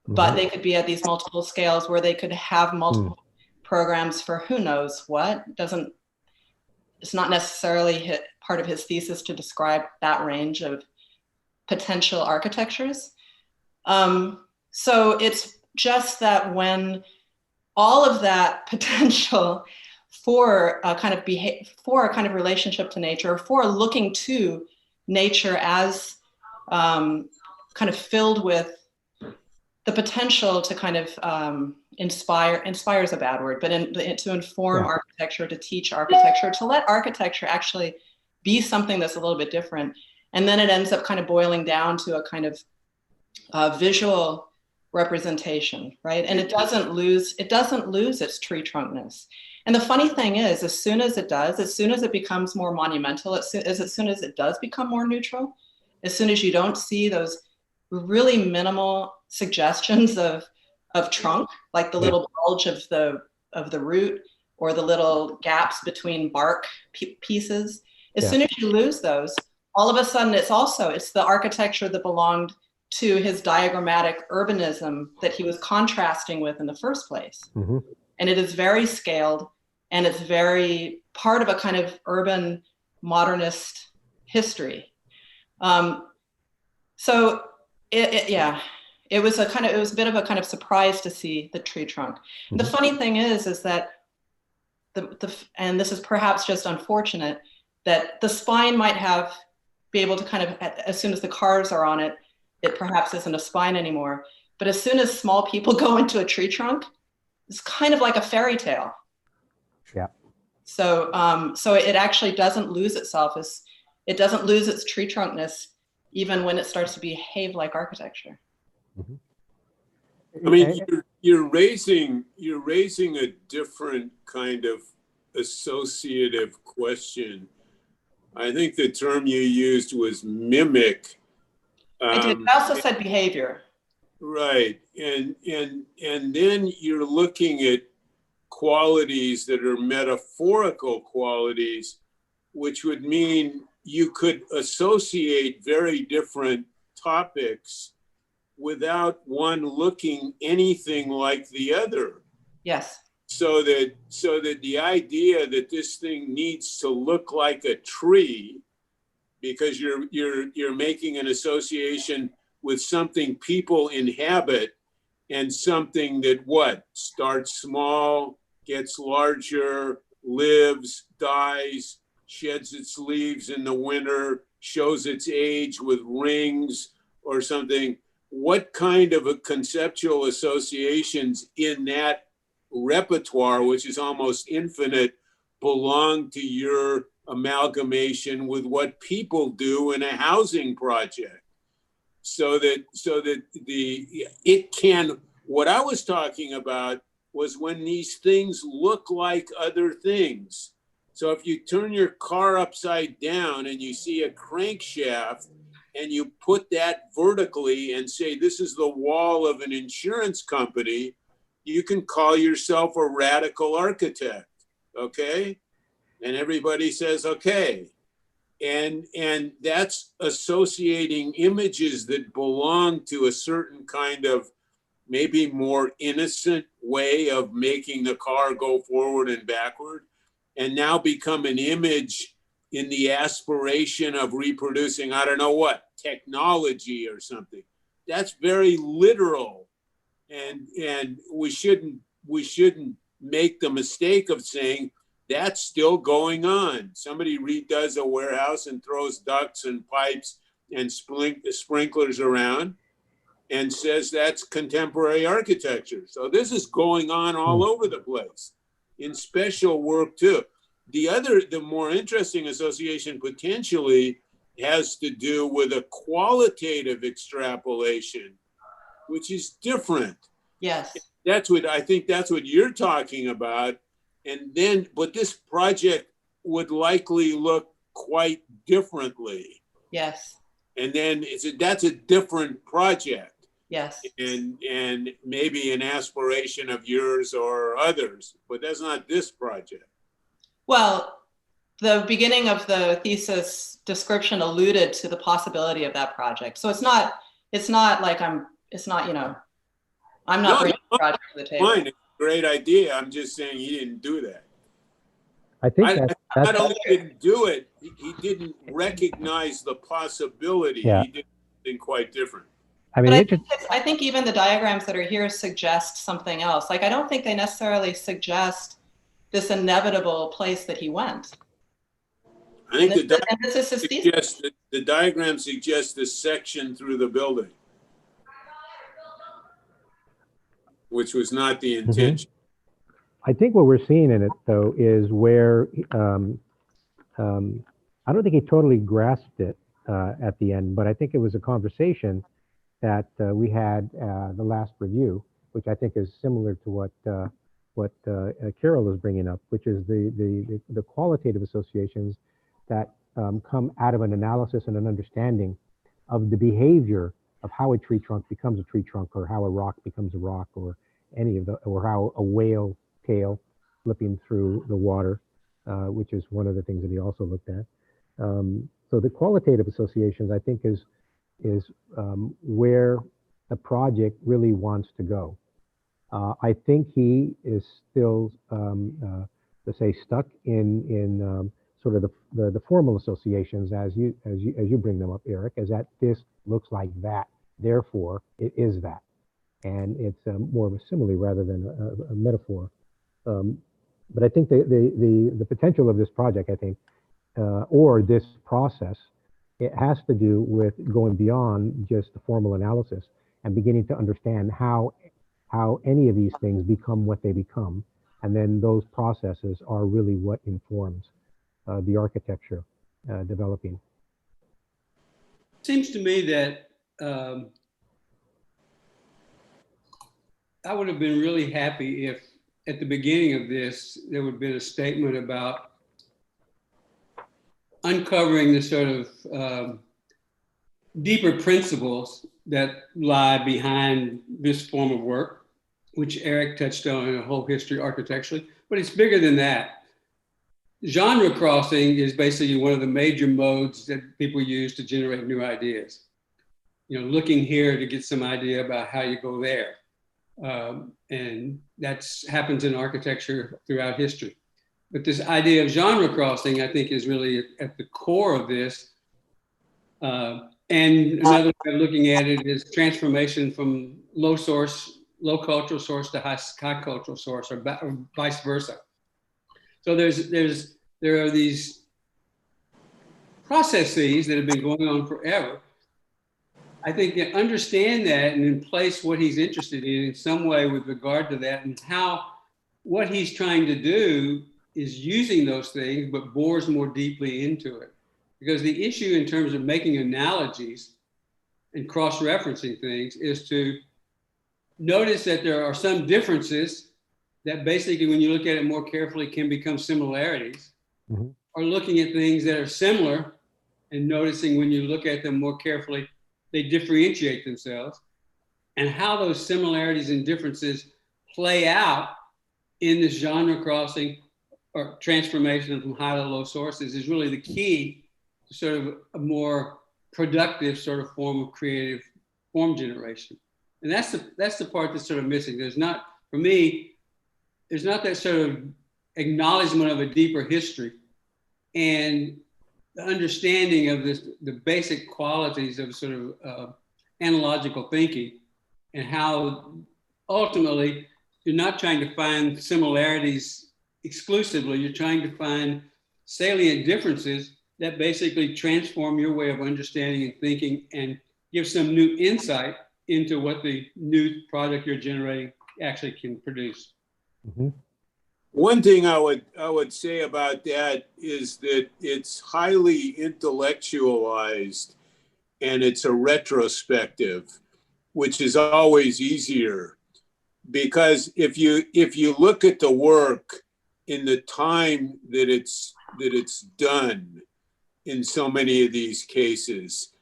but they could be at these multiple scales where they could have multiple programs for who knows what. It's not necessarily part of his thesis to describe that range of potential architectures. So it's just that when all of that potential for a kind of relationship to nature, or for looking to nature as kind of filled with the potential to kind of inspire is a bad word, but to inform architecture, to teach architecture, to let architecture actually be something that's a little bit different. And then it ends up kind of boiling down to a kind of visual representation, right? And it doesn't lose its tree trunkness. And the funny thing is, as soon as it becomes more monumental, as soon as it does become more neutral, as soon as you don't see those really minimal suggestions of trunk, like the little bulge of the root or the little gaps between bark pieces, as soon as you lose those, all of a sudden it's the architecture that belonged to his diagrammatic urbanism that he was contrasting with in the first place. And it is very scaled, and it's very part of a kind of urban modernist history. So it was a bit of a kind of surprise to see the tree trunk. The funny thing is that and this is perhaps just unfortunate, that the spine might be able to kind of, as soon as the cars are on it, it perhaps isn't a spine anymore. But as soon as small people go into a tree trunk, it's kind of like a fairy tale. Yeah. So it actually doesn't lose itself. It doesn't lose its tree trunkness even when it starts to behave like architecture. I mean, you're raising a different kind of associative question. I think the term you used was mimic. I did. I also said behavior. Right, and then you're looking at qualities that are metaphorical qualities, which would mean you could associate very different topics without one looking anything like the other. Yes. So that the idea that this thing needs to look like a tree, because you're making an association with something people inhabit, and something that starts small, gets larger, lives, dies, sheds its leaves in the winter, shows its age with rings or something. What kind of a conceptual associations in that repertoire, which is almost infinite, belong to your amalgamation with what people do in a housing project? So that what I was talking about was when these things look like other things. So if you turn your car upside down and you see a crankshaft and you put that vertically and say, this is the wall of an insurance company, you can call yourself a radical architect, okay? And everybody says, okay. And that's associating images that belong to a certain kind of maybe more innocent way of making the car go forward and backward, and now become an image in the aspiration of reproducing, I don't know what, technology or something. That's very literal. And we shouldn't make the mistake of saying that's still going on. Somebody redoes a warehouse and throws ducts and pipes and sprinklers around and says that's contemporary architecture. So this is going on all over the place in special work too. The more interesting association potentially has to do with a qualitative extrapolation, which is different. Yes. I think that's what you're talking about. And then, but this project would likely look quite differently. Yes. And then that's a different project. Yes. And maybe an aspiration of yours or others, but that's not this project. Well, the beginning of the thesis description alluded to the possibility of that project. So it's not like I'm not bringing the project to the table. Fine, it's a great idea. I'm just saying he didn't do that. I think not only didn't do it, he didn't recognize the possibility. Yeah. He did something quite different. I mean, I think even the diagrams that are here suggest something else. Like, I don't think they necessarily suggest this inevitable place that he went. I think the diagram suggests this section through the building, which was not the intention. I think what we're seeing in it, though, is where I don't think he totally grasped it at the end, but I think it was a conversation that we had the last review, which I think is similar to what Karel is bringing up, which is the qualitative associations that come out of an analysis and an understanding of the behavior of how a tree trunk becomes a tree trunk, or how a rock becomes a rock, or or how a whale tail flipping through the water, which is one of the things that he also looked at. So the qualitative associations, I think, is where the project really wants to go. I think he is still, let's say, stuck in sort of the formal associations as you bring them up, Eric, is that this looks like that, therefore it is that, and it's more of a simile rather than a metaphor. But I think the potential of this project, I think, or this process, it has to do with going beyond just the formal analysis and beginning to understand how any of these things become what they become. And then those processes are really what informs the architecture developing. Seems to me that I would have been really happy if at the beginning of this, there would have been a statement about uncovering the sort of deeper principles that lie behind this form of work, which Eric touched on in a whole history architecturally, but it's bigger than that. Genre crossing is basically one of the major modes that people use to generate new ideas. You know, looking here to get some idea about how you go there. And that happens in architecture throughout history. But this idea of genre crossing, I think, is really at the core of this. And another way of looking at it is transformation from low cultural source to high cultural source, or vice versa. So there are these processes that have been going on forever. I think that understand that and then place what he's interested in some way with regard to that, and how what he's trying to do is using those things, but bores more deeply into it. Because the issue in terms of making analogies and cross-referencing things is to notice that there are some differences that basically, when you look at it more carefully, can become similarities, Mhm. or looking at things that are similar and noticing when you look at them more carefully, they differentiate themselves, and how those similarities and differences play out in this genre crossing or transformation from high to low sources is really the key to sort of a more productive sort of form of creative form generation. And that's the part that's sort of missing. There's not, for me, there's not that sort of acknowledgement of a deeper history and the understanding of this, the basic qualities of sort of analogical thinking, and how ultimately you're not trying to find similarities exclusively, you're trying to find salient differences that basically transform your way of understanding and thinking and give some new insight into what the new product you're generating actually can produce. Mhm. One thing I would say about that is that it's highly intellectualized and it's a retrospective, which is always easier, because if you look at the work in the time that it's done in so many of these cases,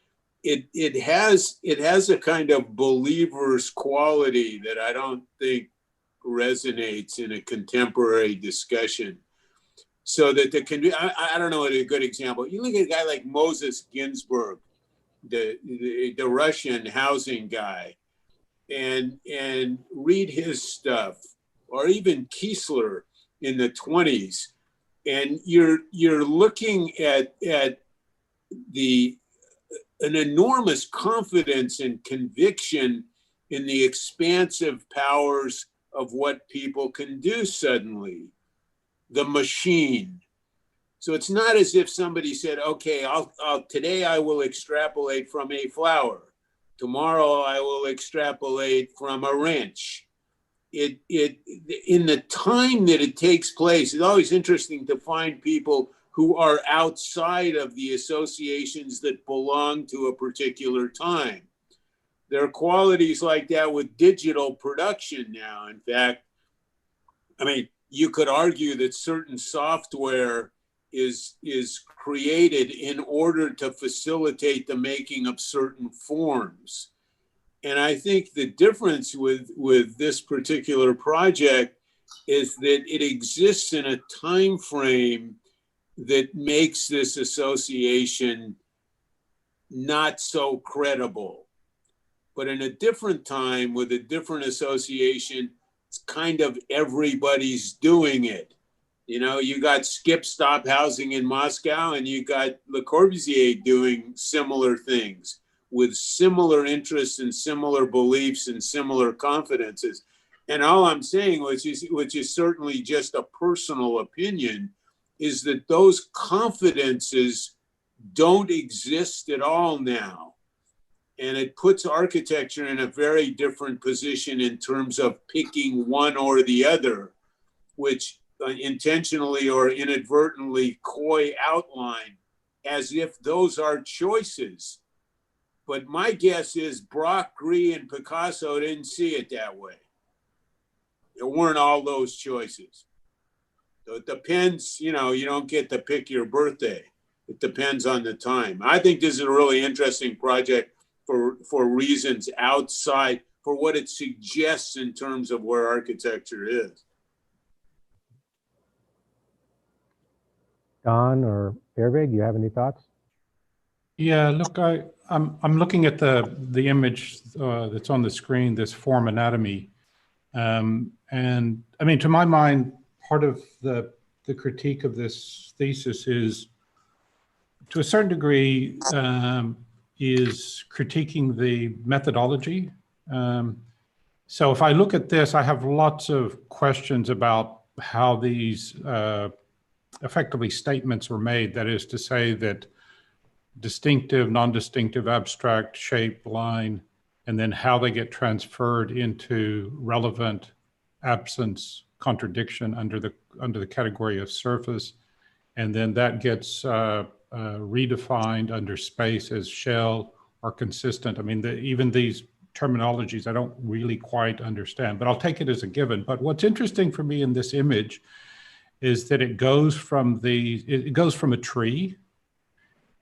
it has a kind of believer's quality that I don't think resonates in a contemporary discussion. So that I don't know what a good example. You look at a guy like Moses Ginsburg, the Russian housing guy, and read his stuff, or even Kiesler in the 20s, and you're looking at an enormous confidence and conviction in the expansive powers of what people can do suddenly, the machine. So it's not as if somebody said, okay, today I will extrapolate from a flower. Tomorrow I will extrapolate from a wrench. In the time that it takes place, it's always interesting to find people who are outside of the associations that belong to a particular time. There are qualities like that with digital production now. In fact, I mean, you could argue that certain software is created in order to facilitate the making of certain forms. And I think the difference with this particular project is that it exists in a time frame that makes this association not so credible. But in a different time with a different association, it's kind of everybody's doing it. You know, you got Skip Stop Housing in Moscow, and you got Le Corbusier doing similar things with similar interests and similar beliefs and similar confidences. And all I'm saying, which is certainly just a personal opinion, is that those confidences don't exist at all now. And it puts architecture in a very different position in terms of picking one or the other, which intentionally or inadvertently coy outline as if those are choices. But my guess is Braque, Gris, and Picasso didn't see it that way. There weren't all those choices. So it depends, you know, you don't get to pick your birthday. It depends on the time. I think this is a really interesting project for reasons outside, for what it suggests in terms of where architecture is. Don or Herwig, you have any thoughts? Yeah, look, I'm looking at the image that's on the screen, this form anatomy, and I mean, to my mind, part of the critique of this thesis is, to a certain degree, is critiquing the methodology. So if I look at this, I have lots of questions about how these effectively statements were made. That is to say that distinctive, non-distinctive, abstract, shape, line, and then how they get transferred into relevant absence, contradiction under the category of surface. And then that gets redefined under space as shell or consistent. I mean, even these terminologies I don't really quite understand, but I'll take it as a given. But what's interesting for me in this image is that it goes from a tree,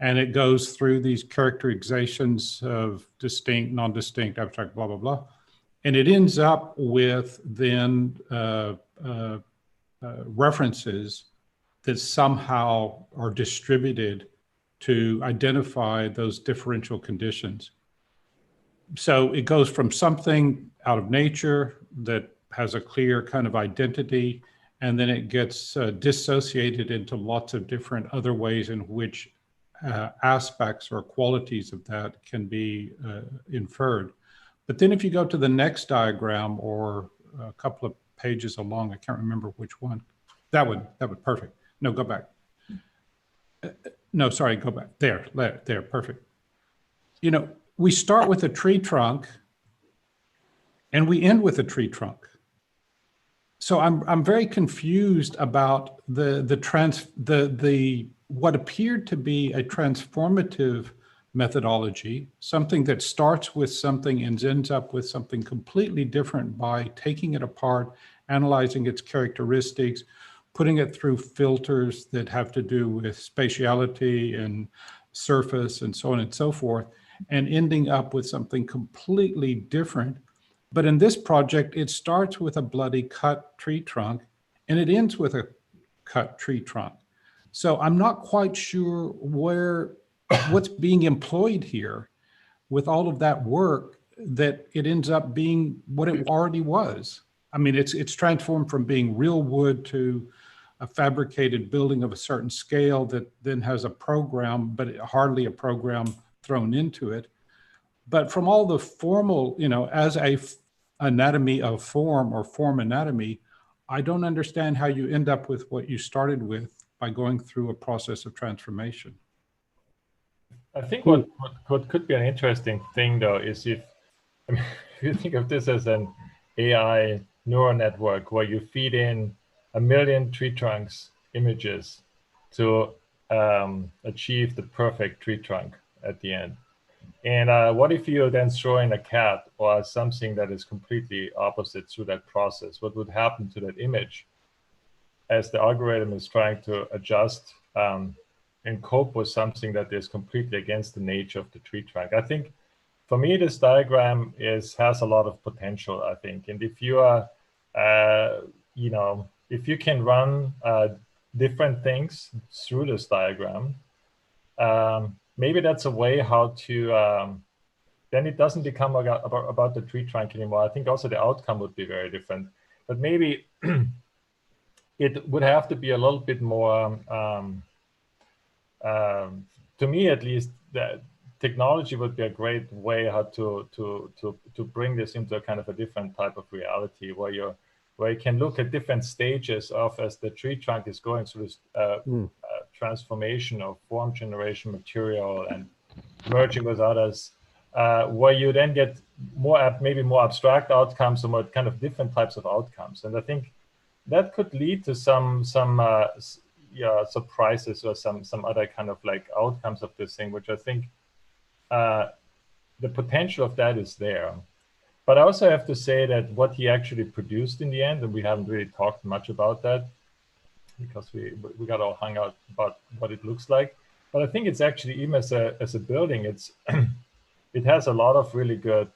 and it goes through these characterizations of distinct, non-distinct, abstract, blah, blah, blah. And it ends up with then references that somehow are distributed to identify those differential conditions. So it goes from something out of nature that has a clear kind of identity, and then it gets dissociated into lots of different other ways in which aspects or qualities of that can be inferred. But then if you go to the next diagram, or a couple of pages along, I can't remember which one, that one, perfect. No, go back. No, sorry, go back. There, perfect. You know, we start with a tree trunk and we end with a tree trunk. So I'm very confused about what appeared to be a transformative methodology, something that starts with something and ends up with something completely different by taking it apart, analyzing its characteristics, putting it through filters that have to do with spatiality and surface and so on and so forth, and ending up with something completely different. But in this project, it starts with a bloody cut tree trunk and it ends with a cut tree trunk. So I'm not quite sure what's being employed here with all of that work, that it ends up being what it already was. I mean, it's transformed from being real wood to a fabricated building of a certain scale that then has a program, but hardly a program thrown into it. But from all the formal, you know, as a anatomy of form or form anatomy, I don't understand how you end up with what you started with by going through a process of transformation. I think what could be an interesting thing, though, is if you think of this as an AI neural network where you feed in 1 million tree trunks images to achieve the perfect tree trunk at the end. And what if you then throw in a cat or something that is completely opposite through that process? What would happen to that image as the algorithm is trying to adjust and cope with something that is completely against the nature of the tree trunk? I think for me, this diagram has a lot of potential, I think. And if you are, you know, if you can run different things through this diagram, maybe that's a way how to, then it doesn't become about the tree trunk anymore. I think also the outcome would be very different. But maybe it would have to be a little bit more, to me at least, that technology would be a great way how to bring this into a kind of a different type of reality where you can look at different stages of as the tree trunk is going through this transformation of form generation, material, and merging with others, where you then get maybe more abstract outcomes or more kind of different types of outcomes. And I think that could lead to some surprises or some other kind of like outcomes of this thing, which I think the potential of that is there. But I also have to say that what he actually produced in the end, and we haven't really talked much about that because we got all hung out about what it looks like. But I think it's actually, even as a building, it's it has a lot of really good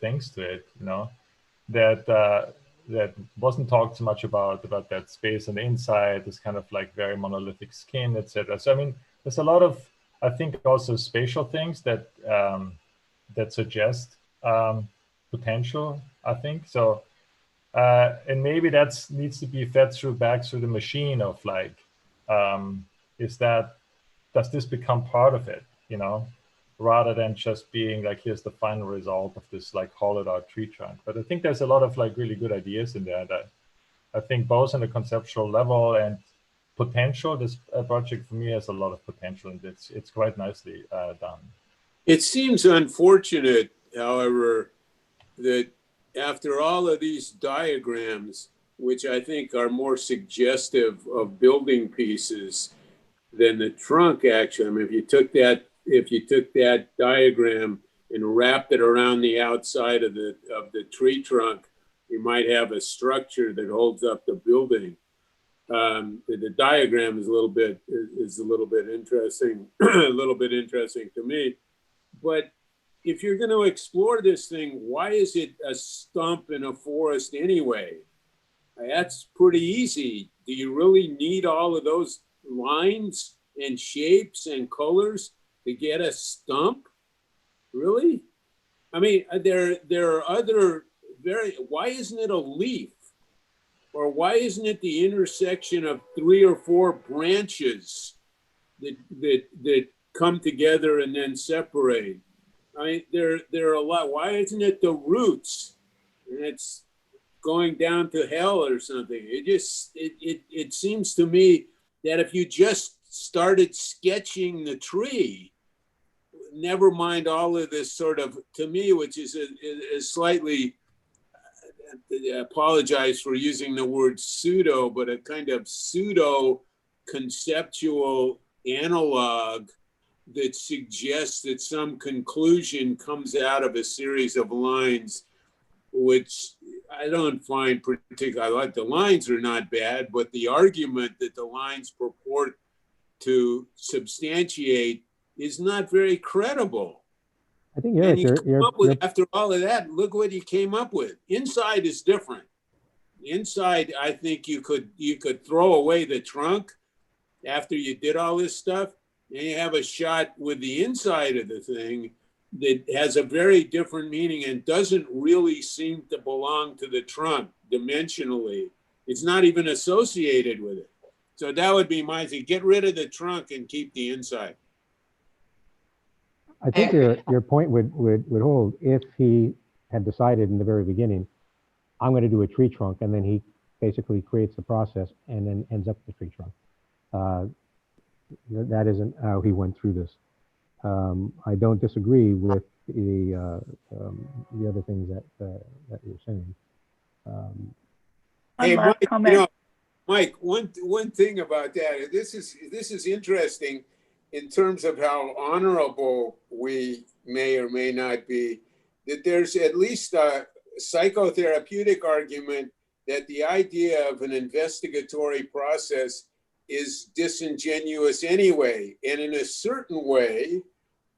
things to it, you know, that wasn't talked so much about that space on the inside, this kind of like very monolithic skin, etc. So I mean, there's a lot of, I think, also spatial things that that suggest potential, I think. So and maybe that needs to be fed back through the machine of like, does this become part of it, you know, rather than just being like, here's the final result of this like hollowed out tree trunk. But I think there's a lot of like really good ideas in there that I think both on the conceptual level and potential, this project for me has a lot of potential, and it's quite nicely done. It seems unfortunate, however, that after all of these diagrams, which I think are more suggestive of building pieces than the trunk, actually, I mean, if you took that diagram and wrapped it around the outside of the tree trunk, you might have a structure that holds up the building. The diagram is a little bit interesting, a little bit interesting to me. But if you're going to explore this thing, why is it a stump in a forest anyway? That's pretty easy. Do you really need all of those lines and shapes and colors to get a stump? Really? I mean, there are other why isn't it a leaf? Or why isn't it the intersection of 3 or 4 branches that come together and then separate? I mean, there are a lot. Why isn't it the roots? And it's going down to hell or something. It seems to me that if you just started sketching the tree, never mind all of this sort of, to me, which is a slightly, I apologize for using the word pseudo, but a kind of pseudo conceptual analog that suggests that some conclusion comes out of a series of lines, which I don't find particularly, I like the lines are not bad, but the argument that the lines purport to substantiate is not very credible. I think after all of that, look what you came up with. Inside is different. Inside, I think you could throw away the trunk after you did all this stuff, and you have a shot with the inside of the thing that has a very different meaning and doesn't really seem to belong to the trunk dimensionally. It's not even associated with it. So that would be my thing. Get rid of the trunk and keep the inside. I think your point would hold if he had decided in the very beginning, I'm going to do a tree trunk, and then he basically creates the process and then ends up with the tree trunk. That isn't how he went through this. I don't disagree with the other things that you're saying. Hey, Mike, one thing about that. This is interesting in terms of how honorable we may or may not be. That there's at least a psychotherapeutic argument that the idea of an investigatory process is disingenuous anyway. And in a certain way,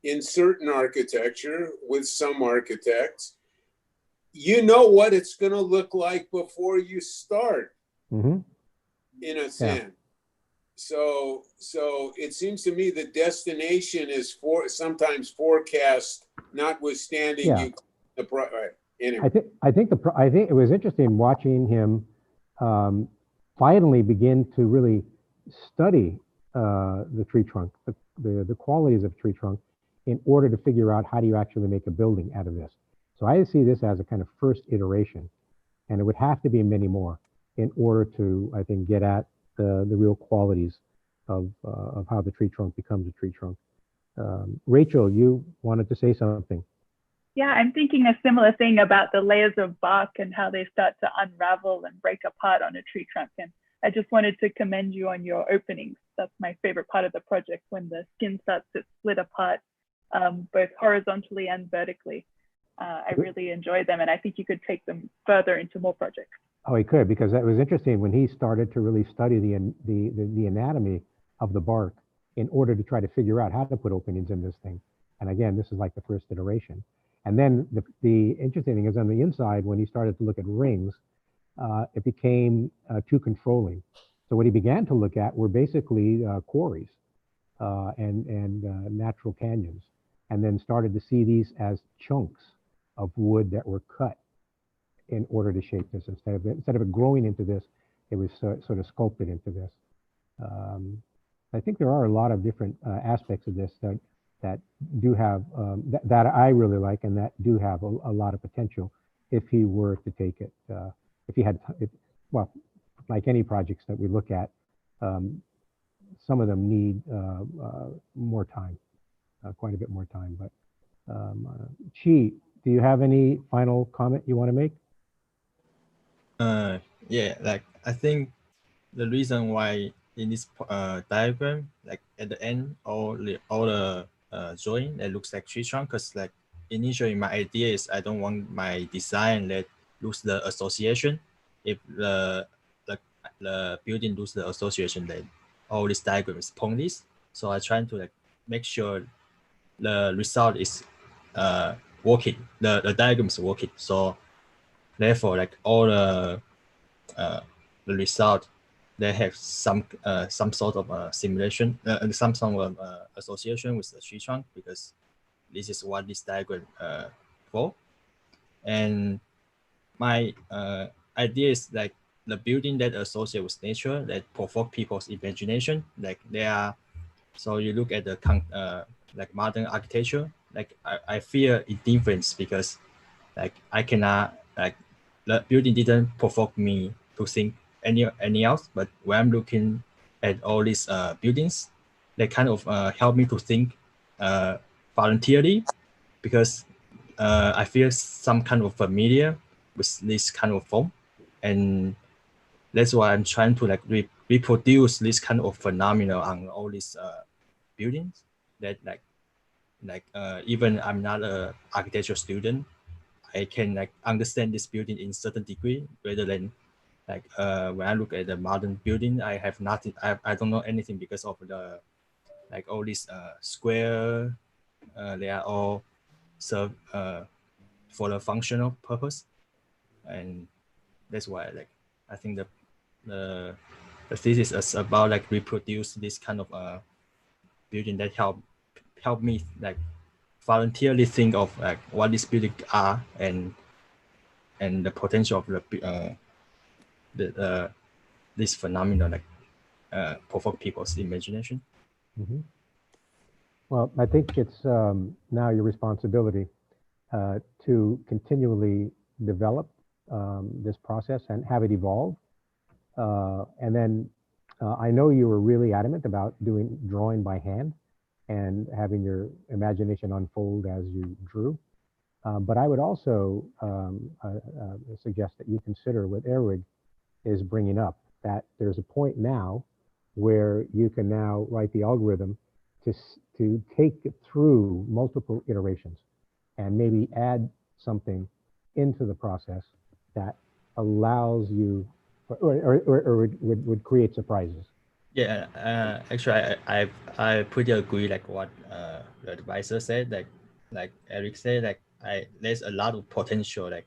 in certain architecture, with some architects, you know what it's going to look like before you start, in a sense. Yeah. So it seems to me the destination is sometimes forecast, notwithstanding anyway. I think it was interesting watching him finally begin to really study the tree trunk, the qualities of tree trunk, in order to figure out how do you actually make a building out of this. So I see this as a kind of first iteration, and it would have to be many more in order to, I think, get at the real qualities of how the tree trunk becomes a tree trunk. Rachel, you wanted to say something. Yeah, I'm thinking a similar thing about the layers of bark and how they start to unravel and break apart on a tree trunk. And I just wanted to commend you on your openings. That's my favorite part of the project, when the skin starts to split apart, both horizontally and vertically. I really enjoy them, and I think you could take them further into more projects. Oh, he could, because that was interesting when he started to really study the anatomy of the bark in order to try to figure out how to put openings in this thing. And again, this is like the first iteration. And then the interesting thing is on the inside, when he started to look at rings, it became too controlling. So what he began to look at were basically quarries and natural canyons, and then started to see these as chunks of wood that were cut in order to shape this. Instead of it growing into this, it was sort of sculpted into this. I think there are a lot of different aspects of this that do have, that I really like, and that do have a lot of potential if he were to take it. If he had, well, like any projects that we look at, some of them need more time, quite a bit more time. But Chi, do you have any final comment you want to make? Yeah, like I think the reason why in this diagram, like at the end, all the joint that looks like tree trunk, because like initially my idea is I don't want my design that lose the association. If the building lose the association, then all this diagram is pointless. So I try to like make sure the result is working. The diagram is working. So therefore, like all the result, they have some sort of simulation, some sort of association with the tree trunk, because this is what this diagram for. And my idea is like the building that associate with nature that provoke people's imagination. Like they are, so you look at the like modern architecture, like I fear it difference because like I cannot, like the building didn't provoke me to think any else, but when I'm looking at all these buildings, they kind of help me to think voluntarily, because I feel some kind of familiar with this kind of form, and that's why I'm trying to like reproduce this kind of phenomena on all these buildings. That like even I'm not an architecture student, I can like understand this building in certain degree, rather than like when I look at the modern building, I have nothing. I don't know anything because of the like all these square. They are all serve for the functional purpose, and that's why like I think the thesis is about like reproduce this kind of building that help me like voluntarily think of like what these buildings are, and the potential of this phenomenon like provoke people's imagination. Mm-hmm. Well, I think it's now your responsibility to continually develop this process and have it evolve. And then I know you were really adamant about drawing by hand and having your imagination unfold as you drew. But I would also suggest that you consider what Herwig is bringing up, that there's a point now where you can now write the algorithm to take it through multiple iterations and maybe add something into the process that allows you or would create surprises. Yeah, actually, I pretty agree like what the advisor said, like Eric said, like there's a lot of potential like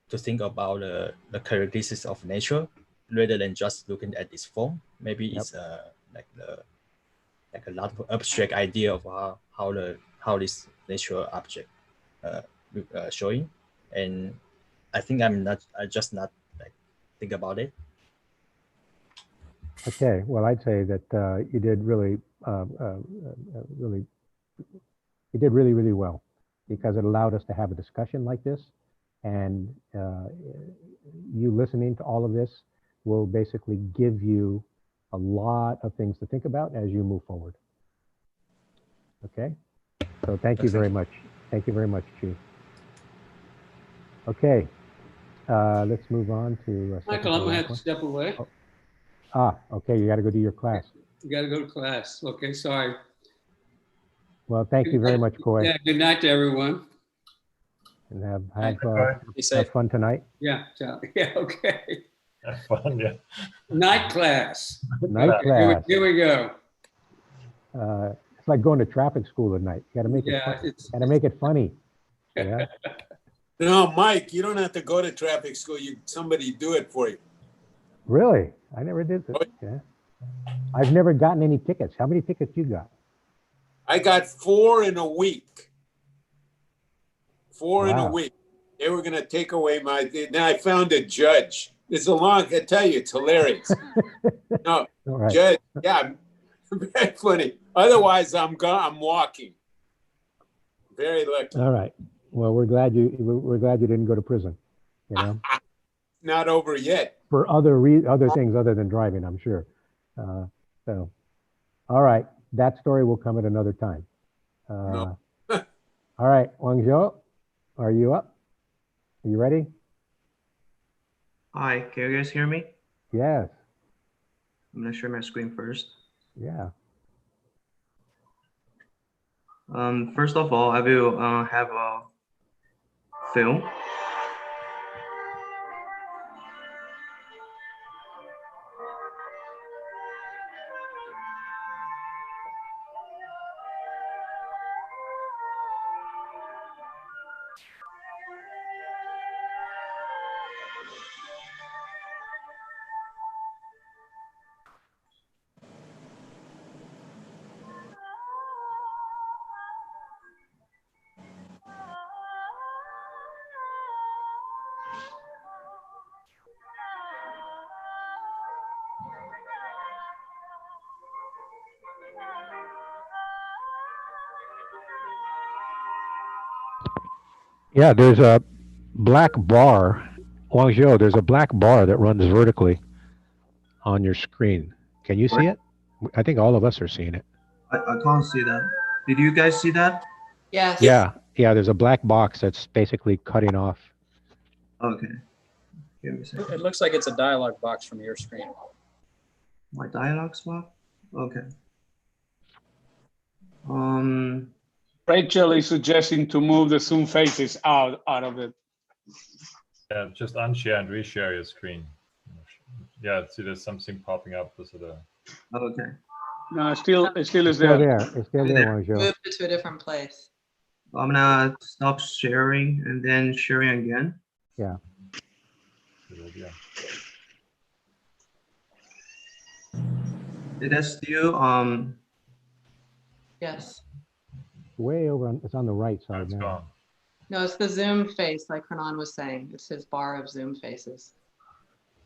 to think about the characteristics of nature rather than just looking at this form. Maybe it's like a lot of abstract idea of how this natural object showing, and I think I just not like think about it. Okay, well, I'd say that you did really well, because it allowed us to have a discussion like this, and you listening to all of this will basically give you a lot of things to think about as you move forward. Okay, so thank you very much. Thank you very much, Chief. Okay, let's move on to Michael, I'm gonna have to step away. Oh. Okay, you got to go do your class. You got to go to class. Okay, sorry. Well, thank you very much, Coy. Yeah, good night to everyone. And have fun tonight. Yeah, yeah, okay. Have fun, yeah. Night class. Night class. Here we go. It's like going to traffic school at night. You got to make it. Got to make it funny. Yeah. No, Mike, you don't have to go to traffic school. Somebody do it for you. Really? I never did this. Yeah. I've never gotten any tickets. How many tickets you got? I got 4 in a week. 4 in a week. They were going to take away my. Now I found a judge. It's a long. I tell you, it's hilarious. No, right. Judge. Yeah, very funny. Otherwise, I'm walking. Very lucky. All right. Well, we're glad you didn't go to prison. You know. Not over yet. For other things other than driving, I'm sure. So, all right, that story will come at another time. No. All right, WANGZHUO, are you up? Are you ready? Hi, can you guys hear me? Yes. I'm gonna share my screen first. Yeah. First of all, I will have a film. Yeah, there's a black bar, Guangzhou, there's a black bar that runs vertically on your screen. Can you see it? I think all of us are seeing it. I can't see that. Did you guys see that? Yes. Yeah, there's a black box that's basically cutting off. Okay. Give me a second. It looks like it's a dialog box from your screen. My dialogue swap? Okay. Rachel is suggesting to move the Zoom faces out of it. Yeah, just unshare and reshare your screen. Yeah, see, there's something popping up. Okay. No, it still is there. It's still there, Guangzhou. Moved it to a different place. I'm gonna stop sharing and then sharing again. Yeah. Good idea. Is that still Yes. Way over on, it's on the right side now. Gone. No, it's the Zoom face, like Hernan was saying. It's his bar of Zoom faces.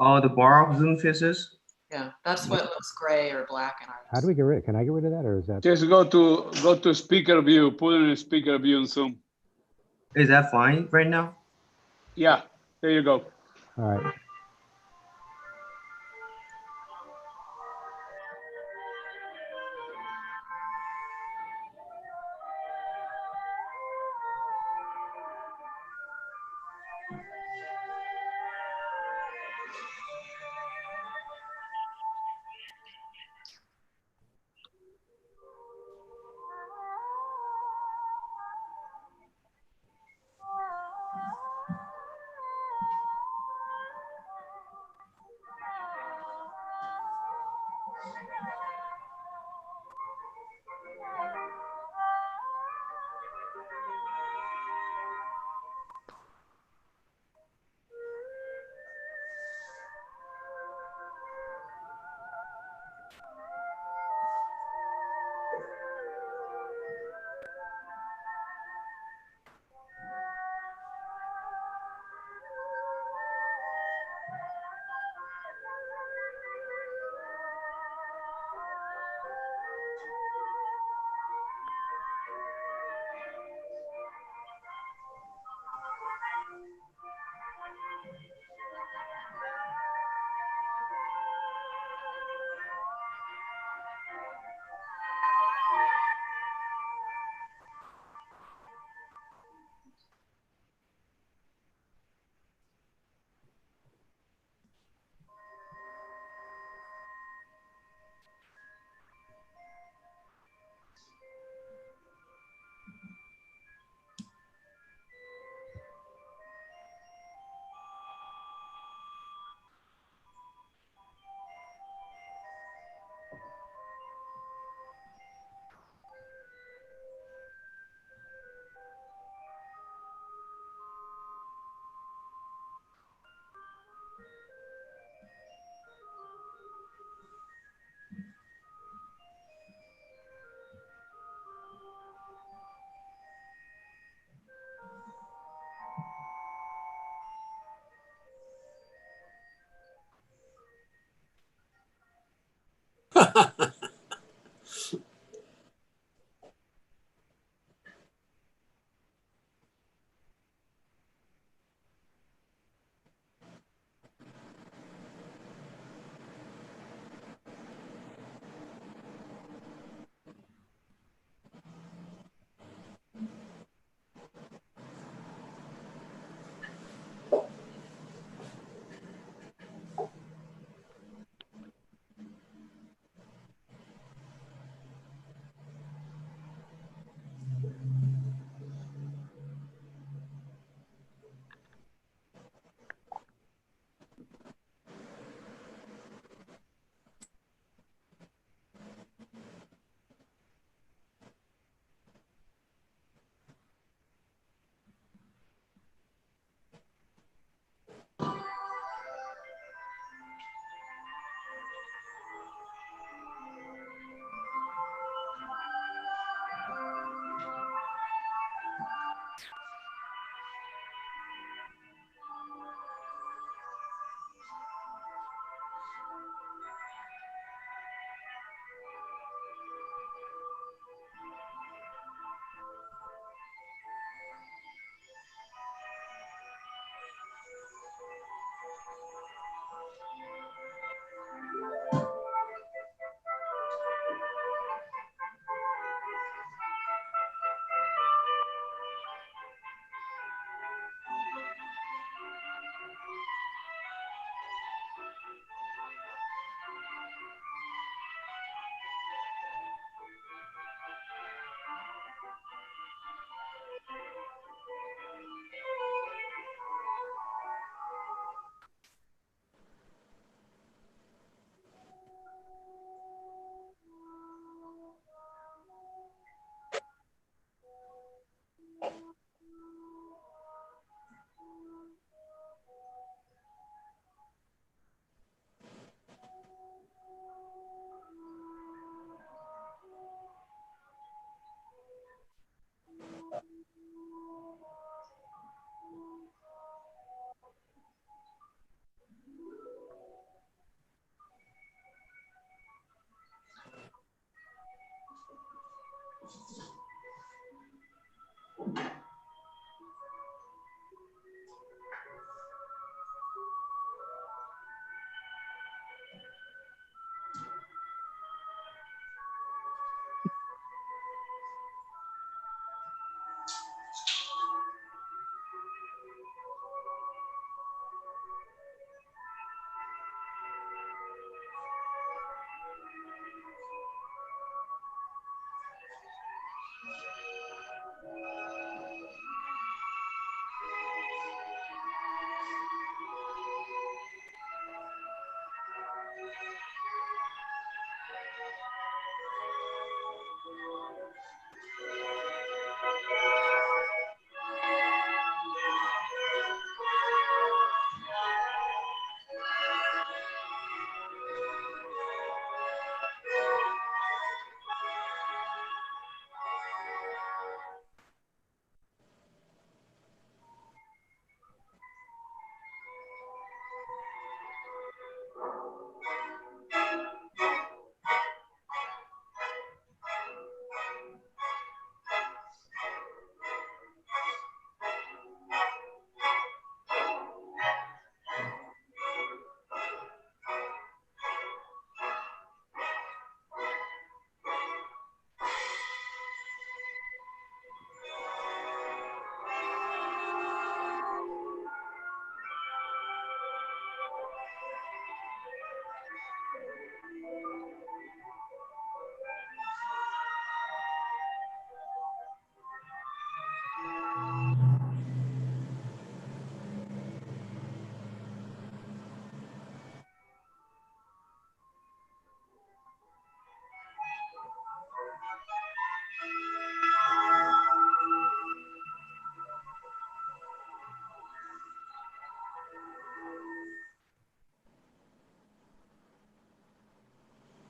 Oh, the bar of Zoom faces? Yeah, that's what looks gray or black in ours. How do we get rid? Can I get rid of that, or is that? Just go to speaker view, put it in speaker view in Zoom. Is that fine right now? Yeah, there you go. All right.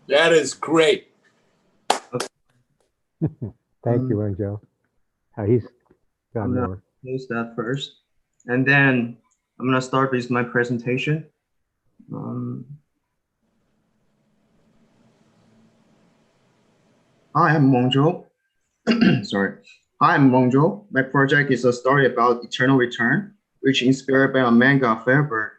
That is great. Thank you, Wangzhou. He's got I'm gonna more. close that first, and then I'm gonna start with my presentation. Hi, I'm WANGZHUO. Sorry. Hi, I'm WANGZHUO. My project is a story about eternal return, which is inspired by a manga of Firebird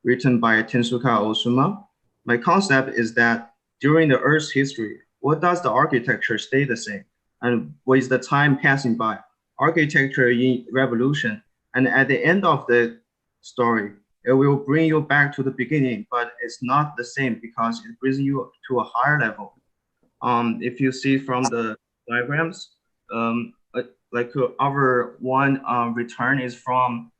written by Tezuka Otsuma. My concept is that during the Earth's history, what does the architecture stay the same? And with the time passing by, architecture in revolution. And at the end of the story, it will bring you back to the beginning, but it's not the same because it brings you to a higher level. If you see from the diagrams, our one return is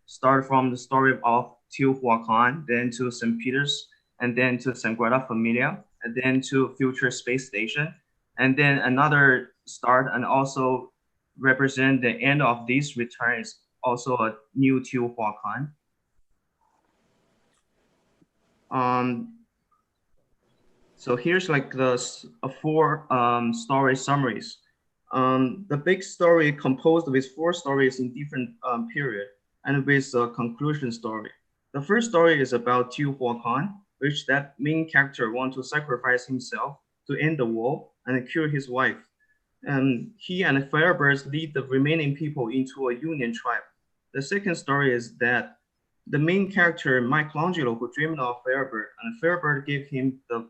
start from the story of Teotihuacan, then to St. Peter's, and then to Sagrada Familia, and then to future space station, and then another start and also represent the end of this return is also a new Teotihuacan. So here's like the four story summaries. The big story composed with 4 stories in different period and with a conclusion story. The first story is about Teotihuacan, which that main character wants to sacrifice himself to end the war and cure his wife. And he and the Firebirds lead the remaining people into a union tribe. The second story is that the main character, Michelangelo, who dreamed of Firebird, and Firebird gave him the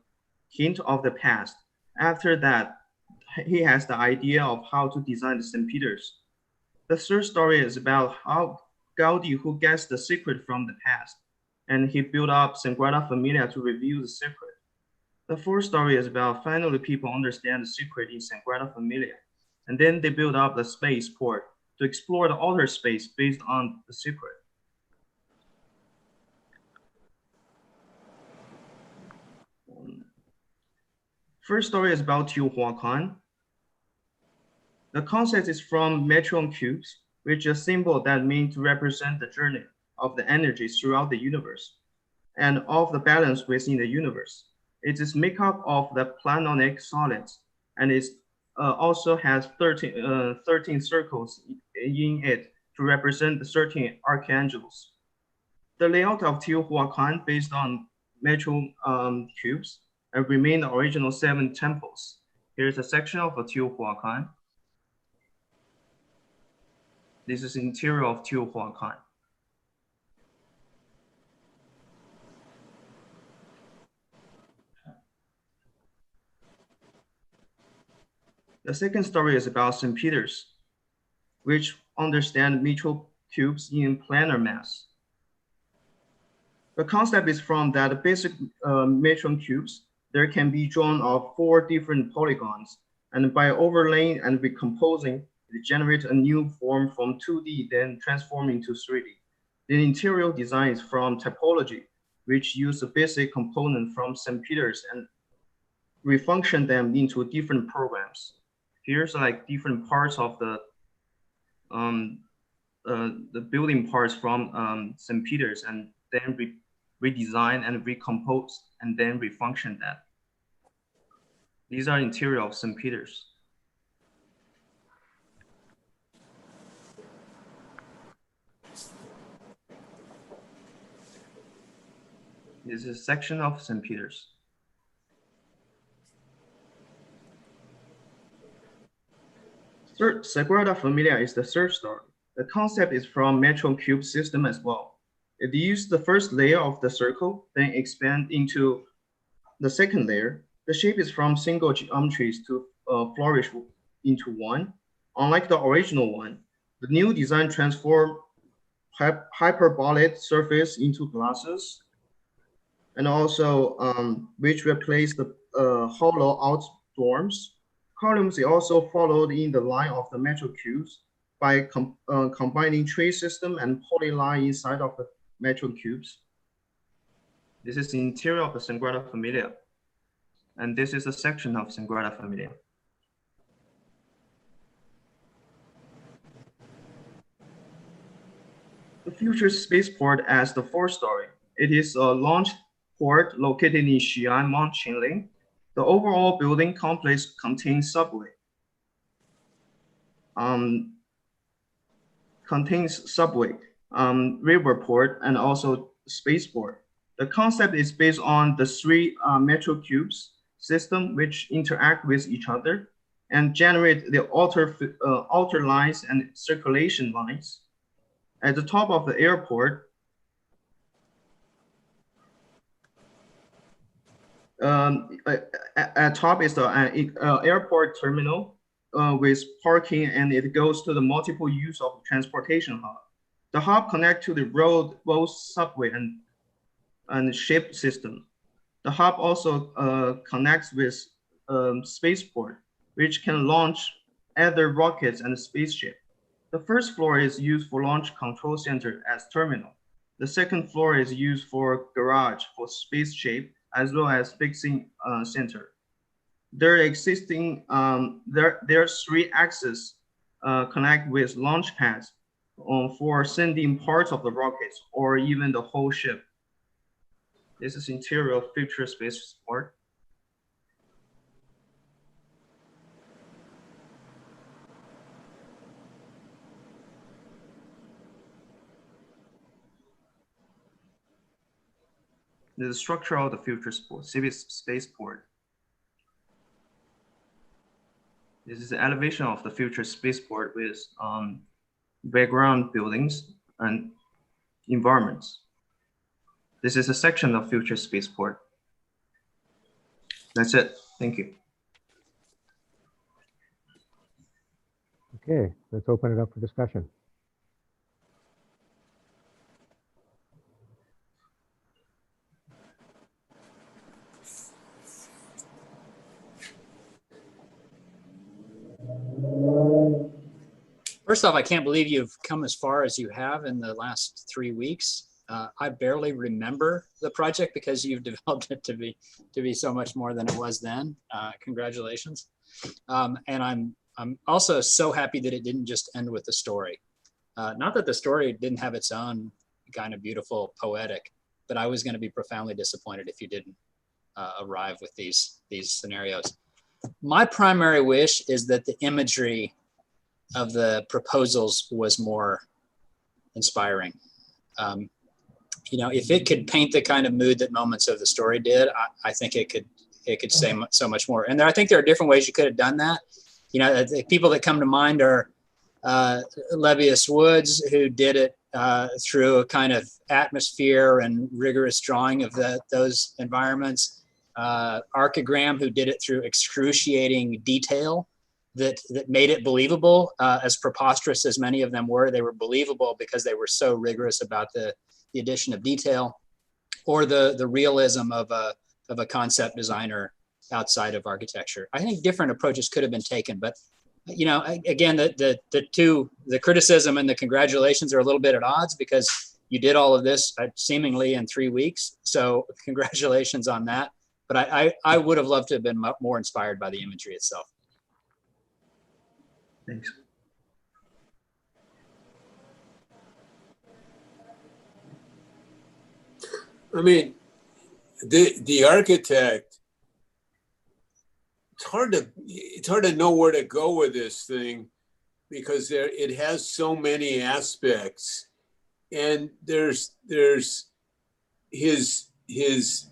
hint of the past. After that, he has the idea of how to design the St. Peter's. The third story is about how Gaudi, who gets the secret from the past, and he built up Sagrada Familia to reveal the secret. The fourth story is about finally people understand the secret in Sagrada Familia, and then they build up the spaceport to explore the outer space based on the secret. First story is about Teotihuacan. The concept is from metron cubes, which is a symbol that means to represent the journey of the energy throughout the universe and of the balance within the universe. It is made up of the planonic solids, and it also has 13 circles in it to represent the 13 archangels. The layout of Teotihuacan based on metron cubes and remain the original 7 temples. Here's a section of Teotihuacan. This is interior of Teotihuacan. The second story is about St. Peter's, which understand metron cubes in planar mass. The concept is from that basic metron cubes, there can be drawn of 4 different polygons, and by overlaying and recomposing, it generates a new form from 2D, then transform into 3D. The interior design is from typology, which use a basic component from St. Peter's and refunction them into different programs. Here's like different parts of the building parts from St. Peter's, and then redesign and recompose and then refunction that. These are interior of St. Peter's. This is a section of St. Peter's. Third, Sagrada Familia is the third story. The concept is from metron cube system as well. It used the first layer of the circle, then expand into the second layer. The shape is from single geometries to flourish into one. Unlike the original one, the new design transformed hyperbolic surface into glasses, and also which replaced the hollow out dorms. Columns also followed in the line of the metron cubes by combining trace system and polyline inside of the metron cubes. This is the interior of the Sagrada Familia, and this is a section of Sagrada Familia. The future spaceport as the fourth story. It is a launch port located in Xi'an, Mount Qinling. The overall building complex contains subway, riverport, and also spaceport. The concept is based on the 3 metron cubes system which interact with each other and generate the outer lines and circulation lines. At the top of the airport, at top is the airport terminal with parking, and it goes to the multiple use of transportation hub. The hub connects to the road, both subway and ship system. The hub also connects with spaceport, which can launch either rockets and spaceship. The first floor is used for launch control center as terminal. The second floor is used for garage for spaceship, as well as fixing center. There's 3 axes connect with launch pads for sending parts of the rockets or even the whole ship. This is interior of future spaceport. The structure of the future spaceport. This is the elevation of the future spaceport with background buildings and environments. This is a section of future spaceport. That's it. Thank you. Okay, let's open it up for discussion. First off, I can't believe you've come as far as you have in the last 3 weeks. I barely remember the project because you've developed it to be so much more than it was then. Congratulations. And I'm also so happy that it didn't just end with the story. Not that the story didn't have its own kind of beautiful poetic, but I was going to be profoundly disappointed if you didn't arrive with these scenarios. My primary wish is that the imagery of the proposals was more inspiring. You know, if it could paint the kind of mood that moments of the story did, I think it could say so much more. And I think there are different ways you could have done that. You know, the people that come to mind are Levius Woods, who did it through a kind of atmosphere and rigorous drawing of those environments. Archigram, who did it through excruciating detail that made it believable. As preposterous as many of them were, they were believable because they were so rigorous about the addition of detail, or the realism of a concept designer outside of architecture. I think different approaches could have been taken, but you know, again, the criticism and the congratulations are a little bit at odds because you did all of this seemingly in 3 weeks. So congratulations on that. But I would have loved to have been more inspired by the imagery itself. Thanks. I mean, the architect, it's hard to know where to go with this thing because it has so many aspects, and there's his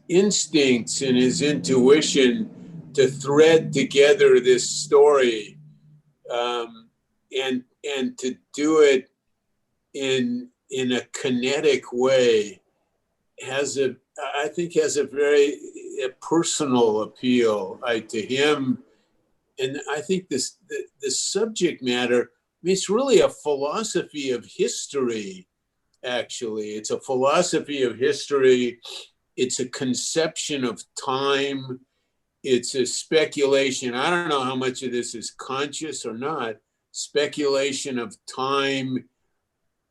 instincts and his intuition to thread together this story, and to do it in a kinetic way I think has a very personal appeal to him. And I think the subject matter, I mean, it's really a philosophy of history, actually. It's a philosophy of history. It's a conception of time. It's a speculation. I don't know how much of this is conscious or not. Speculation of time,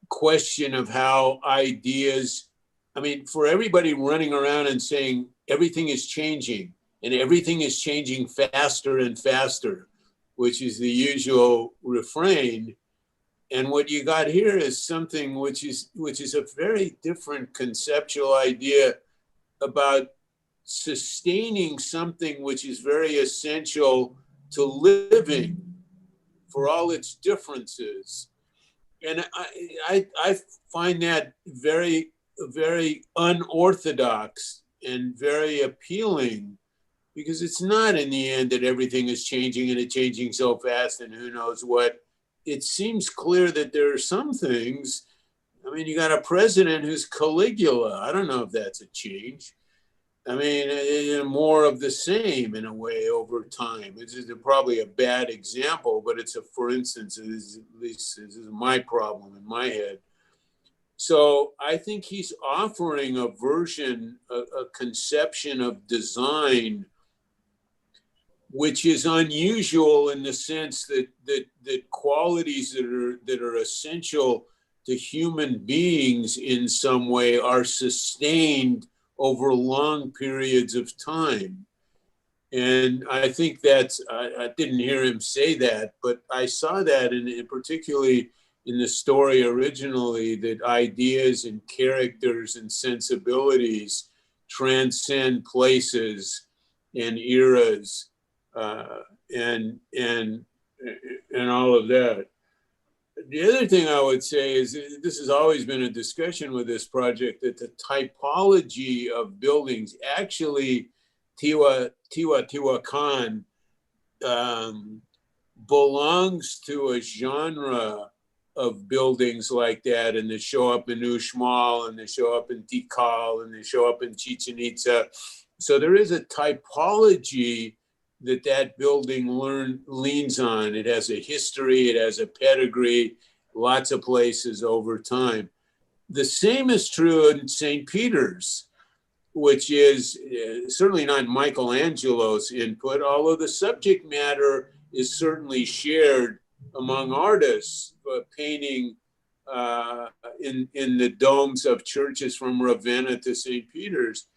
question of how ideas, I mean, for everybody running around and saying everything is changing and everything is changing faster and faster, which is the usual refrain. And what you got here is something which is a very different conceptual idea about sustaining something which is very essential to living for all its differences. And I find that very, very unorthodox and very appealing, because it's not in the end that everything is changing and it's changing so fast and who knows what. It seems clear that there are some things. I mean, you got a president who's Caligula. I don't know if that's a change. I mean, more of the same in a way over time. This is probably a bad example, but it's a, for instance, at least this is my problem in my head. So I think he's offering a version, a conception of design, which is unusual in the sense that qualities that are essential to human beings in some way are sustained over long periods of time. And I think that's, I didn't hear him say that, but I saw that in particularly in the story originally, that ideas and characters and sensibilities transcend places and eras and all of that. The other thing I would say is this has always been a discussion with this project, that the typology of buildings, actually Teotihuacan belongs to a genre of buildings like that, and they show up in Uxmal, and they show up in Tikal, and they show up in Chichen Itza. So there is a typology that building leans on. It has a history, it has a pedigree, lots of places over time. The same is true in St. Peter's, which is certainly not Michelangelo's input, although the subject matter is certainly shared among artists painting in the domes of churches from Ravenna to St. Peter's.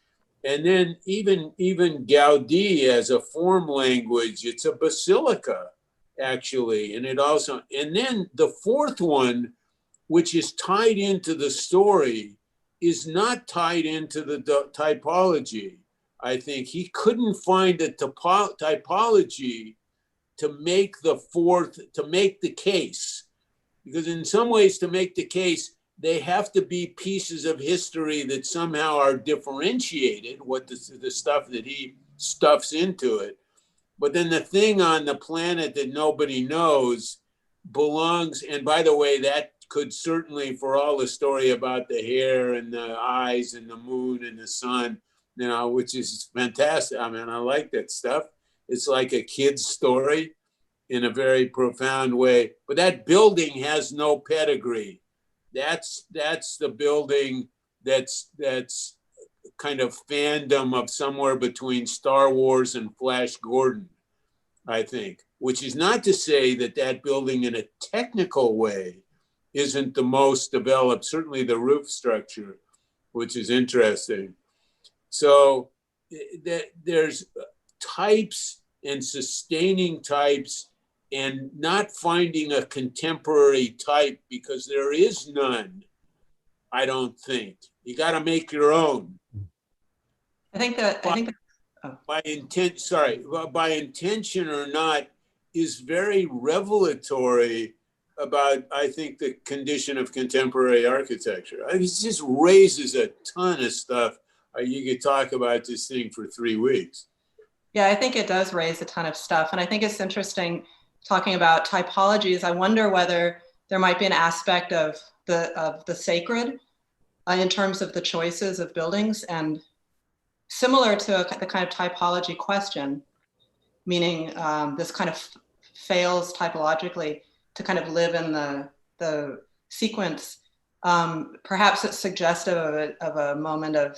And then even Gaudi as a form language, it's a basilica, actually. And it also, and then the fourth one, which is tied into the story, is not tied into the typology. I think he couldn't find a typology to make the fourth, to make the case. Because in some ways, to make the case, they have to be pieces of history that somehow are differentiated, what the stuff that he stuffs into it. But then the thing on the planet that nobody knows belongs, and by the way, that could certainly, for all the story about the hair and the eyes and the moon and the sun, you know, which is fantastic. I mean, I like that stuff. It's like a kid's story in a very profound way. But that building has no pedigree. That's the building that's kind of fandom of somewhere between Star Wars and Flash Gordon, I think, which is not to say that that building in a technical way isn't the most developed, certainly the roof structure, which is interesting. So there's types and sustaining types and not finding a contemporary type because there is none, I don't think. You got to make your own. I think that by intention or not is very revelatory about, I think, the condition of contemporary architecture. It just raises a ton of stuff. You could talk about this thing for 3 weeks. Yeah, I think it does raise a ton of stuff. And I think it's interesting talking about typologies. I wonder whether there might be an aspect of the sacred in terms of the choices of buildings, and similar to the kind of typology question, meaning this kind of fails typologically to kind of live in the sequence. Perhaps it's suggestive of a moment of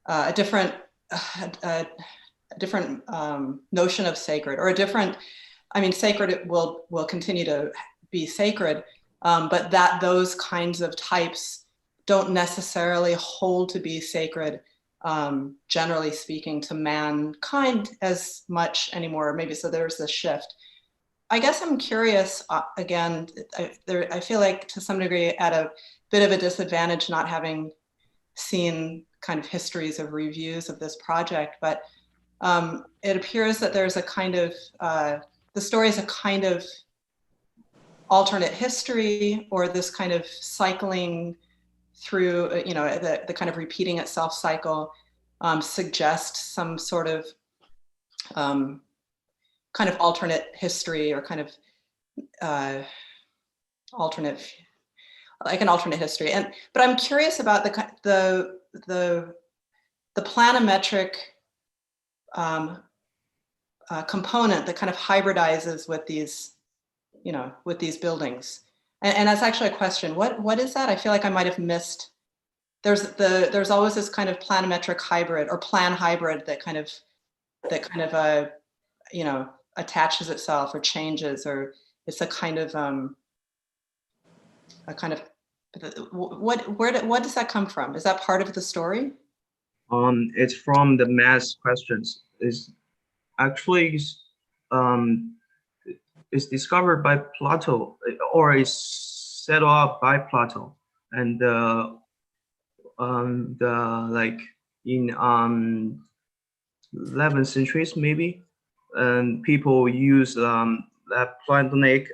a different notion of sacred, or a different, I mean, sacred will continue to be sacred, but that those kinds of types don't necessarily hold to be sacred, generally speaking, to mankind as much anymore. Maybe so there's this shift. I guess I'm curious, again, I feel like to some degree at a bit of a disadvantage not having seen kind of histories of reviews of this project, but it appears that there's a kind of, the story is a kind of alternate history, or this kind of cycling through, you know, the kind of repeating itself cycle suggests some sort of kind of alternate history, or kind of alternate, like an alternate history. But I'm curious about the planimetric component that kind of hybridizes with these, you know, with these buildings. And that's actually a question. What is that? I feel like I might have missed. There's always this kind of planimetric hybrid, or plan hybrid, that kind of you know, attaches itself or changes, or it's a kind of what does that come from? Is that part of the story? It's from the math questions. Is actually is discovered by Plato, or is set up by Plato, and like in 11th centuries maybe, and people use that Platonic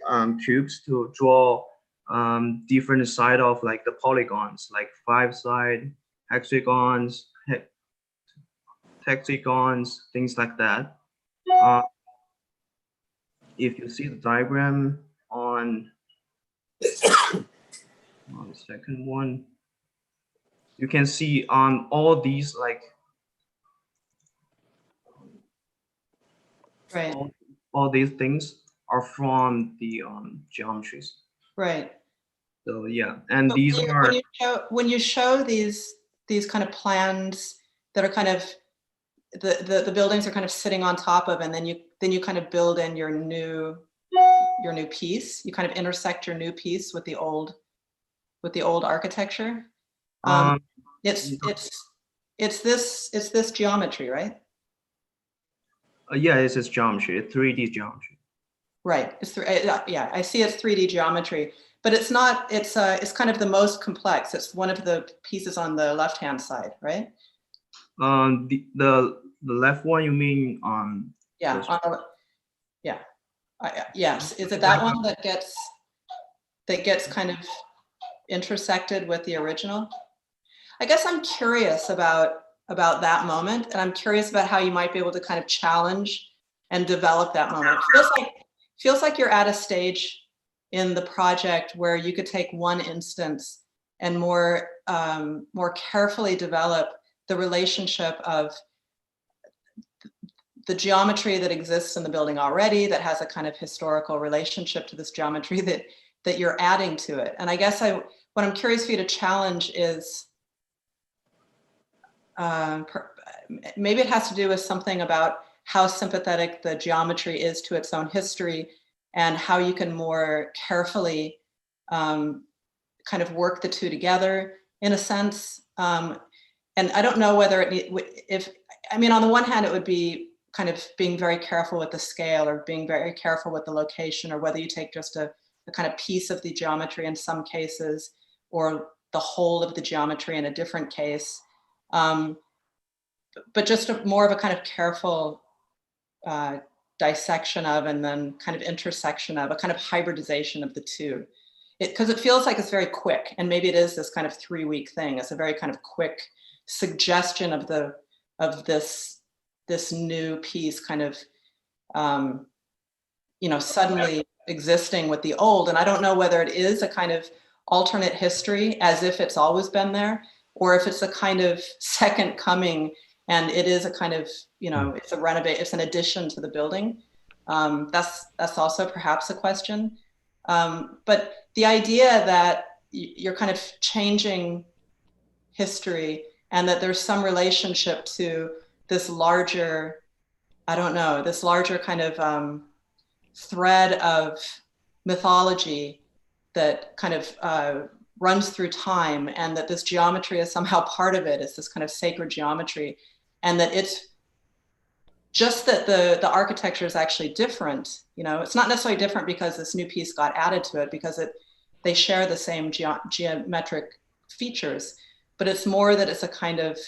cubes to draw different side of like the polygons, like 5-side hexagons, hexagons, things like that. If you see the diagram on the second one, you can see all these, like right, all these things are from the geometries. Right. So yeah, and so these are when you show these kind of plans that are kind of the buildings are kind of sitting on top of, and then you kind of build in your new your new piece. You kind of intersect your new piece with the old architecture. It's this geometry, right? Yeah, it's just geometry, 3D geometry. Right. Yeah, I see it's 3D geometry, but it's not. It's kind of the most complex. It's one of the pieces on the left-hand side, right? The left one, you mean on? Yeah. Yeah. Yes. Is it that one that gets kind of intersected with the original? I guess I'm curious about that moment, and I'm curious about how you might be able to kind of challenge and develop that moment. Feels like you're at a stage in the project where you could take one instance and more carefully develop the relationship of the geometry that exists in the building already, that has a kind of historical relationship to this geometry that you're adding to it. And I guess what I'm curious for you to challenge is, maybe it has to do with something about how sympathetic the geometry is to its own history, and how you can more carefully kind of work the two together in a sense. And I don't know whether on the one hand, it would be kind of being very careful with the scale, or being very careful with the location, or whether you take just a kind of piece of the geometry in some cases, or the whole of the geometry in a different case. But just more of a kind of careful dissection of, and then kind of intersection of, a kind of hybridization of the two. Because it feels like it's very quick, and maybe it is this kind of 3-week thing. It's a very kind of quick suggestion of this new piece kind of suddenly existing with the old. And I don't know whether it is a kind of alternate history, as if it's always been there, or if it's a kind of second coming, and it is a kind of, it's a renovate, it's an addition to the building. That's also perhaps a question. But the idea that you're kind of changing history, and that there's some relationship to this larger, this larger kind of thread of mythology that kind of runs through time, and that this geometry is somehow part of it. It's this kind of sacred geometry, and that it's just that the architecture is actually different. It's not necessarily different because this new piece got added to it, because they share the same geometric features, but it's more that it's a kind of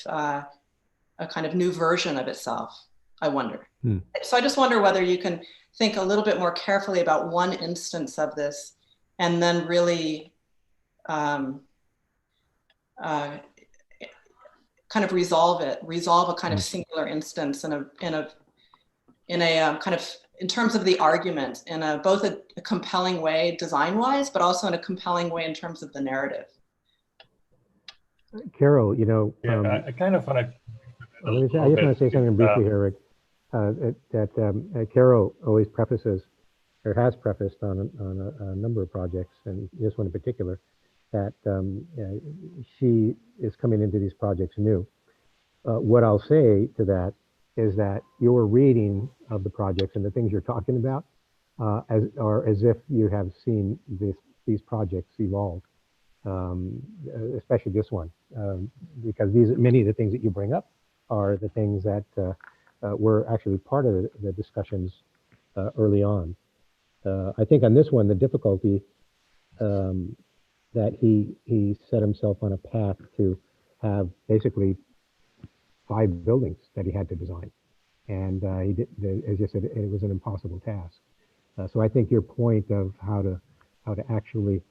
new version of itself, I wonder. So I just wonder whether you can think a little bit more carefully about one instance of this, and then really kind of resolve a kind of singular instance in a kind of, in terms of the argument, in both a compelling way design-wise, but also in a compelling way in terms of the narrative. Karel, I kind of want to. I just want to say something briefly, Herwig. That Karel always prefaces, or has prefaced on a number of projects, and this one in particular, that she is coming into these projects new. What I'll say to that is that your reading of the projects and the things you're talking about are as if you have seen these projects evolve, especially this one, because many of the things that you bring up are the things that were actually part of the discussions early on. I think on this one, the difficulty that he set himself on a path to have basically 5 buildings that he had to design, and he did. As you said, it was an impossible task. So I think your point of how to actually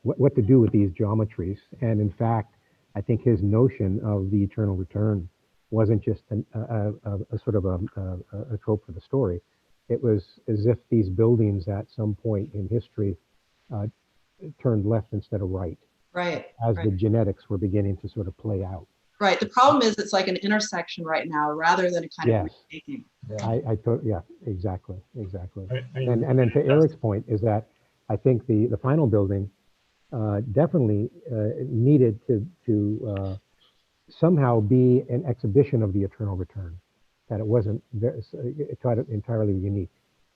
what to do with these geometries, and in fact, I think his notion of the eternal return wasn't just a sort of a trope for the story. It was as if these buildings at some point in history turned left instead of right. Right. As the genetics were beginning to sort of play out. Right. The problem is it's like an intersection right now, rather than a kind of retaking. Yeah, exactly. And then to Eric's point is that I think the final building definitely needed to somehow be an exhibition of the eternal return, that it wasn't entirely unique,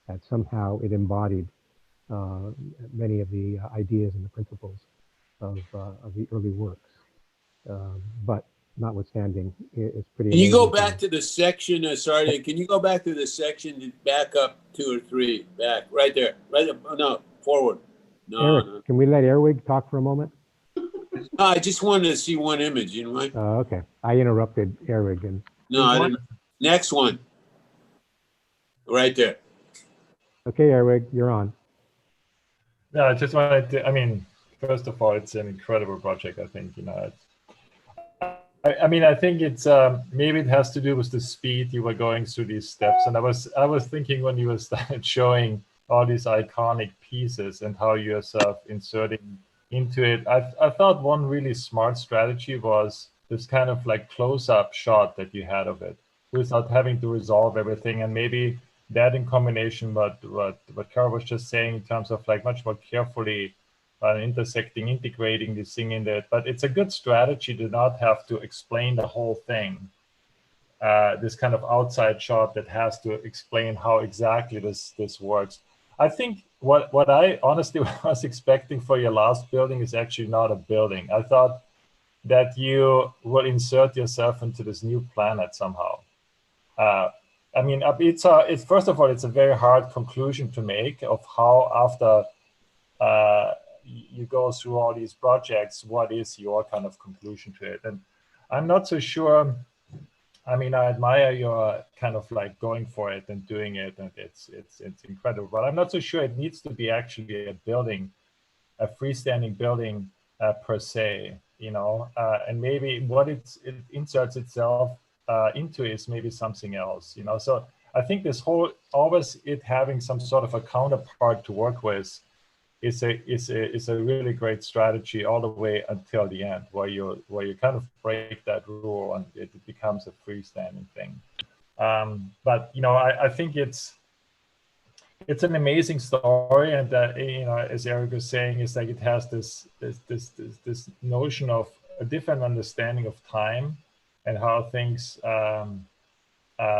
that somehow it embodied many of the ideas and the principles of the early works. But notwithstanding, it's pretty. Can you go amazing back to the section? Sorry, can you go back to the section and back up 2 or 3? Back, right there. Right up, no, forward. No, Eric, no. can we let Herwig talk for a moment? No, I just wanted to see one image, you know what? Okay, I interrupted Herwig. And No, I didn't. Next one. Right there. okay, Herwig, you're on. No, I just wanted to, I mean, first of all, it's an incredible project, I think, you know. I mean, I think it's, maybe it has to do with the speed you were going through these steps. And I was thinking when you were started showing all these iconic pieces and how you're sort of inserting into it, I thought one really smart strategy was this kind of like close-up shot that you had of it without having to resolve everything. And maybe that in combination what Karel was just saying in terms of like much more carefully integrating this thing in there. But it's a good strategy to not have to explain the whole thing. This kind of outside shot that has to explain how exactly this works. I think what I honestly was expecting for your last building is actually not a building. I thought that you will insert yourself into this new planet somehow. I mean, it's first of all, it's a very hard conclusion to make of how after you go through all these projects, what is your kind of conclusion to it? And I'm not so sure. I mean, I admire your kind of like going for it and doing it, and it's incredible. But I'm not so sure it needs to be actually a building, a freestanding building per se, you know. And maybe what it inserts itself into is maybe something else, you know. So I think this whole always it having some sort of a counterpart to work with is a really great strategy all the way until the end, where you kind of break that rule and it becomes a freestanding thing. But you know, I think it's an amazing story, and you know, as Eric was saying, it's like it has this notion of a different understanding of time and how things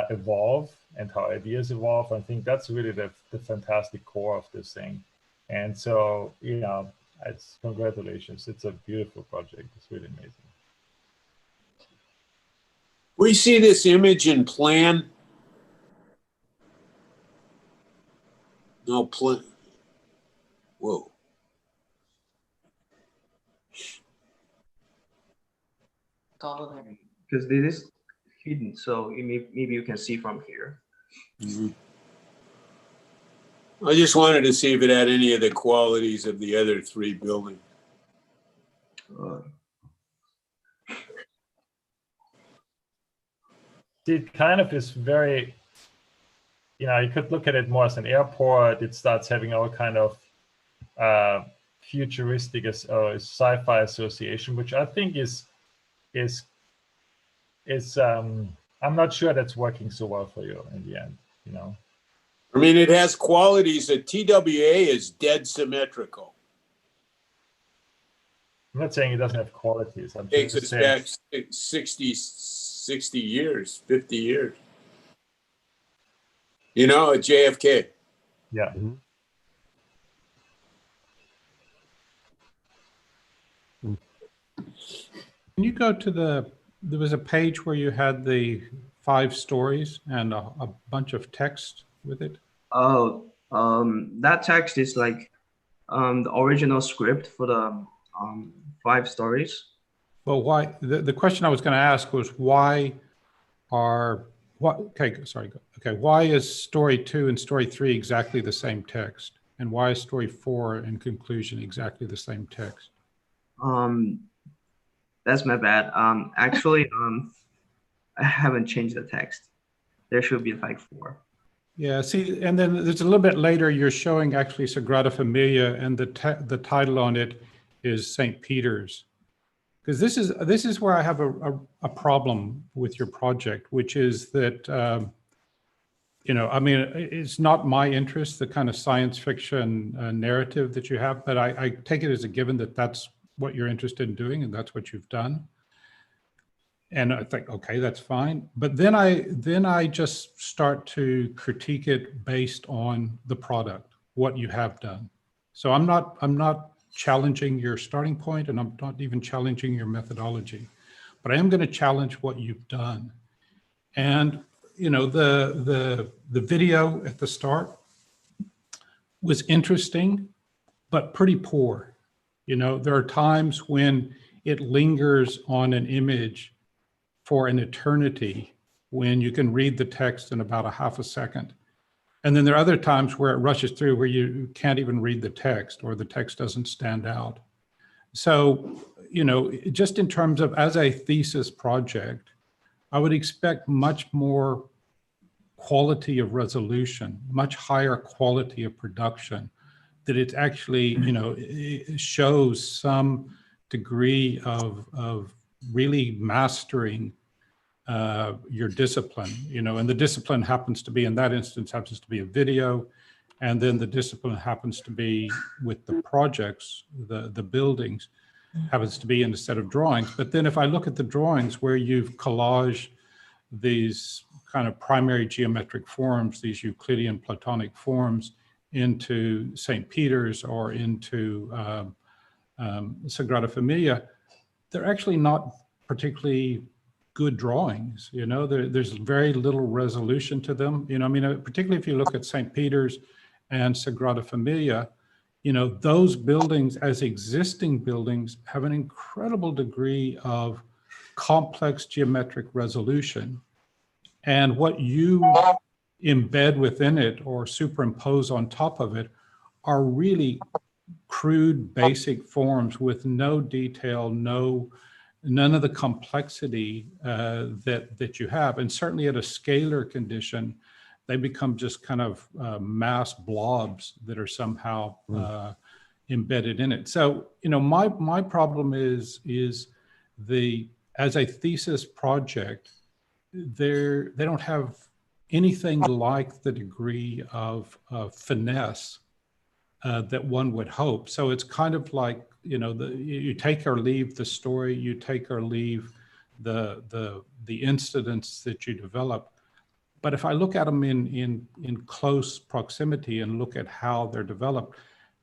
evolve and how ideas evolve. I think that's really the fantastic core of this thing. And so, you know, it's congratulations. It's a beautiful project. It's really amazing. We see this image in plan. No plan. Whoa. Because this is hidden, so maybe you can see from here. Mm-hmm. I just wanted to see if it had any of the qualities of the other 3 buildings. It kind of is very, you know, you could look at it more as an airport. It starts having all kind of futuristic sci-fi association, which I think is I'm not sure that's working so well for you in the end, you know. I mean, it has qualities that TWA is dead symmetrical. I'm not saying it doesn't have qualities. I'm Takes just us saying back 60 years, 50 years. You know, at JFK. Yeah. Mm-hmm. Can you go to there was a page where you had the 5 stories and a bunch of text with it? Oh, that text is like the original script for the 5 stories. Well, why? The question I was going to ask was why is story 2 and story 3 exactly the same text? And why is story 4 and conclusion exactly the same text? That's my bad. Actually, I haven't changed the text. There should be like 4. Yeah, see, and then there's a little bit later, you're showing actually Sagrada Familia, and the title on it is St. Peter's. Because this is where I have a problem with your project, which is that, you know, I mean, it's not my interest, the kind of science fiction narrative that you have, but I take it as a given that that's what you're interested in doing, and that's what you've done. And I think, okay, that's fine. But then I just start to critique it based on the product, what you have done. So I'm not challenging your starting point, and I'm not even challenging your methodology, but I am going to challenge what you've done. And you know, the video at the start was interesting, but pretty poor. You know, there are times when it lingers on an image for an eternity when you can read the text in about a half a second. And then there are other times where it rushes through where you can't even read the text, or the text doesn't stand out. So, you know, just in terms of as a thesis project, I would expect much more quality of resolution, much higher quality of production, that it actually, you know, it shows some degree of really mastering your discipline, you know, and the discipline happens to be, in that instance, happens to be a video, and then the discipline happens to be with the projects, the buildings, happens to be in a set of drawings. But then if I look at the drawings where you've collaged these kind of primary geometric forms, these Euclidean Platonic forms, into St. Peter's or into Sagrada Familia, they're actually not particularly good drawings. You know, there's very little resolution to them. You know, I mean, particularly if you look at St. Peter's and Sagrada Familia, you know, those buildings as existing buildings have an incredible degree of complex geometric resolution. And what you embed within it or superimpose on top of it are really crude, basic forms with no detail, none of the complexity that you have. And certainly at a scalar condition, they become just kind of mass blobs that are somehow embedded in it. So, you know, my problem is as a thesis project, they don't have anything like the degree of finesse that one would hope. So it's kind of like, you know, you take or leave the story, you take or leave the incidents that you develop. But if I look at them in close proximity and look at how they're developed,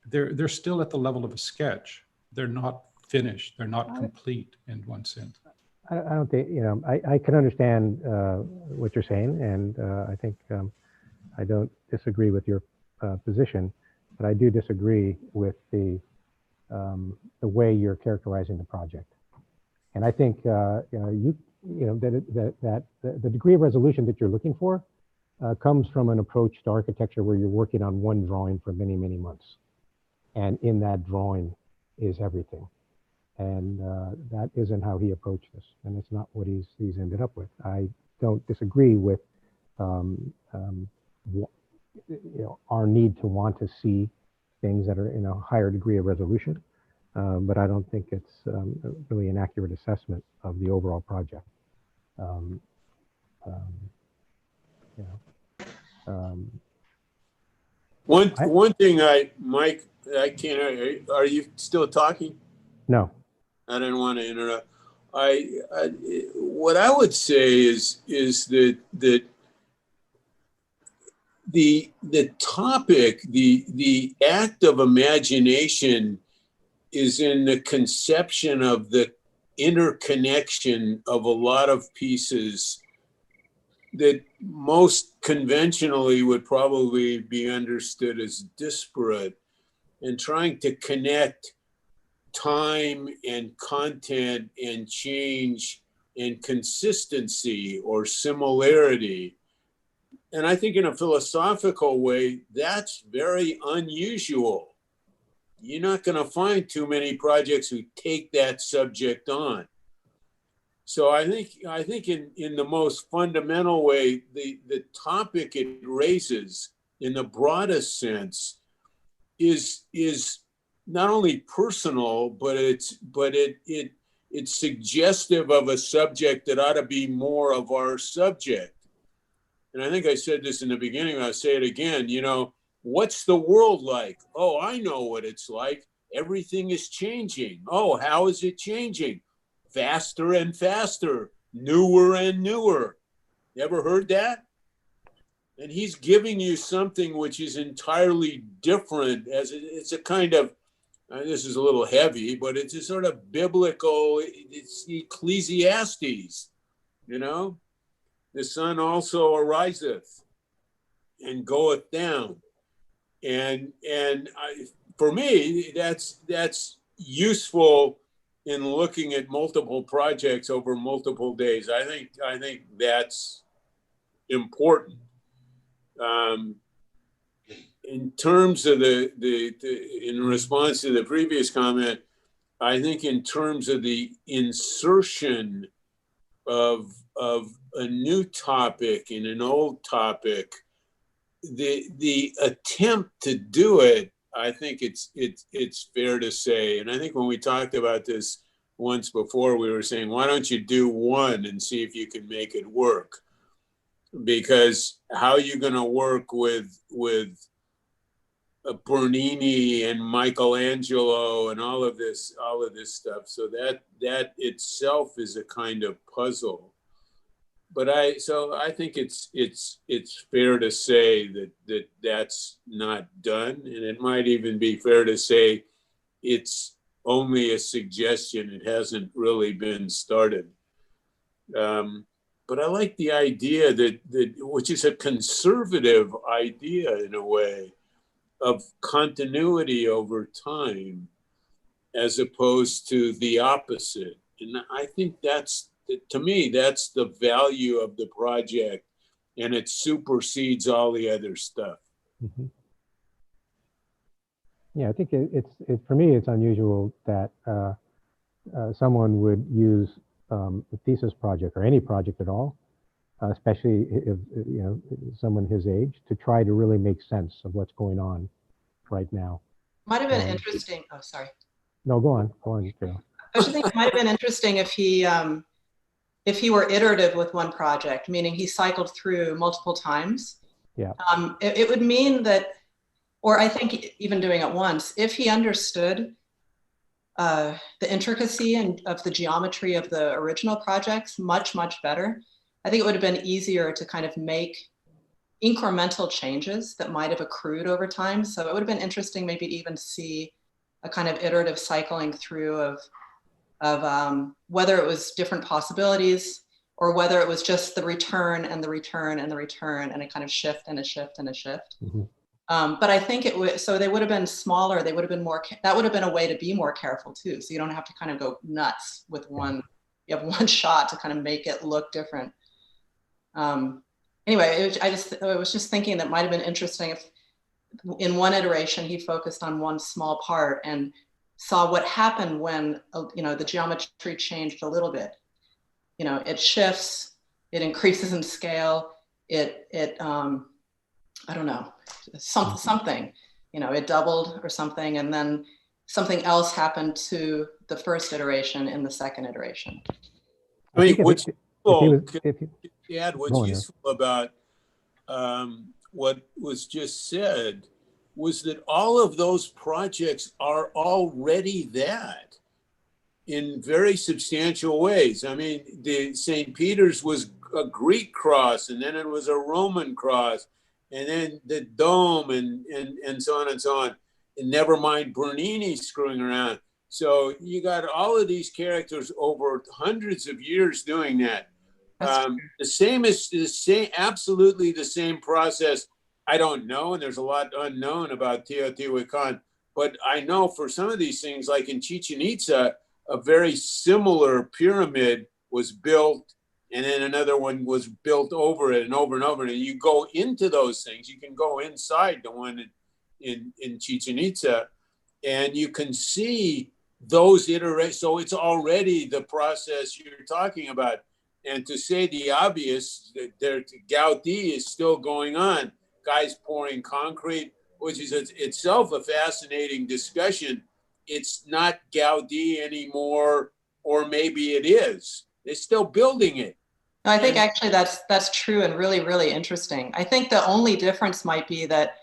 they're still at the level of a sketch. They're not finished. They're not complete in one sense. I don't think, you know, I can understand what you're saying, and I think I don't disagree with your position, but I do disagree with the way you're characterizing the project. And I think you know that the degree of resolution that you're looking for comes from an approach to architecture where you're working on one drawing for many, many months, and in that drawing is everything. And that isn't how he approached this, and it's not what he's ended up with. I don't disagree with you know, our need to want to see things that are in a higher degree of resolution, but I don't think it's really an accurate assessment of the overall project. You know, one thing, Mike, I can't. Are you still talking? No. I didn't want to interrupt. What I would say is that the topic, the act of imagination, is in the conception of the interconnection of a lot of pieces that most conventionally would probably be understood as disparate, and trying to connect time and content and change and consistency or similarity. And I think in a philosophical way, that's very unusual. You're not going to find too many projects who take that subject on. So I think in the most fundamental way, the topic it raises in the broadest sense is not only personal, but it's suggestive of a subject that ought to be more of our subject. And I think I said this in the beginning, I'll say it again, you know, what's the world like? Oh, I know what it's like. Everything is changing. Oh, how is it changing? Faster and faster, newer and newer. You ever heard that? and he's giving you something which is entirely different. It's a kind of, this is a little heavy, but it's a sort of biblical, it's Ecclesiastes, you know? The sun also ariseth and goeth down. And for me, that's useful in looking at multiple projects over multiple days. I think that's important. In terms of in response to the previous comment, I think in terms of the insertion of a new topic in an old topic, the attempt to do it, I think it's fair to say, and I think when we talked about this once before, we were saying, why don't you do one and see if you can make it work? Because how are you going to work with Bernini and Michelangelo and all of this stuff? So that itself is a kind of puzzle. But I think it's fair to say that that's not done, and it might even be fair to say it's only a suggestion. It hasn't really been started. But I like the idea that which is a conservative idea in a way, of continuity over time, as opposed to the opposite. And I think to me, that's the value of the project, and it supersedes all the other stuff. Mm-hmm. Yeah, I think for me, it's unusual that someone would use a thesis project or any project at all, especially if someone his age, to try to really make sense of what's going on right now. Might have been interesting. Oh, sorry. No, go on, Carol. I just think it might have been interesting if he were iterative with one project, meaning he cycled through multiple times. Yeah. It would mean that, or I think even doing it once, if he understood the intricacy of the geometry of the original projects much, much better, I think it would have been easier to kind of make incremental changes that might have accrued over time. So it would have been interesting maybe to even see a kind of iterative cycling through of whether it was different possibilities or whether it was just the return and the return and the return and a kind of shift and a shift and a shift. Mm-hmm. But I think so they would have been smaller, they would have been more, that would have been a way to be more careful too. So you don't have to kind of go nuts with one, you have one shot to kind of make it look different. Anyway, I was just thinking that might have been interesting if in one iteration he focused on one small part and saw what happened when the geometry changed a little bit. It shifts, it increases in scale, I don't know, something, it doubled or something, and then something else happened to the first iteration in the second iteration. I mean, what's useful about what was just said was that all of those projects are already that in very substantial ways. I mean, the St. Peter's was a Greek cross, and then it was a Roman cross, and then the dome, and so on and so on. And never mind Bernini screwing around. So you got all of these characters over hundreds of years doing that. Absolutely the same process. I don't know, and there's a lot unknown about Teotihuacan, but I know for some of these things, like in Chichen Itza, a very similar pyramid was built, and then another one was built over it and over and over. And you go into those things, you can go inside the one in Chichen Itza, and you can see those iterations. So it's already the process you're talking about. And to say the obvious, that Gaudi is still going on. Guys pouring concrete, which is itself a fascinating discussion. It's not Gaudi anymore, or maybe it is. They're still building it. No, I think actually that's true and really, really interesting. I think the only difference might be that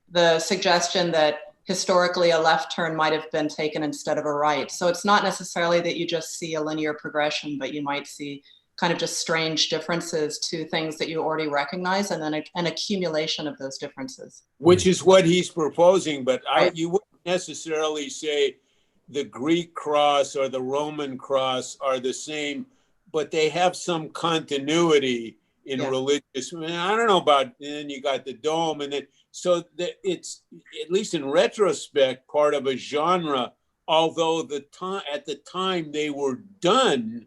the suggestion that historically a left turn might have been taken instead of a right. So it's not necessarily that you just see a linear progression, but you might see kind of just strange differences to things that you already recognize, and then an accumulation of those differences. Which is what he's proposing, but you wouldn't necessarily say the Greek cross or the Roman cross are the same, but they have some continuity in religious. I mean, I don't know about, and then you got the dome, and then so that it's, at least in retrospect, part of a genre. Although at the time they were done,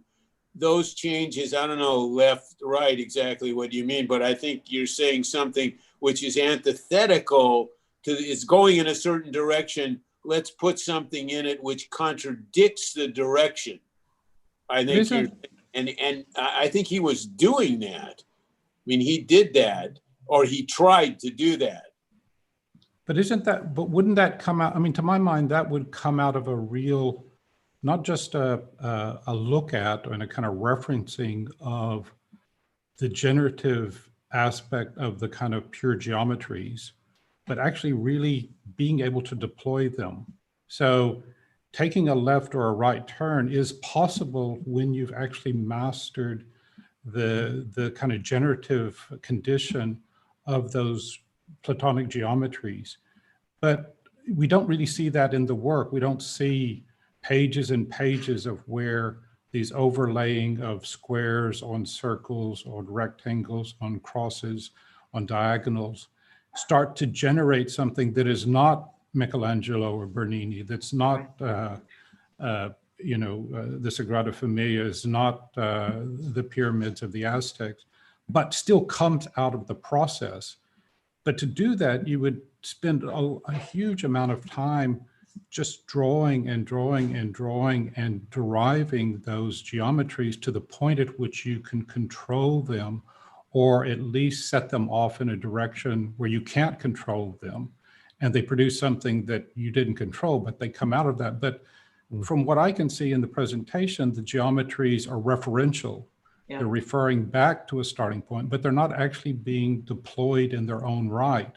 those changes, I don't know, left, right, exactly what you mean, but I think you're saying something which is antithetical to, it's going in a certain direction. Let's put something in it which contradicts the direction. I think and I think he was doing that. I mean, he did that, or he tried to do that. But wouldn't that come out? I mean, to my mind, that would come out of a real, not just a look at and a kind of referencing of the generative aspect of the kind of pure geometries, but actually really being able to deploy them. So taking a left or a right turn is possible when you've actually mastered the kind of generative condition of those Platonic geometries. But we don't really see that in the work. We don't see pages and pages of where these overlaying of squares on circles, on rectangles, on crosses, on diagonals start to generate something that is not Michelangelo or Bernini, that's not, the Sagrada Familia, is not the pyramids of the Aztecs, but still comes out of the process. But to do that, you would spend a huge amount of time just drawing and drawing and drawing and deriving those geometries to the point at which you can control them, or at least set them off in a direction where you can't control them. And they produce something that you didn't control, but they come out of that. But from what I can see in the presentation, the geometries are referential. Yeah. They're referring back to a starting point, but they're not actually being deployed in their own right.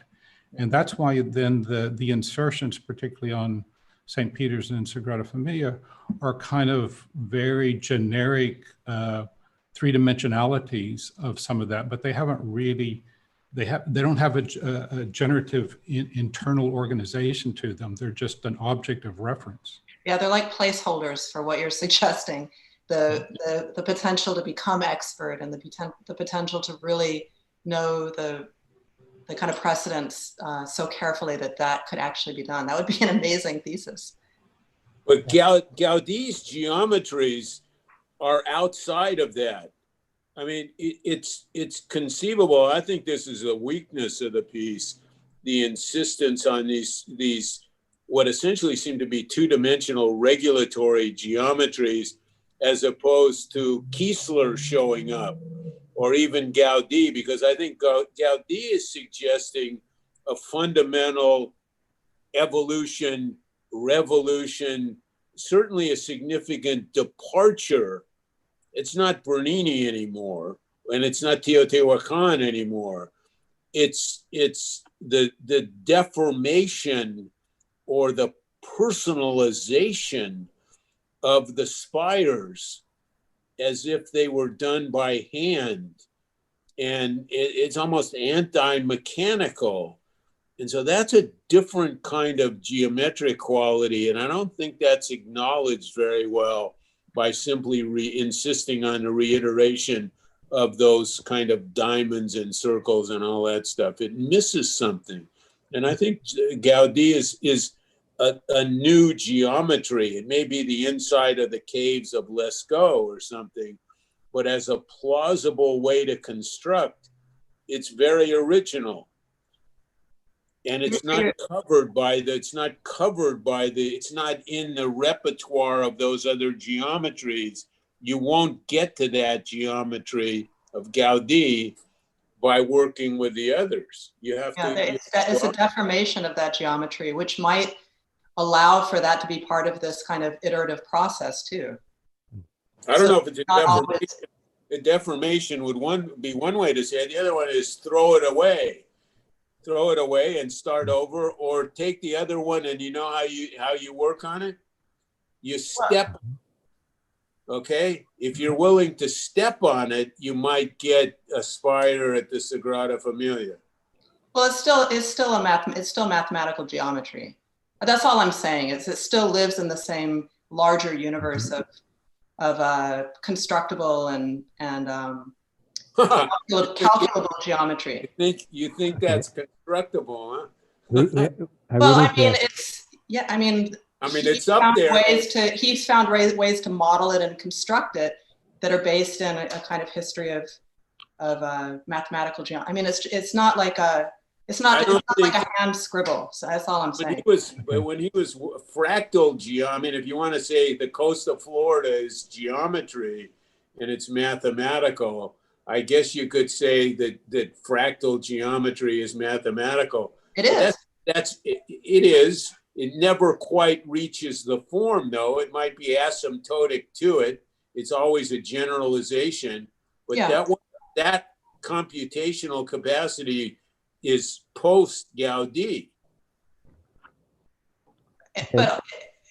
And that's why then the insertions, particularly on St. Peter's and Sagrada Familia, are kind of very generic three-dimensionalities of some of that, but they haven't really, they don't have a generative internal organization to them. They're just an object of reference. Yeah, they're like placeholders for what you're suggesting. The potential to become expert and the potential to really know the kind of precedents so carefully that could actually be done. That would be an amazing thesis. But Gaudi's geometries are outside of that. I mean, it's conceivable. I think this is a weakness of the piece, the insistence on these what essentially seem to be two-dimensional regulatory geometries, as opposed to Kiesler showing up, or even Gaudi, because I think Gaudi is suggesting a fundamental evolution, revolution, certainly a significant departure. It's not Bernini anymore, and it's not Teotihuacan anymore. It's the deformation or the personalization of the spires as if they were done by hand. And it's almost anti-mechanical. And so that's a different kind of geometric quality. And I don't think that's acknowledged very well by simply insisting on the reiteration of those kind of diamonds and circles and all that stuff. It misses something. And I think Gaudi is a new geometry. It may be the inside of the caves of Lascaux or something, but as a plausible way to construct, it's very original. And it's not covered by it's not in the repertoire of those other geometries. You won't get to that geometry of Gaudi by working with the others. You have to. It's a deformation of that geometry, which might allow for that to be part of this kind of iterative process too. I don't know if it's a deformation. A deformation would be one way to say it. The other one is throw it away. Throw it away and start over, or take the other one, and you know how you work on it? You step Okay, if you're willing to step on it, you might get a spider at the Sagrada Familia. Well, it's still mathematical geometry. That's all I'm saying. It still lives in the same larger universe of constructible and calculable geometry. You think that's constructible, huh? Well, I mean, it's up there. He's found ways to model it and construct it that are based in a kind of history of mathematical geometry. I mean, it's not like a hand scribble. So that's all I'm saying. When he was fractal geometry, I mean, if you want to say the coast of Florida is geometry and it's mathematical, I guess you could say that fractal geometry is mathematical. It is. It is. It never quite reaches the form, though. It might be asymptotic to it. It's always a generalization. But that computational capacity is post-Gaudi. But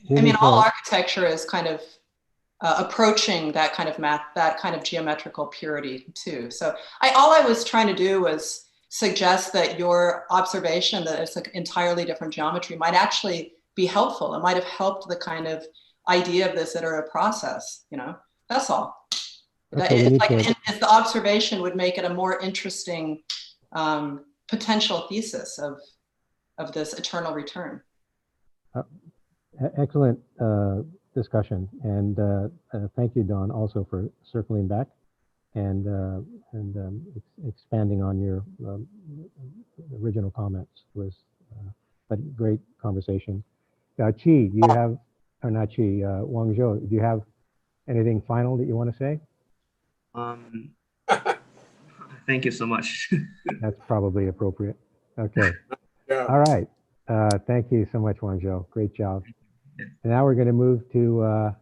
I mean, all architecture is kind of approaching that kind of geometrical purity too. So all I was trying to do was suggest that your observation that it's an entirely different geometry might actually be helpful. It might have helped the kind of idea of this iterative process, that's all. Okay, if the observation would make it a more interesting potential thesis of this eternal return. Excellent discussion, and thank you, Dawn, also for circling back and expanding on your original comments. Was a great conversation. Chi, do you have, or not Chi, Wangzhuo, do you have anything final that you want to say? Thank you so much. That's probably appropriate. Okay. All right. Thank you so much, Wangzhuo. Great job. And now we're going to move to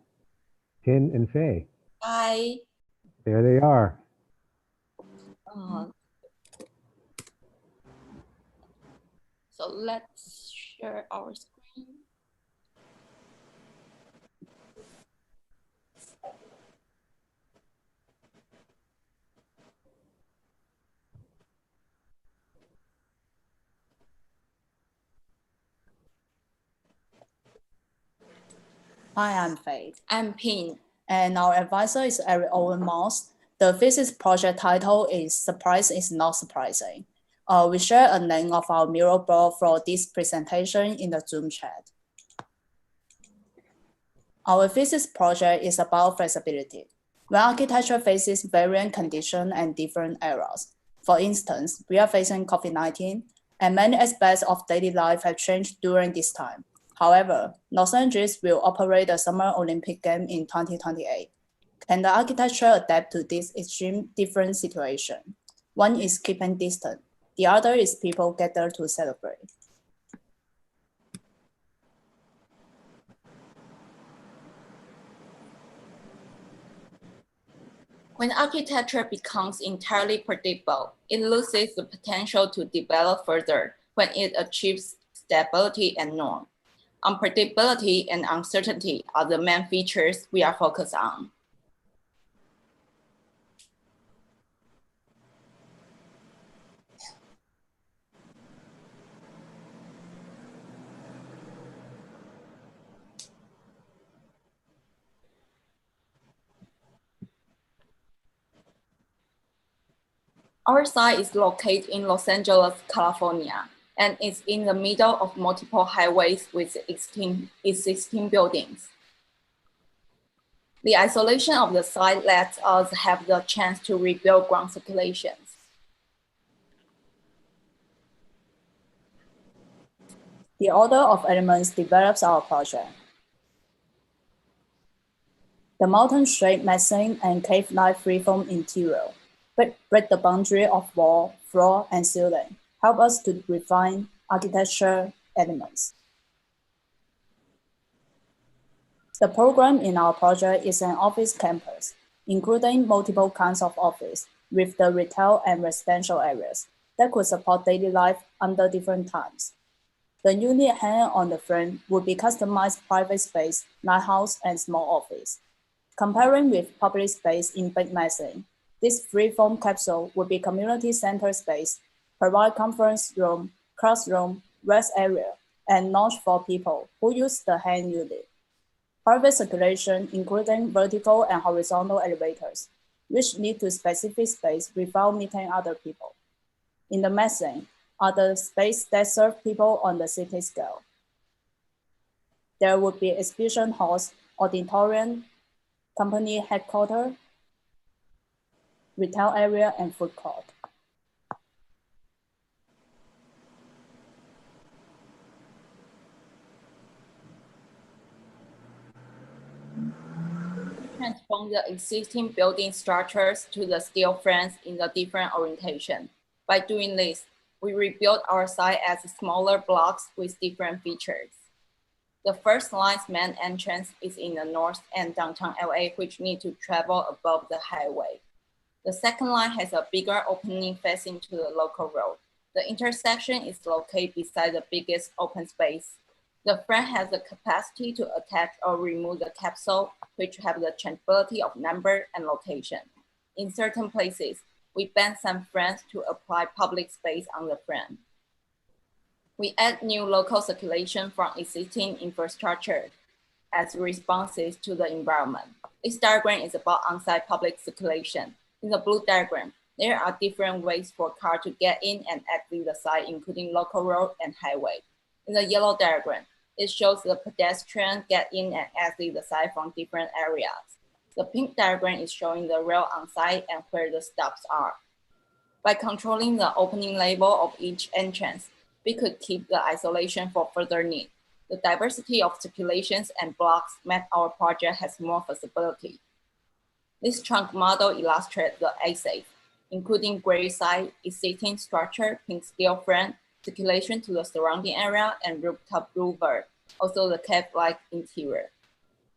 Tin and Fei. Hi. There they are. So let's share our screen. Hi, I'm Fei. I'm Pin. And our advisor is Owen. The thesis project title is Surprise is Not Surprising. We share a link of our mural board for this presentation in the Zoom chat. Our thesis project is about flexibility. When architecture faces varying conditions and different eras, for instance, we are facing COVID-19, and many aspects of daily life have changed during this time. However, Los Angeles will operate the Summer Olympic Games in 2028. Can the architecture adapt to this extreme different situation? One is keeping distance. The other is people gather to celebrate. When architecture becomes entirely predictable, it loses the potential to develop further when it achieves stability and norm. Unpredictability and uncertainty are the main features we are focused on. Our site is located in Los Angeles, California, and is in the middle of multiple highways with existing buildings. The isolation of the site lets us have the chance to rebuild ground circulations. The order of elements develops our project. The mountain-shaped mezzanine and cave-like freeform interior break the boundary of wall, floor, and ceiling, help us to refine architecture elements. The program in our project is an office campus, including multiple kinds of office with the retail and residential areas that could support daily life under different times. The unit hanging on the frame would be customized private space, lighthouse, and small office. Comparing with public space in big massing, this free-form capsule would be community center space, provide conference room, classroom, rest area, and lounge for people who use the hand unit. Private circulation, including vertical and horizontal elevators, which lead to specific space without meeting other people. In the massing are the space that serve people on the city scale. There would be exhibition halls, auditorium, company headquarters, retail area, and food court. Transform the existing building structures to the steel frames in a different orientation. By doing this, we rebuilt our site as smaller blocks with different features. The first line's main entrance is in the north and downtown LA, which need to travel above the highway. The second line has a bigger opening facing to the local road. The intersection is located beside the biggest open space. The frame has the capacity to attach or remove the capsule, which have the changeability of number and location. In certain places, we ban some frames to apply public space on the frame. We add new local circulation from existing infrastructure as responses to the environment. This diagram is about on-site public circulation. In the blue diagram, there are different ways for cars to get in and exit the site, including local road and highway. In the yellow diagram, it shows the pedestrian get in and exit the site from different areas. The pink diagram is showing the rail on site and where the stops are. By controlling the opening label of each entrance, we could keep the isolation for further need. The diversity of circulations and blocks meant our project has more feasibility. This trunk model illustrates the axis, including gray side, existing structure, pink steel frame, circulation to the surrounding area, and rooftop louver, also the cave-like interior.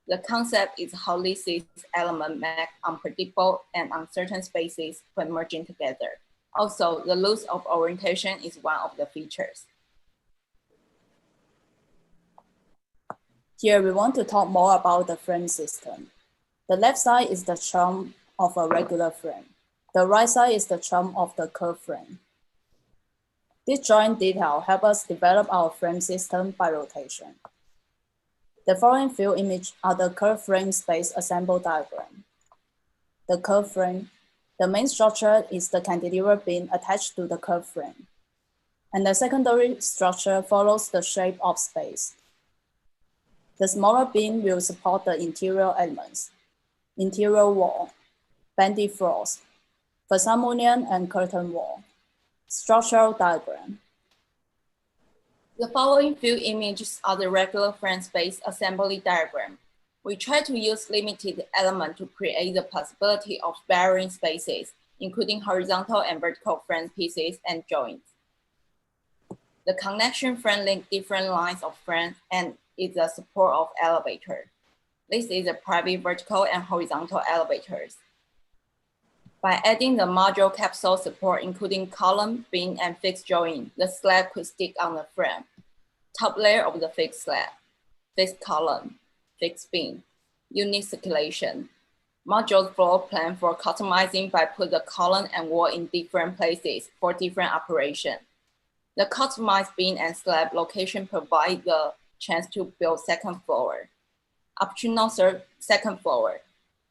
The concept is how these elements make unpredictable and uncertain spaces when merging together. Also, the loss of orientation is one of the features. Here we want to talk more about the frame system. The left side is the trunk of a regular frame. The right side is the trunk of the curved frame. This joint detail helps us develop our frame system by rotation. The following few images are the curved frame space assemble diagram. The curved frame, the main structure is the cantilever beam attached to the curved frame. And the secondary structure follows the shape of space. The smaller beam will support the interior elements, interior wall, bendy floors, facade mullion and curtain wall. Structural diagram. The following few images are the regular frame space assembly diagram. We try to use limited elements to create the possibility of varying spaces, including horizontal and vertical frame pieces and joints. The connection frame links different lines of frame and is the support of elevator. This is a private vertical and horizontal elevators. By adding the module capsule support, including column, beam, and fixed joint, the slab could stick on the frame. Top layer of the fixed slab, fixed column, fixed beam, unique circulation. Module floor plan for customizing by put the column and wall in different places for different operation. The customized beam and slab location provide the chance to build second floor. Optional second floor.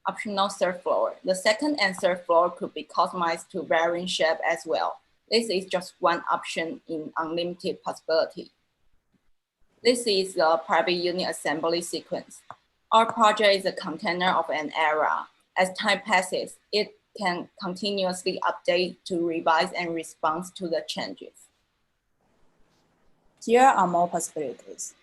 Optional third floor. The second and third floor could be customized to varying shape as well. This is just one option in unlimited possibility. This is the private unit assembly sequence. Our project is a container of an era. As time passes, it can continuously update to revise and respond to the changes. Here are more possibilities.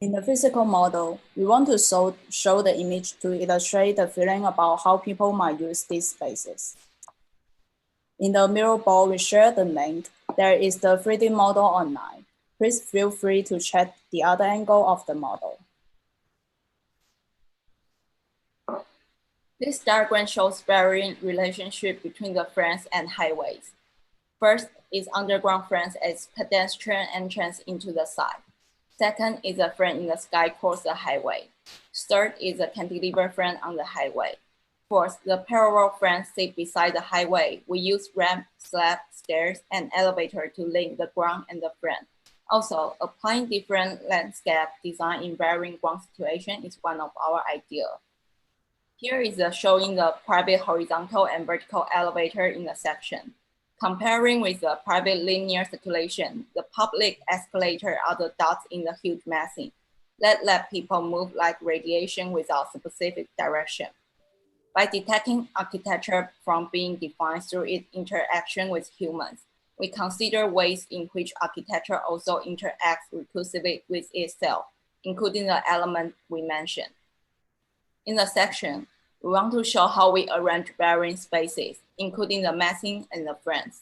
In the physical model, we want to show the image to illustrate the feeling about how people might use these spaces. In the mirror ball we share the link, there is the 3D model online. Please feel free to check the other angle of the model. This diagram shows varying relationship between the frames and highways. First is underground frames as pedestrian entrance into the site. Second is a frame in the sky across the highway. Third is a cantilever frame on the highway. Fourth, the parallel frames sit beside the highway. We use ramp, slab, stairs, and elevator to link the ground and the frame. Also, applying different landscape design in varying ground situations is one of our ideas. Here is showing the private horizontal and vertical elevator in the section. Comparing with the private linear circulation, the public escalator are the dots in the huge massing that let people move like radiation without specific direction. By detecting architecture from being defined through its interaction with humans, we consider ways in which architecture also interacts recursively with itself, including the element we mentioned. In the section, we want to show how we arrange varying spaces, including the massing and the frames.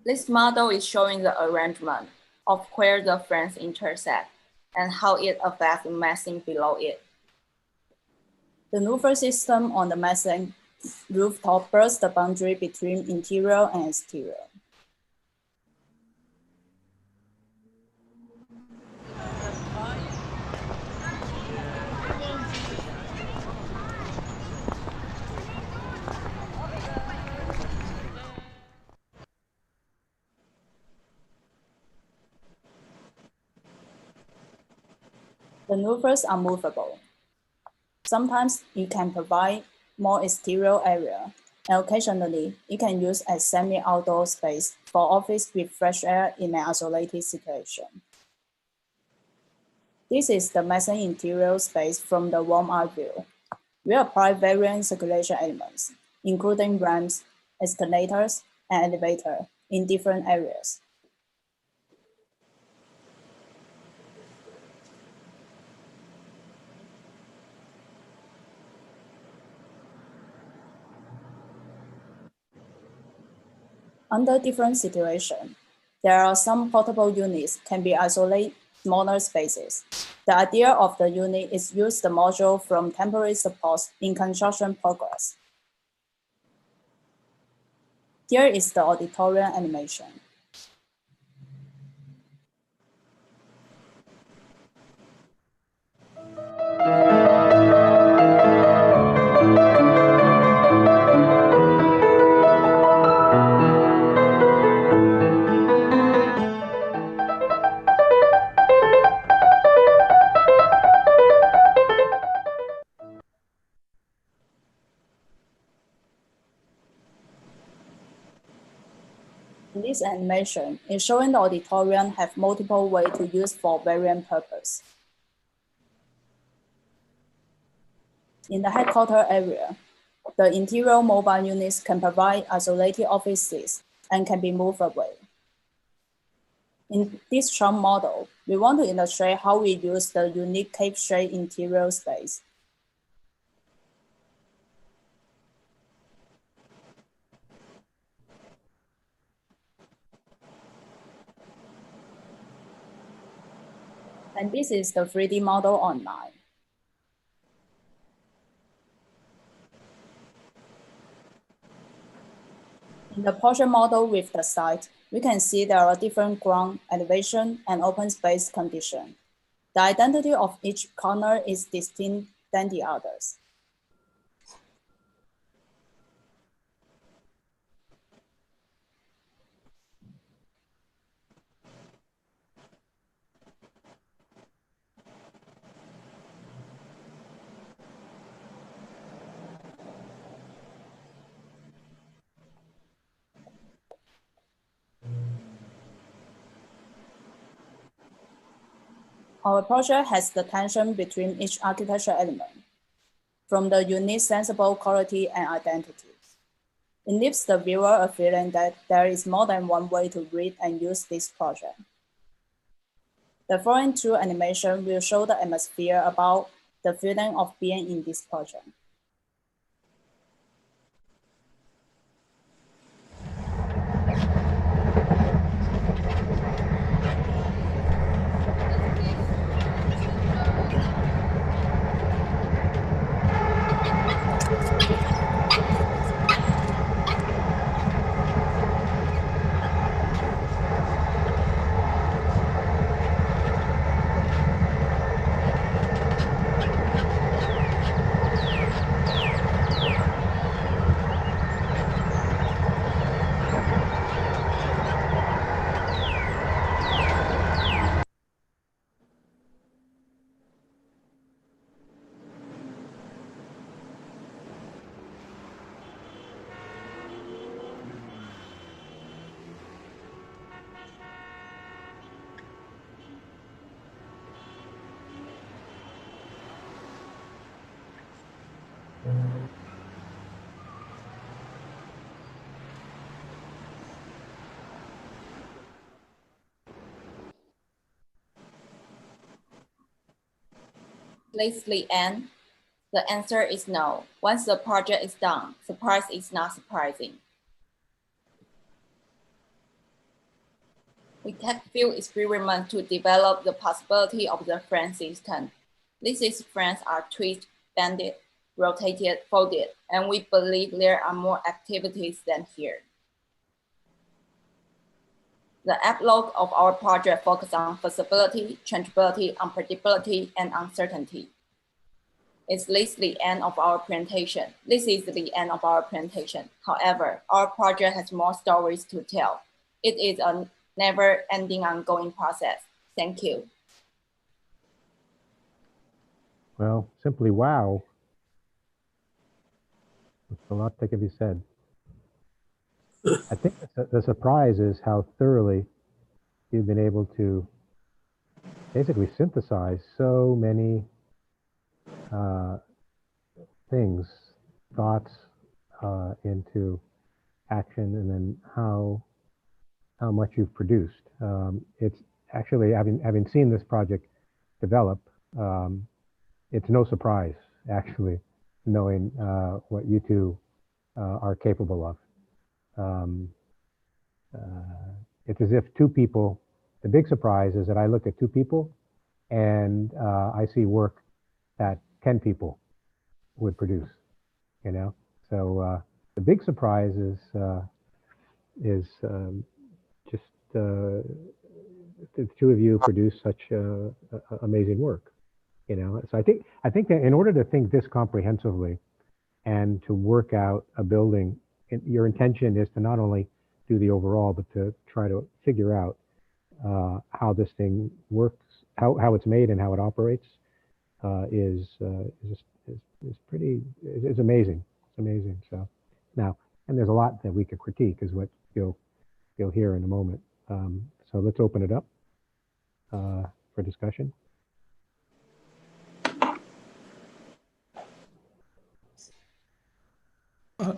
This model is showing the arrangement of where the frames intersect and how it affects the massing below it. The louver system on the massing rooftop blurs the boundary between interior and exterior. The louvers are movable. Sometimes it can provide more exterior area, and occasionally it can use as semi-outdoor space for office with fresh air in an isolated situation. This is the massing interior space from the warm-eye view. We apply varying circulation elements, including ramps, escalators, and elevators in different areas. Under different situations, there are some portable units can be isolated smaller spaces. The idea of the unit is use the module from temporary supports in construction progress. Here is the auditorium animation. This animation is showing the auditorium have multiple ways to use for varying purposes. In the headquarters area, the interior mobile units can provide isolated offices and can be moved away. In this trunk model, we want to illustrate how we use the unique cape-shaped interior space. And this is the 3D model online. In the portrait model with the site, we can see there are different ground, elevation, and open space conditions. The identity of each corner is distinct than the others. Our project has the tension between each architectural element, from the unique sensible quality and identities. It leaves the viewer a feeling that there is more than one way to read and use this project. The following two animations will show the atmosphere about the feeling of being in this project. Leslie Ann, the answer is no. Once the project is done, surprise is not surprising. We take few experiments to develop the possibility of the frame system. These frames are twisted, bended, rotated, folded, and we believe there are more activities than here. The epilogue of our project focuses on feasibility, changeability, unpredictability, and uncertainty. It's the end of our presentation. This is the end of our presentation. However, our project has more stories to tell. It is a never-ending ongoing process. Thank you. Well, simply wow. That's a lot that can be said. I think the surprise is how thoroughly you've been able to basically synthesize so many things, thoughts into action, and then how much you've produced. It's actually, having seen this project develop, it's no surprise, actually, knowing what you two are capable of. It's as if two people, the big surprise is that I look at two people and I see work that 10 people would produce, you know? So the big surprise is just the two of you produce such amazing work, you know? So I think that in order to think this comprehensively and to work out a building, your intention is to not only do the overall, but to try to figure out how this thing works, how it's made and how it operates is pretty, it's amazing. It's amazing. So now, and there's a lot that we could critique, is what you'll hear in a moment. So let's open it up for discussion.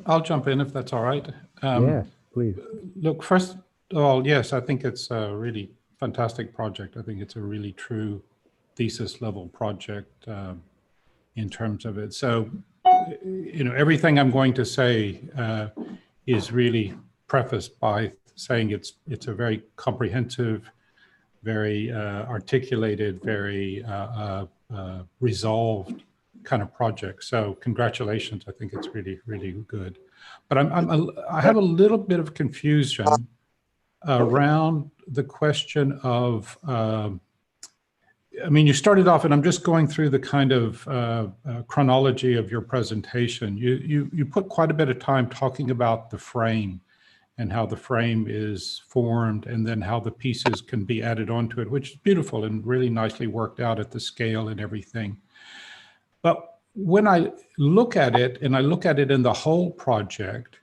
I'll jump in if that's all right. Yes, please. Look, first of all, yes, I think it's a really fantastic project. I think it's a really true thesis level project in terms of it. So, you know, everything I'm going to say is really prefaced by saying it's a very comprehensive, very articulated, very resolved kind of project. So congratulations. I think it's really, really good. But I have a little bit of confusion around the question of I mean, you started off, and I'm just going through the kind of chronology of your presentation. You put quite a bit of time talking about the frame and how the frame is formed, and then how the pieces can be added onto it, which is beautiful and really nicely worked out at the scale and everything. But when I look at it, and I look at it in the whole project,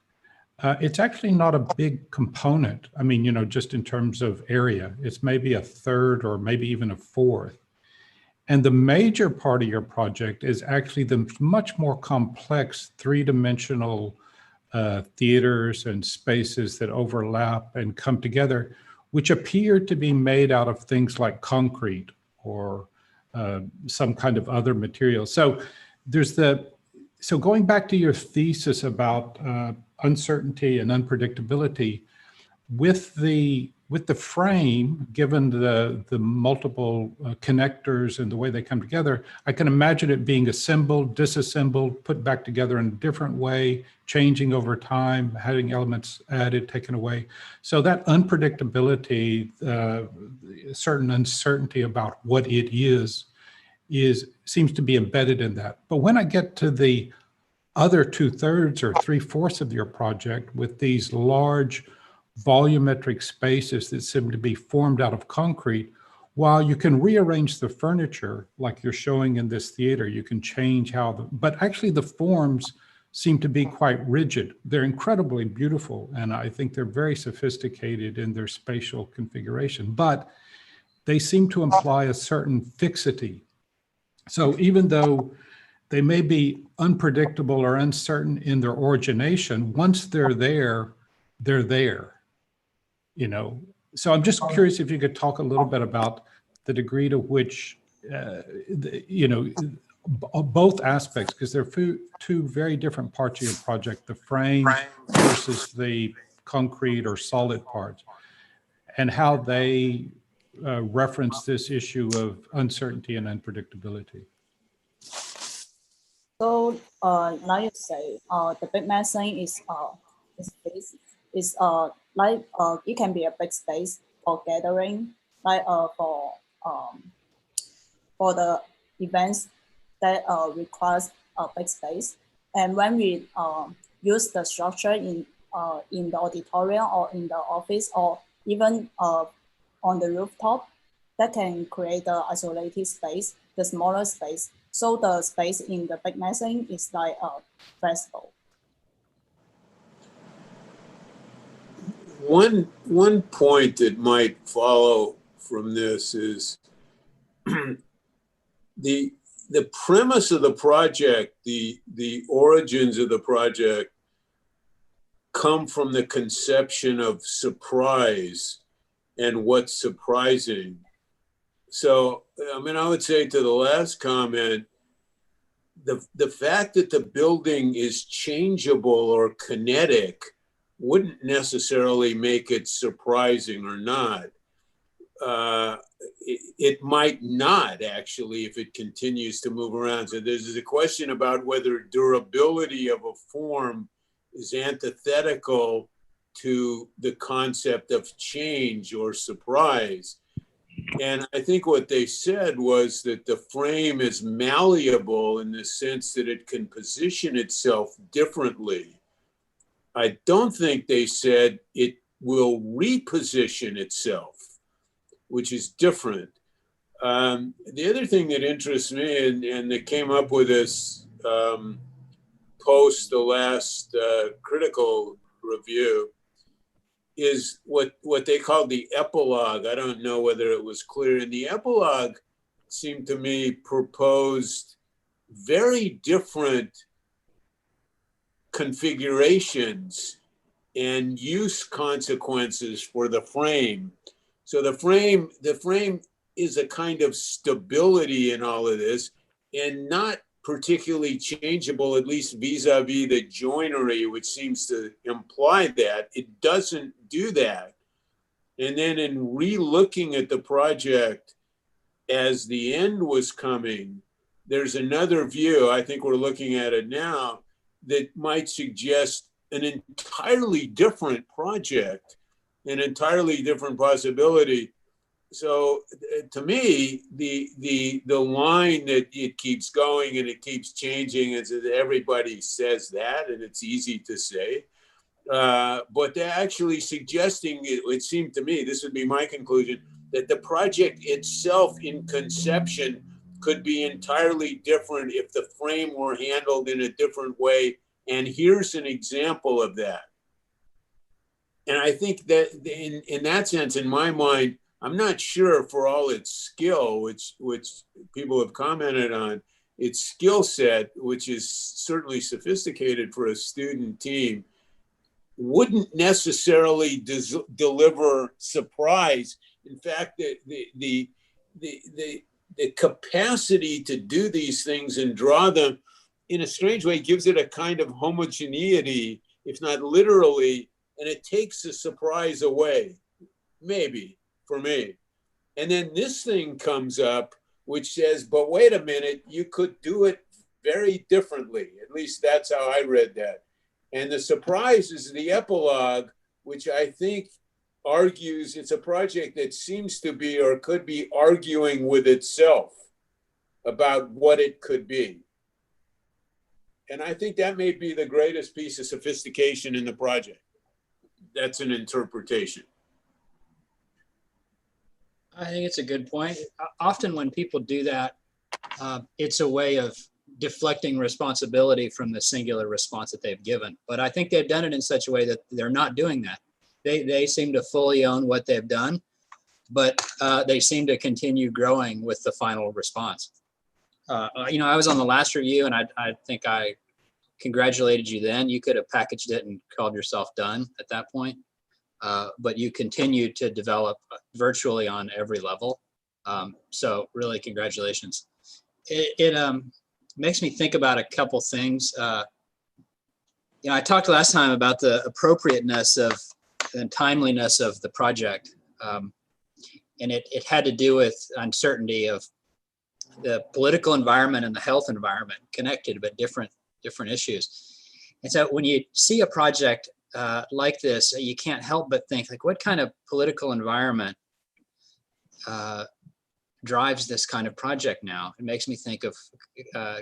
it's actually not a big component. I mean, you know, just in terms of area, it's maybe a third or maybe even a fourth. And the major part of your project is actually the much more complex three-dimensional theaters and spaces that overlap and come together, which appear to be made out of things like concrete or some kind of other material. So so going back to your thesis about uncertainty and unpredictability, with the frame, given the multiple connectors and the way they come together, I can imagine it being assembled, disassembled, put back together in a different way, changing over time, having elements added, taken away. So that unpredictability, certain uncertainty about what it seems to be embedded in that. But when I get to the other 2/3 or 3/4 of your project with these large volumetric spaces that seem to be formed out of concrete, while you can rearrange the furniture like you're showing in this theater, you can change but actually the forms seem to be quite rigid. They're incredibly beautiful, and I think they're very sophisticated in their spatial configuration, but they seem to imply a certain fixity. So even though they may be unpredictable or uncertain in their origination, once they're there, they're there. You know, so I'm just curious if you could talk a little bit about the degree to which, you know, both aspects, because they're two very different parts of your project, the frame versus the concrete or solid parts, and how they reference this issue of uncertainty and unpredictability. So, like you say, the big messing is like it can be a big space for gathering, like for the events that requires a big space. And when we use the structure in the auditorium or in the office or even on the rooftop, that can create an isolated space, the smaller space. So the space in the big messing is like flexible. One point that might follow from this is the premise of the project, the origins of the project come from the conception of surprise and what's surprising. So, I mean, I would say to the last comment, the fact that the building is changeable or kinetic wouldn't necessarily make it surprising or not. It might not actually if it continues to move around. So there's a question about whether durability of a form is antithetical to the concept of change or surprise. And I think what they said was that the frame is malleable in the sense that it can position itself differently. I don't think they said it will reposition itself, which is different. The other thing that interests me, and they came up with this post the last critical review, is what they called the epilogue. I don't know whether it was clear. And the epilogue seemed to me proposed very different configurations and use consequences for the frame. So the frame is a kind of stability in all of this, and not particularly changeable, at least vis-a-vis the joinery, which seems to imply that. It doesn't do that. And then in re-looking at the project as the end was coming, there's another view, I think we're looking at it now, that might suggest an entirely different project, an entirely different possibility. to me, the line that it keeps going and it keeps changing is that everybody says that, and it's easy to say. But they're actually suggesting, it seemed to me, this would be my conclusion, that the project itself in conception could be entirely different if the frame were handled in a different way. And here's an example of that. And I think that in that sense, in my mind, I'm not sure for all its skill, which people have commented on, its skill set, which is certainly sophisticated for a student team, wouldn't necessarily deliver surprise. In fact, the capacity to do these things and draw them in a strange way gives it a kind of homogeneity, if not literally, and it takes the surprise away, maybe, for me. And then this thing comes up, which says, but wait a minute, you could do it very differently. At least that's how I read that. And the surprise is the epilogue, which I think argues it's a project that seems to be or could be arguing with itself about what it could be. And I think that may be the greatest piece of sophistication in the project. That's an interpretation. I think it's a good point. Often when people do that, it's a way of deflecting responsibility from the singular response that they've given. But I think they've done it in such a way that they're not doing that. They seem to fully own what they've done, but they seem to continue growing with the final response. You know, I was on the last review, and I think I congratulated you then. You could have packaged it and called yourself done at that point. But you continue to develop virtually on every level. So really, congratulations. It makes me think about a couple things. You know, I talked last time about the appropriateness of and timeliness of the project. And it had to do with uncertainty of the political environment and the health environment, connected but different issues. And so when you see a project like this, you can't help but think, like, what kind of political environment drives this kind of project now? It makes me think of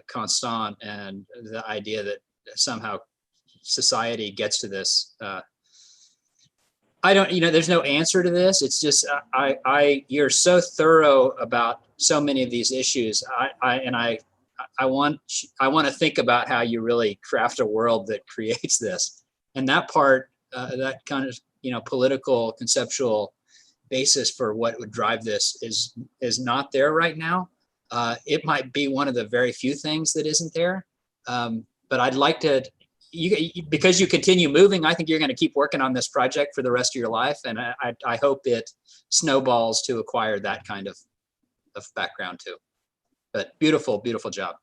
Constant and the idea that somehow society gets to this. I don't, you know, there's no answer to this. It's just, you're so thorough about so many of these issues. I want to think about how you really craft a world that creates this. And that part, that kind of, you know, political conceptual basis for what would drive this is not there right now. It might be one of the very few things that isn't there. But I'd like to, because you continue moving, I think you're going to keep working on this project for the rest of your life. And I hope it snowballs to acquire that kind of background too. But beautiful, beautiful job.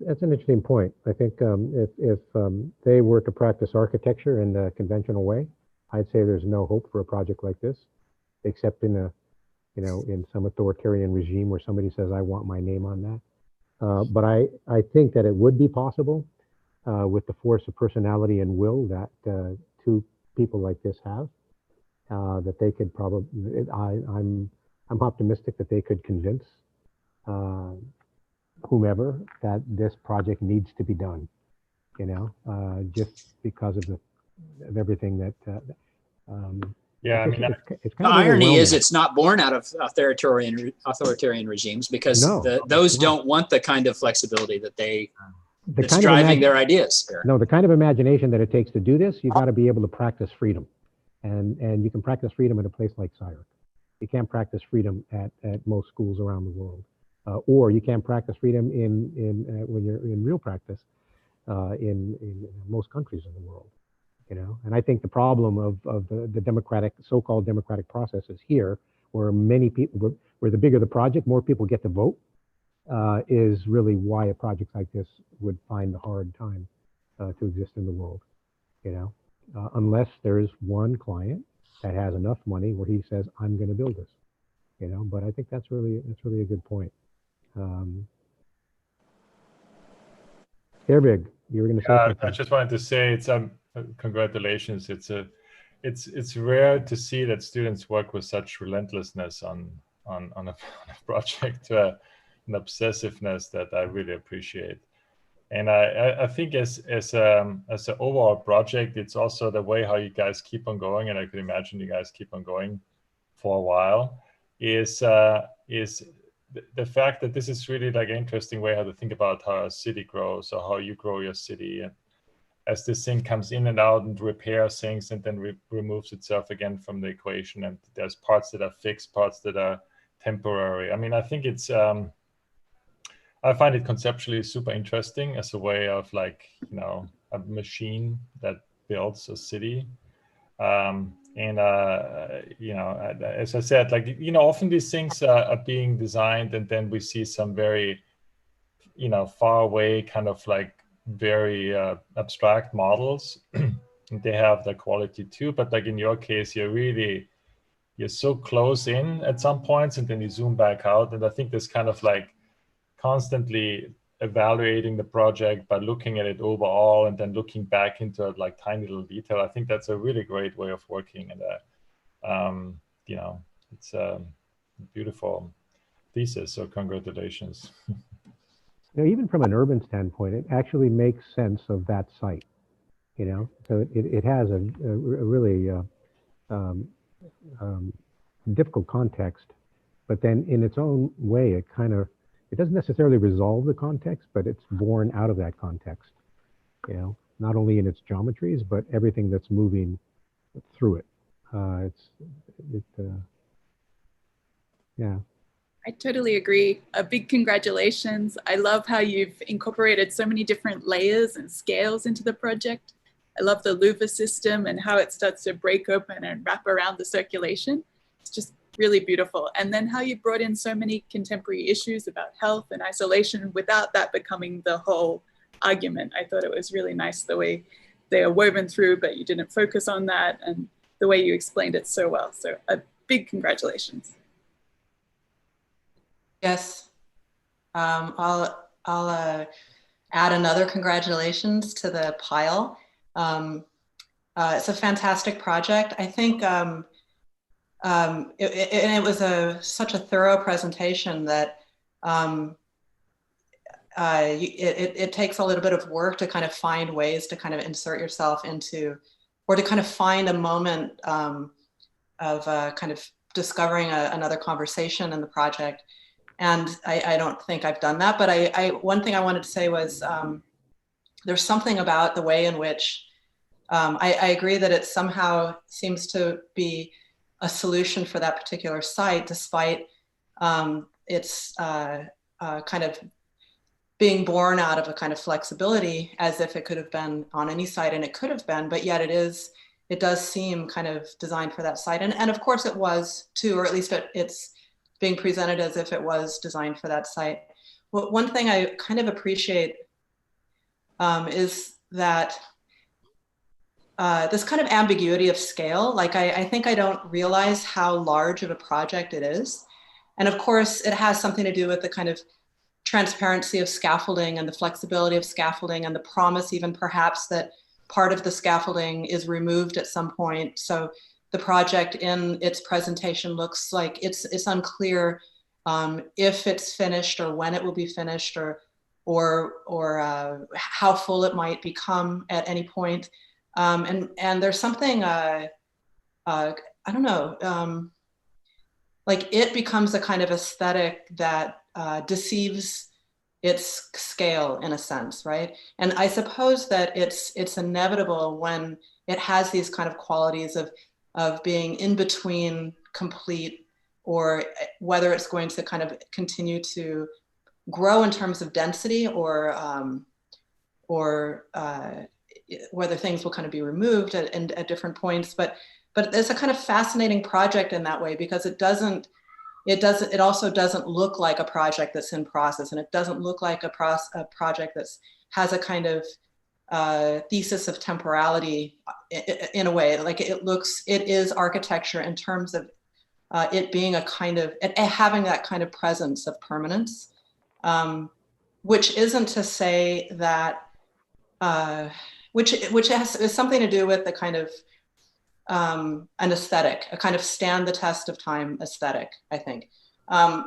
That's an interesting point. I think if they were to practice architecture in the conventional way, I'd say there's no hope for a project like this, except in a, you know, in some authoritarian regime where somebody says, I want my name on that. But I think that it would be possible with the force of personality and will that two people like this have, that they could probably, I'm optimistic that they could convince whomever that this project needs to be done, you know, just because of everything that, yeah, I mean, it's the kind of irony is it's not born out of authoritarian regimes, because those don't want the kind of flexibility that that's driving their ideas here. No, the kind of imagination that it takes to do this, you got to be able to practice freedom, and you can practice freedom at a place like SCI-Arc. You can't practice freedom at most schools around the world, or you can't practice freedom when you're in real practice in most countries in the world. You know, and I think the problem of the democratic, so-called democratic processes here, where many people, where the bigger the project, more people get to vote, is really why a project like this would find a hard time to exist in the world. You know, unless there's one client that has enough money where he says, "I'm going to build this." You know, but I think that's really a good point. Herwig, you were going to say I something. just wanted to say it's congratulations. It's rare to see that students work with such relentlessness on a project, an obsessiveness that I really appreciate. And I think as an overall project, it's also the way how you guys keep on going, and I could imagine you guys keep on going for a while, is the fact that this is really like an interesting way how to think about how a city grows or how you grow your city. And as this thing comes in and out and repairs things and then removes itself again from the equation, and there's parts that are fixed, parts that are temporary. I mean, I think it's, I find it conceptually super interesting as a way of like, you know, a machine that builds a city. You know, as I said, like, you know, often these things are being designed and then we see some very, you know, far away kind of like very abstract models. They have the quality too, but like in your case, you're so close in at some points and then you zoom back out. And I think this kind of like constantly evaluating the project by looking at it overall and then looking back into it like tiny little detail. I think that's a really great way of working. And, you know, it's a beautiful thesis. So congratulations. You know, even from an urban standpoint, it actually makes sense of that site, you know, so it has a really difficult context, but then in its own way, it doesn't necessarily resolve the context, but it's born out of that context, you know, not only in its geometries, but everything that's moving through it. Yeah. I totally agree. A big congratulations. I love how you've incorporated so many different layers and scales into the project. I love the louver system and how it starts to break open and wrap around the circulation. It's just really beautiful. And then how you brought in so many contemporary issues about health and isolation without that becoming the whole argument. I thought it was really nice the way they are woven through, but you didn't focus on that, and the way you explained it so well. So a big congratulations. Yes, I'll add another congratulations to the pile. It's a fantastic project. I think it was such a thorough presentation that it takes a little bit of work to kind of find ways to kind of insert yourself into, or to kind of find a moment of kind of discovering another conversation in the project. And I don't think I've done that, but one thing I wanted to say was there's something about the way in which I agree that it somehow seems to be a solution for that particular site, despite its kind of being born out of a kind of flexibility, as if it could have been on any site, and it could have been, but yet it does seem kind of designed for that site. And of course it was too, or at least it's being presented as if it was designed for that site. Well, one thing I kind of appreciate is that this kind of ambiguity of scale. Like I think I don't realize how large of a project it is. And of course it has something to do with the kind of transparency of scaffolding and the flexibility of scaffolding and the promise even perhaps that part of the scaffolding is removed at some point. So the project in its presentation looks like it's unclear if it's finished or when it will be finished or how full it might become at any point. And there's something, I don't know, like it becomes a kind of aesthetic that deceives its scale in a sense, right? And I suppose that it's inevitable when it has these kind of qualities of being in between complete, or whether it's going to kind of continue to grow in terms of density or whether things will kind of be removed at different points. But it's a kind of fascinating project in that way, because it also doesn't look like a project that's in process, and it doesn't look like a project that has a kind of thesis of temporality in a way. Like it is architecture in terms of it being a kind of, having that kind of presence of permanence, which isn't to say that which is something to do with the kind of an aesthetic, a kind of stand the test of time aesthetic, I think.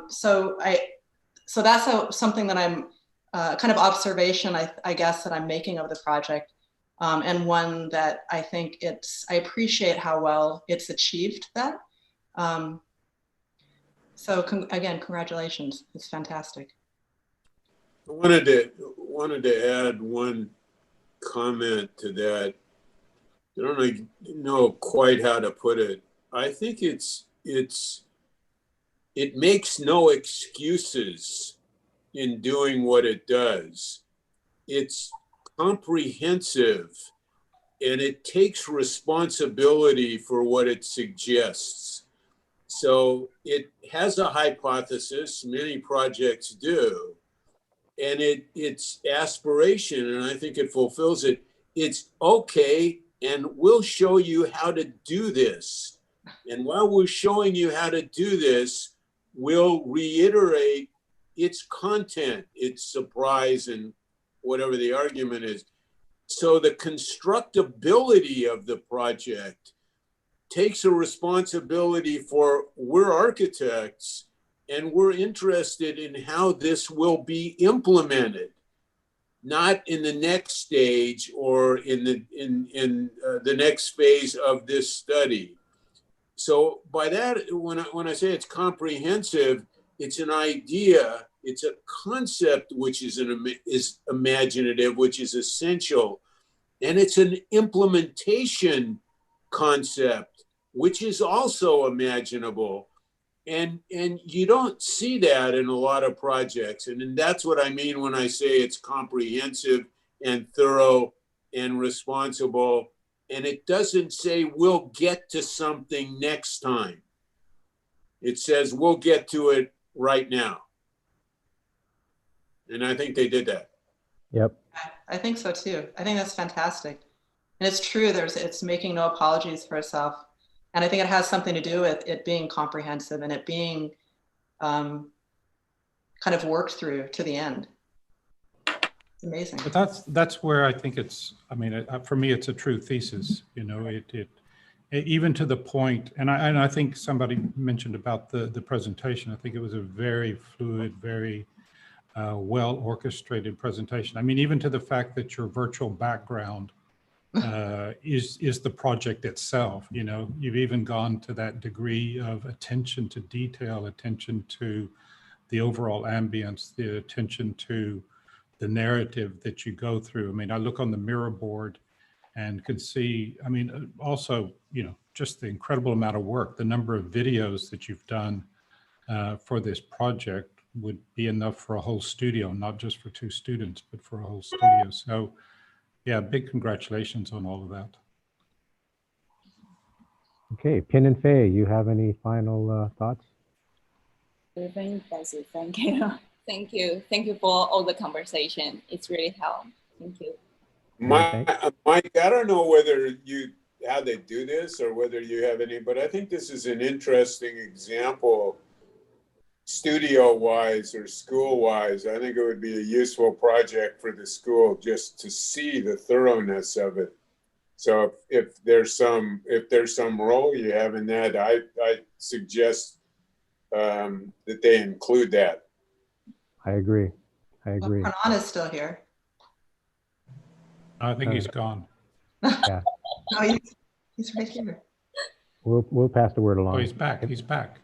So that's something that I'm kind of observation, I guess, that I'm making of the project, and one that I think I appreciate how well it's achieved that. So again, congratulations, it's fantastic. I wanted to add one comment to that. I don't know quite how to put it. I think it makes no excuses in doing what it does. It's comprehensive and it takes responsibility for what it suggests. So it has a hypothesis, many projects do, and it's aspiration, and I think it fulfills it. It's okay, and we'll show you how to do this. And while we're showing you how to do this, we'll reiterate its content, its surprise, and whatever the argument is. So the constructability of the project takes a responsibility for, we're architects and we're interested in how this will be implemented, not in the next stage or in the next phase of this study. So by that, when I say it's comprehensive, it's an idea, it's a concept which is imaginative, which is essential, and it's an implementation concept, which is also imaginable. And you don't see that in a lot of projects. And that's what I mean when I say it's comprehensive and thorough and responsible. And it doesn't say we'll get to something next time. It says we'll get to it right now. And I think they did that. Yep. I think so too. I think that's fantastic. And it's true, it's making no apologies for itself. And I think it has something to do with it being comprehensive and it being kind of worked through to the end. It's amazing. But that's where I think it's, I mean, for me, it's a true thesis, you know, it even to the point, and I think somebody mentioned about the presentation. I think it was a very fluid, very well orchestrated presentation. I mean, even to the fact that your virtual background is the project itself. You know, you've even gone to that degree of attention to detail, attention to the overall ambience, the attention to the narrative that you go through. I mean, I look on the mirror board and could see, I mean, also, you know, just the incredible amount of work, the number of videos that you've done for this project would be enough for a whole studio, not just for 2 students, but for a whole studio. So yeah, big congratulations on all of that. Okay, Pin and Faye, you have any final thoughts? That's it. Thank you. Thank you. Thank you for all the conversation. It's really helped. Thank you. Mike, I don't know how they do this or whether you have any, but I think this is an interesting example, studio-wise or school-wise. I think it would be a useful project for the school just to see the thoroughness of it. So if there's some role you have in that, I suggest that they include that. I agree. I agree. Pranan is still here. I think he's gone. Yeah. No, he's right here. We'll pass the word along. Oh, he's back. He's back.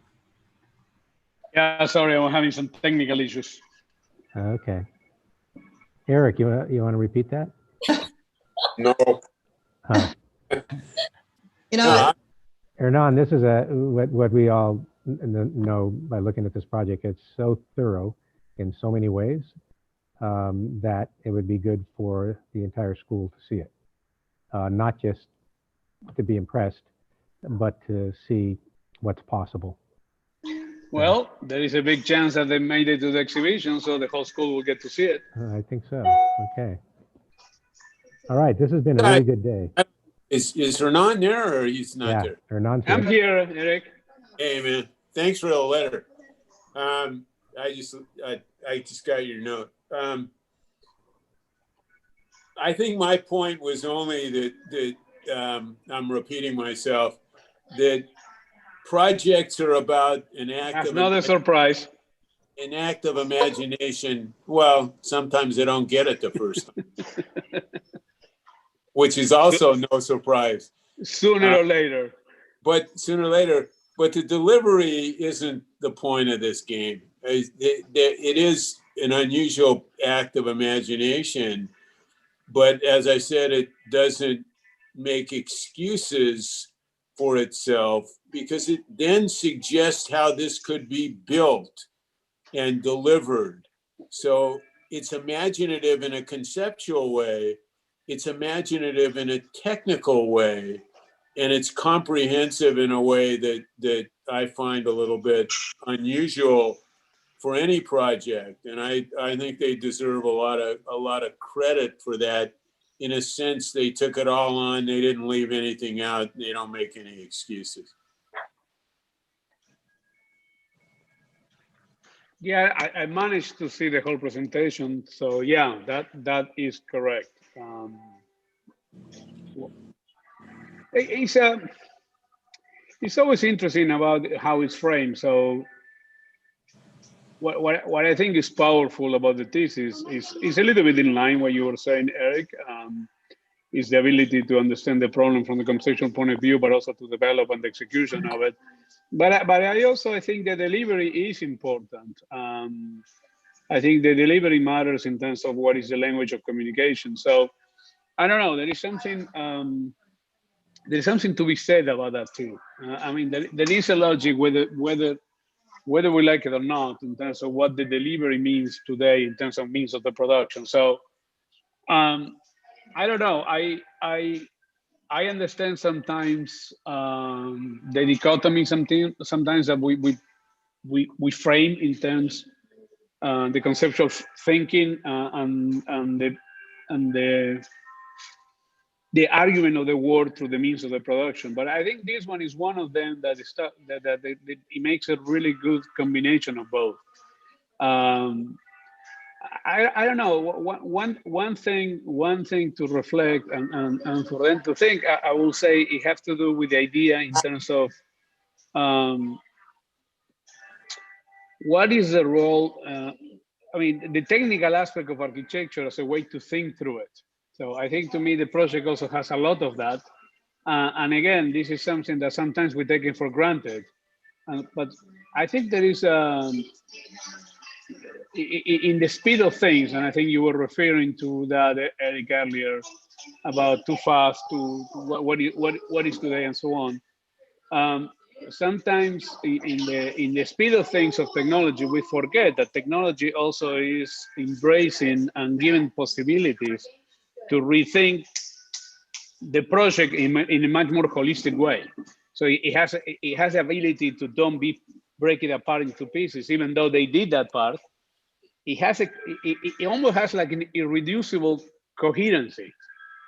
Yeah, sorry, I'm having some technical issues. Okay. Eric, you want to repeat that? No. Huh. You know, Hernan, this is what we all know by looking at this project. It's so thorough in so many ways that it would be good for the entire school to see it. Not just to be impressed, but to see what's possible. Well, there is a big chance that they made it to the exhibition, so the whole school will get to see it. I think so. Okay. All right. This has been a really good day. Is Hernan there or he's not there? Hernan's here. I'm here, Eric. Hey, man. Thanks for the letter. I just got your note. I think my point was only that I'm repeating myself, that projects are about an act That's of not a surprise. an act of imagination. Well, sometimes they don't get it the first time, which is also no surprise. Sooner or later. But sooner or later, but the delivery isn't the point of this game. It is an unusual act of imagination, but as I said, it doesn't make excuses for itself, because it then suggests how this could be built and delivered. So it's imaginative in a conceptual way, it's imaginative in a technical way, and it's comprehensive in a way that I find a little bit unusual for any project. And I think they deserve a lot of credit for that. In a sense, they took it all on, they didn't leave anything out, they don't make any excuses. Yeah, I managed to see the whole presentation. So yeah, that is correct. It's always interesting about how it's framed. So what I think is powerful about the thesis is a little bit in line what you were saying, Eric. Is the ability to understand the problem from the conceptual point of view, but also to develop and the execution of it. But I also think the delivery is important. I think the delivery matters in terms of what is the language of communication. So I don't know, there is something to be said about that too. I mean, there is a logic whether we like it or not in terms of what the delivery means today in terms of means of the production. So I don't know. I understand sometimes the dichotomy sometimes that we frame in terms the conceptual thinking and the argument of the word through the means of the production. But I think this one is one of them that it makes a really good combination of both. I don't know. One thing to reflect and for them to think, I will say it has to do with the idea in terms of what is the role. I mean, the technical aspect of architecture as a way to think through it. So I think to me the project also has a lot of that. And again, this is something that sometimes we take it for granted. But I think there is in the speed of things, and I think you were referring to that, Eric, earlier, about too fast to what is today and so on. Sometimes in the speed of things of technology, we forget that technology also is embracing and giving possibilities to rethink the project in a much more holistic way. So it has the ability to don't break it apart into pieces, even though they did that part. It almost has like an irreducible coherency,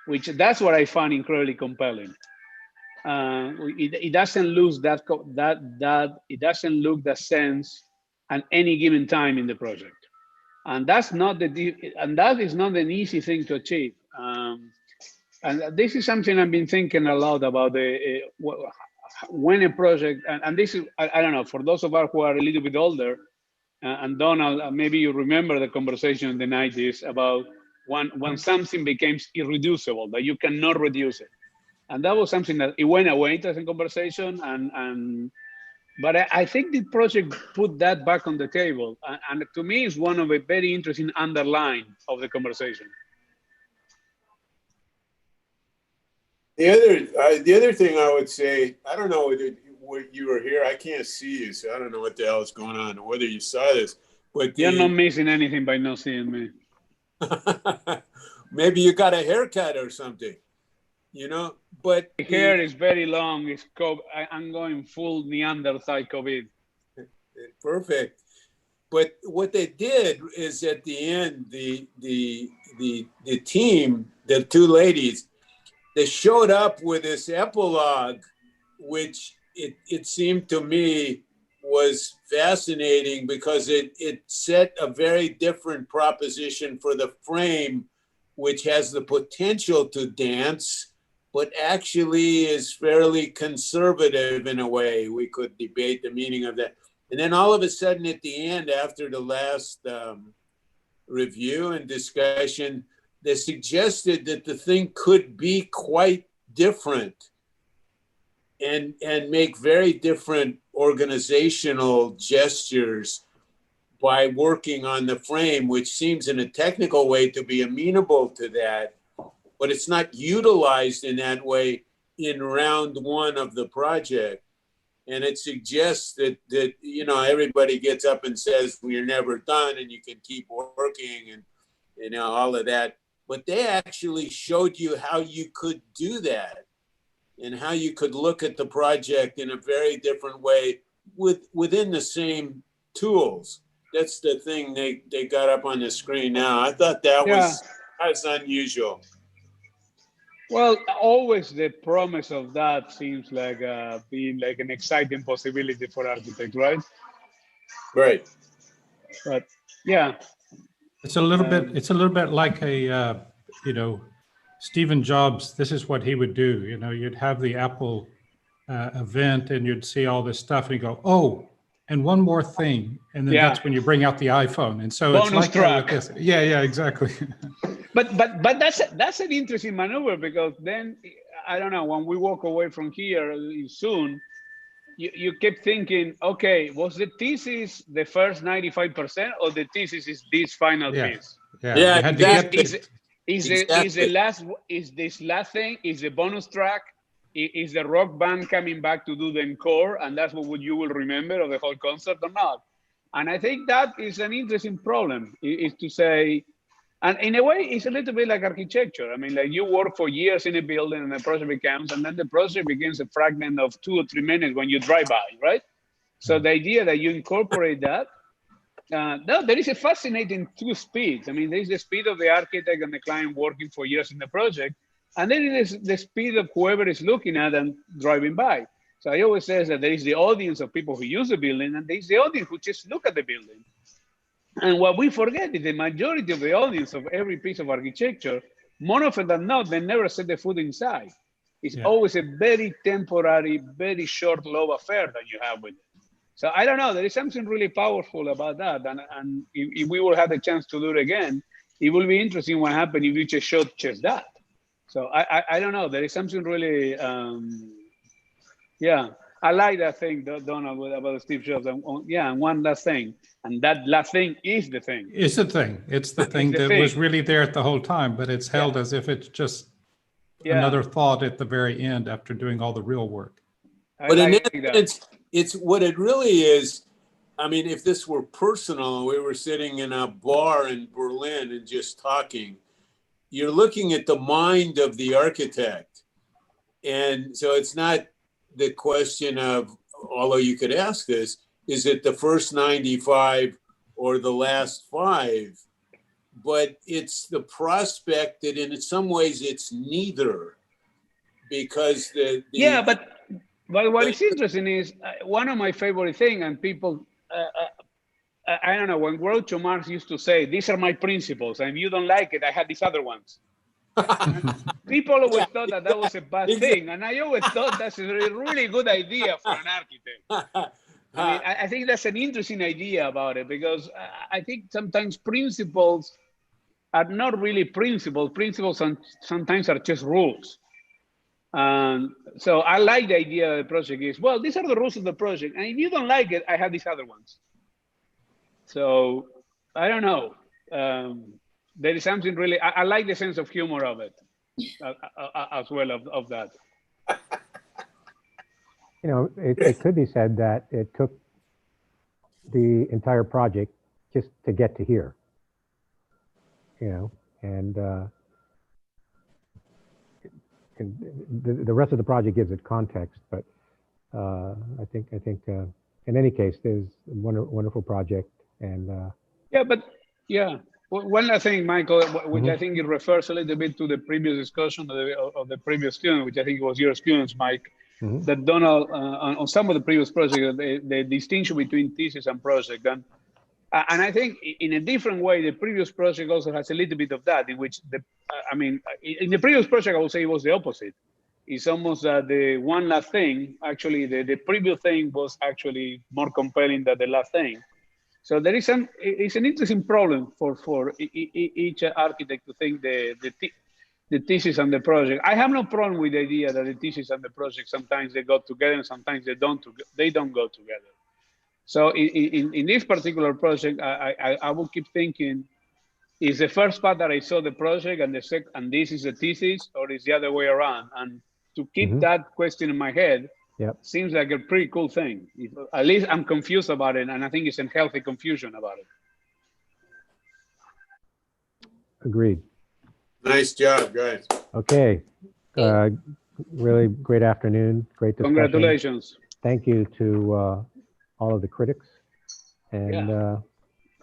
which that's what I find incredibly compelling. It doesn't lose it doesn't lose that sense at any given time in the project, and that is not an easy thing to achieve. And this is something I've been thinking a lot about when a project, and this is I don't know, for those of us who are a little bit older. And Donald, maybe you remember the conversation in the 90s about when something becomes irreducible, that you cannot reduce it. And that was something that it went away as a conversation. But I think the project put that back on the table. And to me, it's one of a very interesting underline of the conversation. The other thing I would say, I don't know whether you were here. I can't see you, so I don't know what the hell is going on, or whether you saw this. But you're not missing anything by not seeing me. Maybe you got a haircut or something, you know. But the hair is very long. I'm going full Neanderthal COVID. Perfect. But what they did is at the end, the team, the two ladies, they showed up with this epilogue, which it seemed to me was fascinating because it set a very different proposition for the frame which has the potential to dance, but actually is fairly conservative in a way. We could debate the meaning of that. And then all of a sudden at the end, after the last review and discussion, they suggested that the thing could be quite different and make very different organizational gestures by working on the frame, which seems in a technical way to be amenable to that, but it's not utilized in that way in round one of the project. And it suggests that you know, everybody gets up and says, we're never done and you can keep working and, you know, all of that. But they actually showed you how you could do that and how you could look at the project in a very different way within the same tools. That's the thing they got up on the screen now. I thought that was unusual. Well, always the promise of that seems like being like an exciting possibility for architects, right? Right. But yeah, it's a little bit like a you know, Stephen Jobs. This is what he would do. You know, you'd have the Apple event, and you'd see all this stuff, and you go, oh, and one more thing, and then that's when you bring out the iPhone, and so bonus it's like track. This. Yeah, exactly. But that's an interesting maneuver, because then I don't know, when we walk away from here soon, you kept thinking, okay, was the thesis the first 95% or the thesis is this final piece? Yeah. Is this last thing, is the bonus track, is the rock band coming back to do the encore, and that's what you will remember of the whole concert or not? And I think that is an interesting problem, is to say, and in a way, it's a little bit like architecture. I mean, like you work for years in a building and the project becomes, and then the project becomes a fragment of 2 or 3 minutes when you drive by, right? So the idea that you incorporate that, no, there is a fascinating two speeds. I mean, there is the speed of the architect and the client working for years in the project, and then it is the speed of whoever is looking at and driving by. So I always say that there is the audience of people who use the building, and there is the audience who just look at the building. And what we forget is the majority of the audience of every piece of architecture, more often than not, they never set the foot inside. It's always a very temporary, very short, low affair that you have with it. So I don't know, there is something really powerful about that. And if we will have the chance to do it again, it will be interesting what happens if you just show just that. So I don't know, there is something really, I like that thing, Donald, about Steve Jobs. And one last thing. And that last thing is the thing. It's the thing. It's the thing that was really there the whole time, but it's held as if it's just another thought at the very end after doing all the real work. But in essence, it's what it really is. I mean, if this were personal, we were sitting in a bar in Berlin and just talking, you're looking at the mind of the architect. And so it's not the question of, although you could ask this, is it the first 95 or the last 5? But it's the prospect that in some ways it's neither, because but what is interesting is one of my favorite things, and people, I don't know, when Groucho Marx used to say, these are my principles, and if you don't like it, I have these other ones. People always thought that was a bad thing, and I always thought that's a really good idea for an architect. I mean, I think that's an interesting idea about it, because I think sometimes principles are not really principles. Principles sometimes are just rules. So I like the idea of the project is, well, these are the rules of the project, and if you don't like it, I have these other ones. So I don't know. There is something really, I like the sense of humor of it as well of that. You know, it could be said that it took the entire project just to get to here. You know, and the rest of the project gives it context. But I think in any case, there's a wonderful project, and one last thing, Michael, which I think it refers a little bit to the previous discussion of the previous student, which I think was your students, Mike. That Donald, on some of the previous projects, the distinction between thesis and project. And And I think in a different way, the previous project also has a little bit of that, in which I mean, in the previous project, I would say it was the opposite. It's almost the one last thing. Actually, the previous thing was actually more compelling than the last thing. So there is it's an interesting problem for each architect to think the thesis and the project. I have no problem with the idea that the thesis and the project sometimes they go together and sometimes they don't go together. So in this particular project, I will keep thinking, is the first part that I saw the project and and this is the thesis, or is the other way around? And to keep that question in my head seems like a pretty cool thing. At least I'm confused about it, and I think it's a healthy confusion about it. Agreed. Nice job, guys. Okay. Really great afternoon. Great discussion. Congratulations. Thank you to all of the critics. And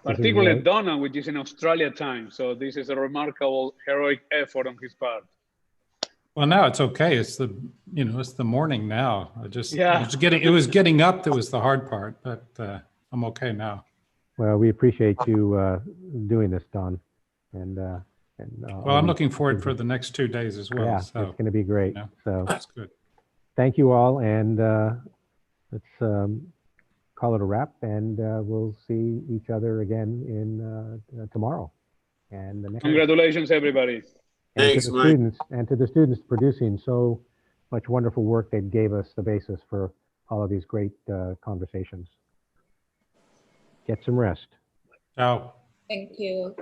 particularly Donna, which is in Australia time. So this is a remarkable, heroic effort on his part. Well, now it's okay. It's the it's the morning now. It was getting up that was the hard part, but I'm okay now. Well, we appreciate you doing this, Don. And well, I'm looking forward for the next 2 days as well. Yeah, so, it's going to be great. So that's good. Thank you all, and let's call it a wrap, and we'll see each other again in tomorrow. And the next congratulations, everybody. And to the students producing so much wonderful work that gave us the basis for all of these great conversations. Get some rest. Ciao. Thank you.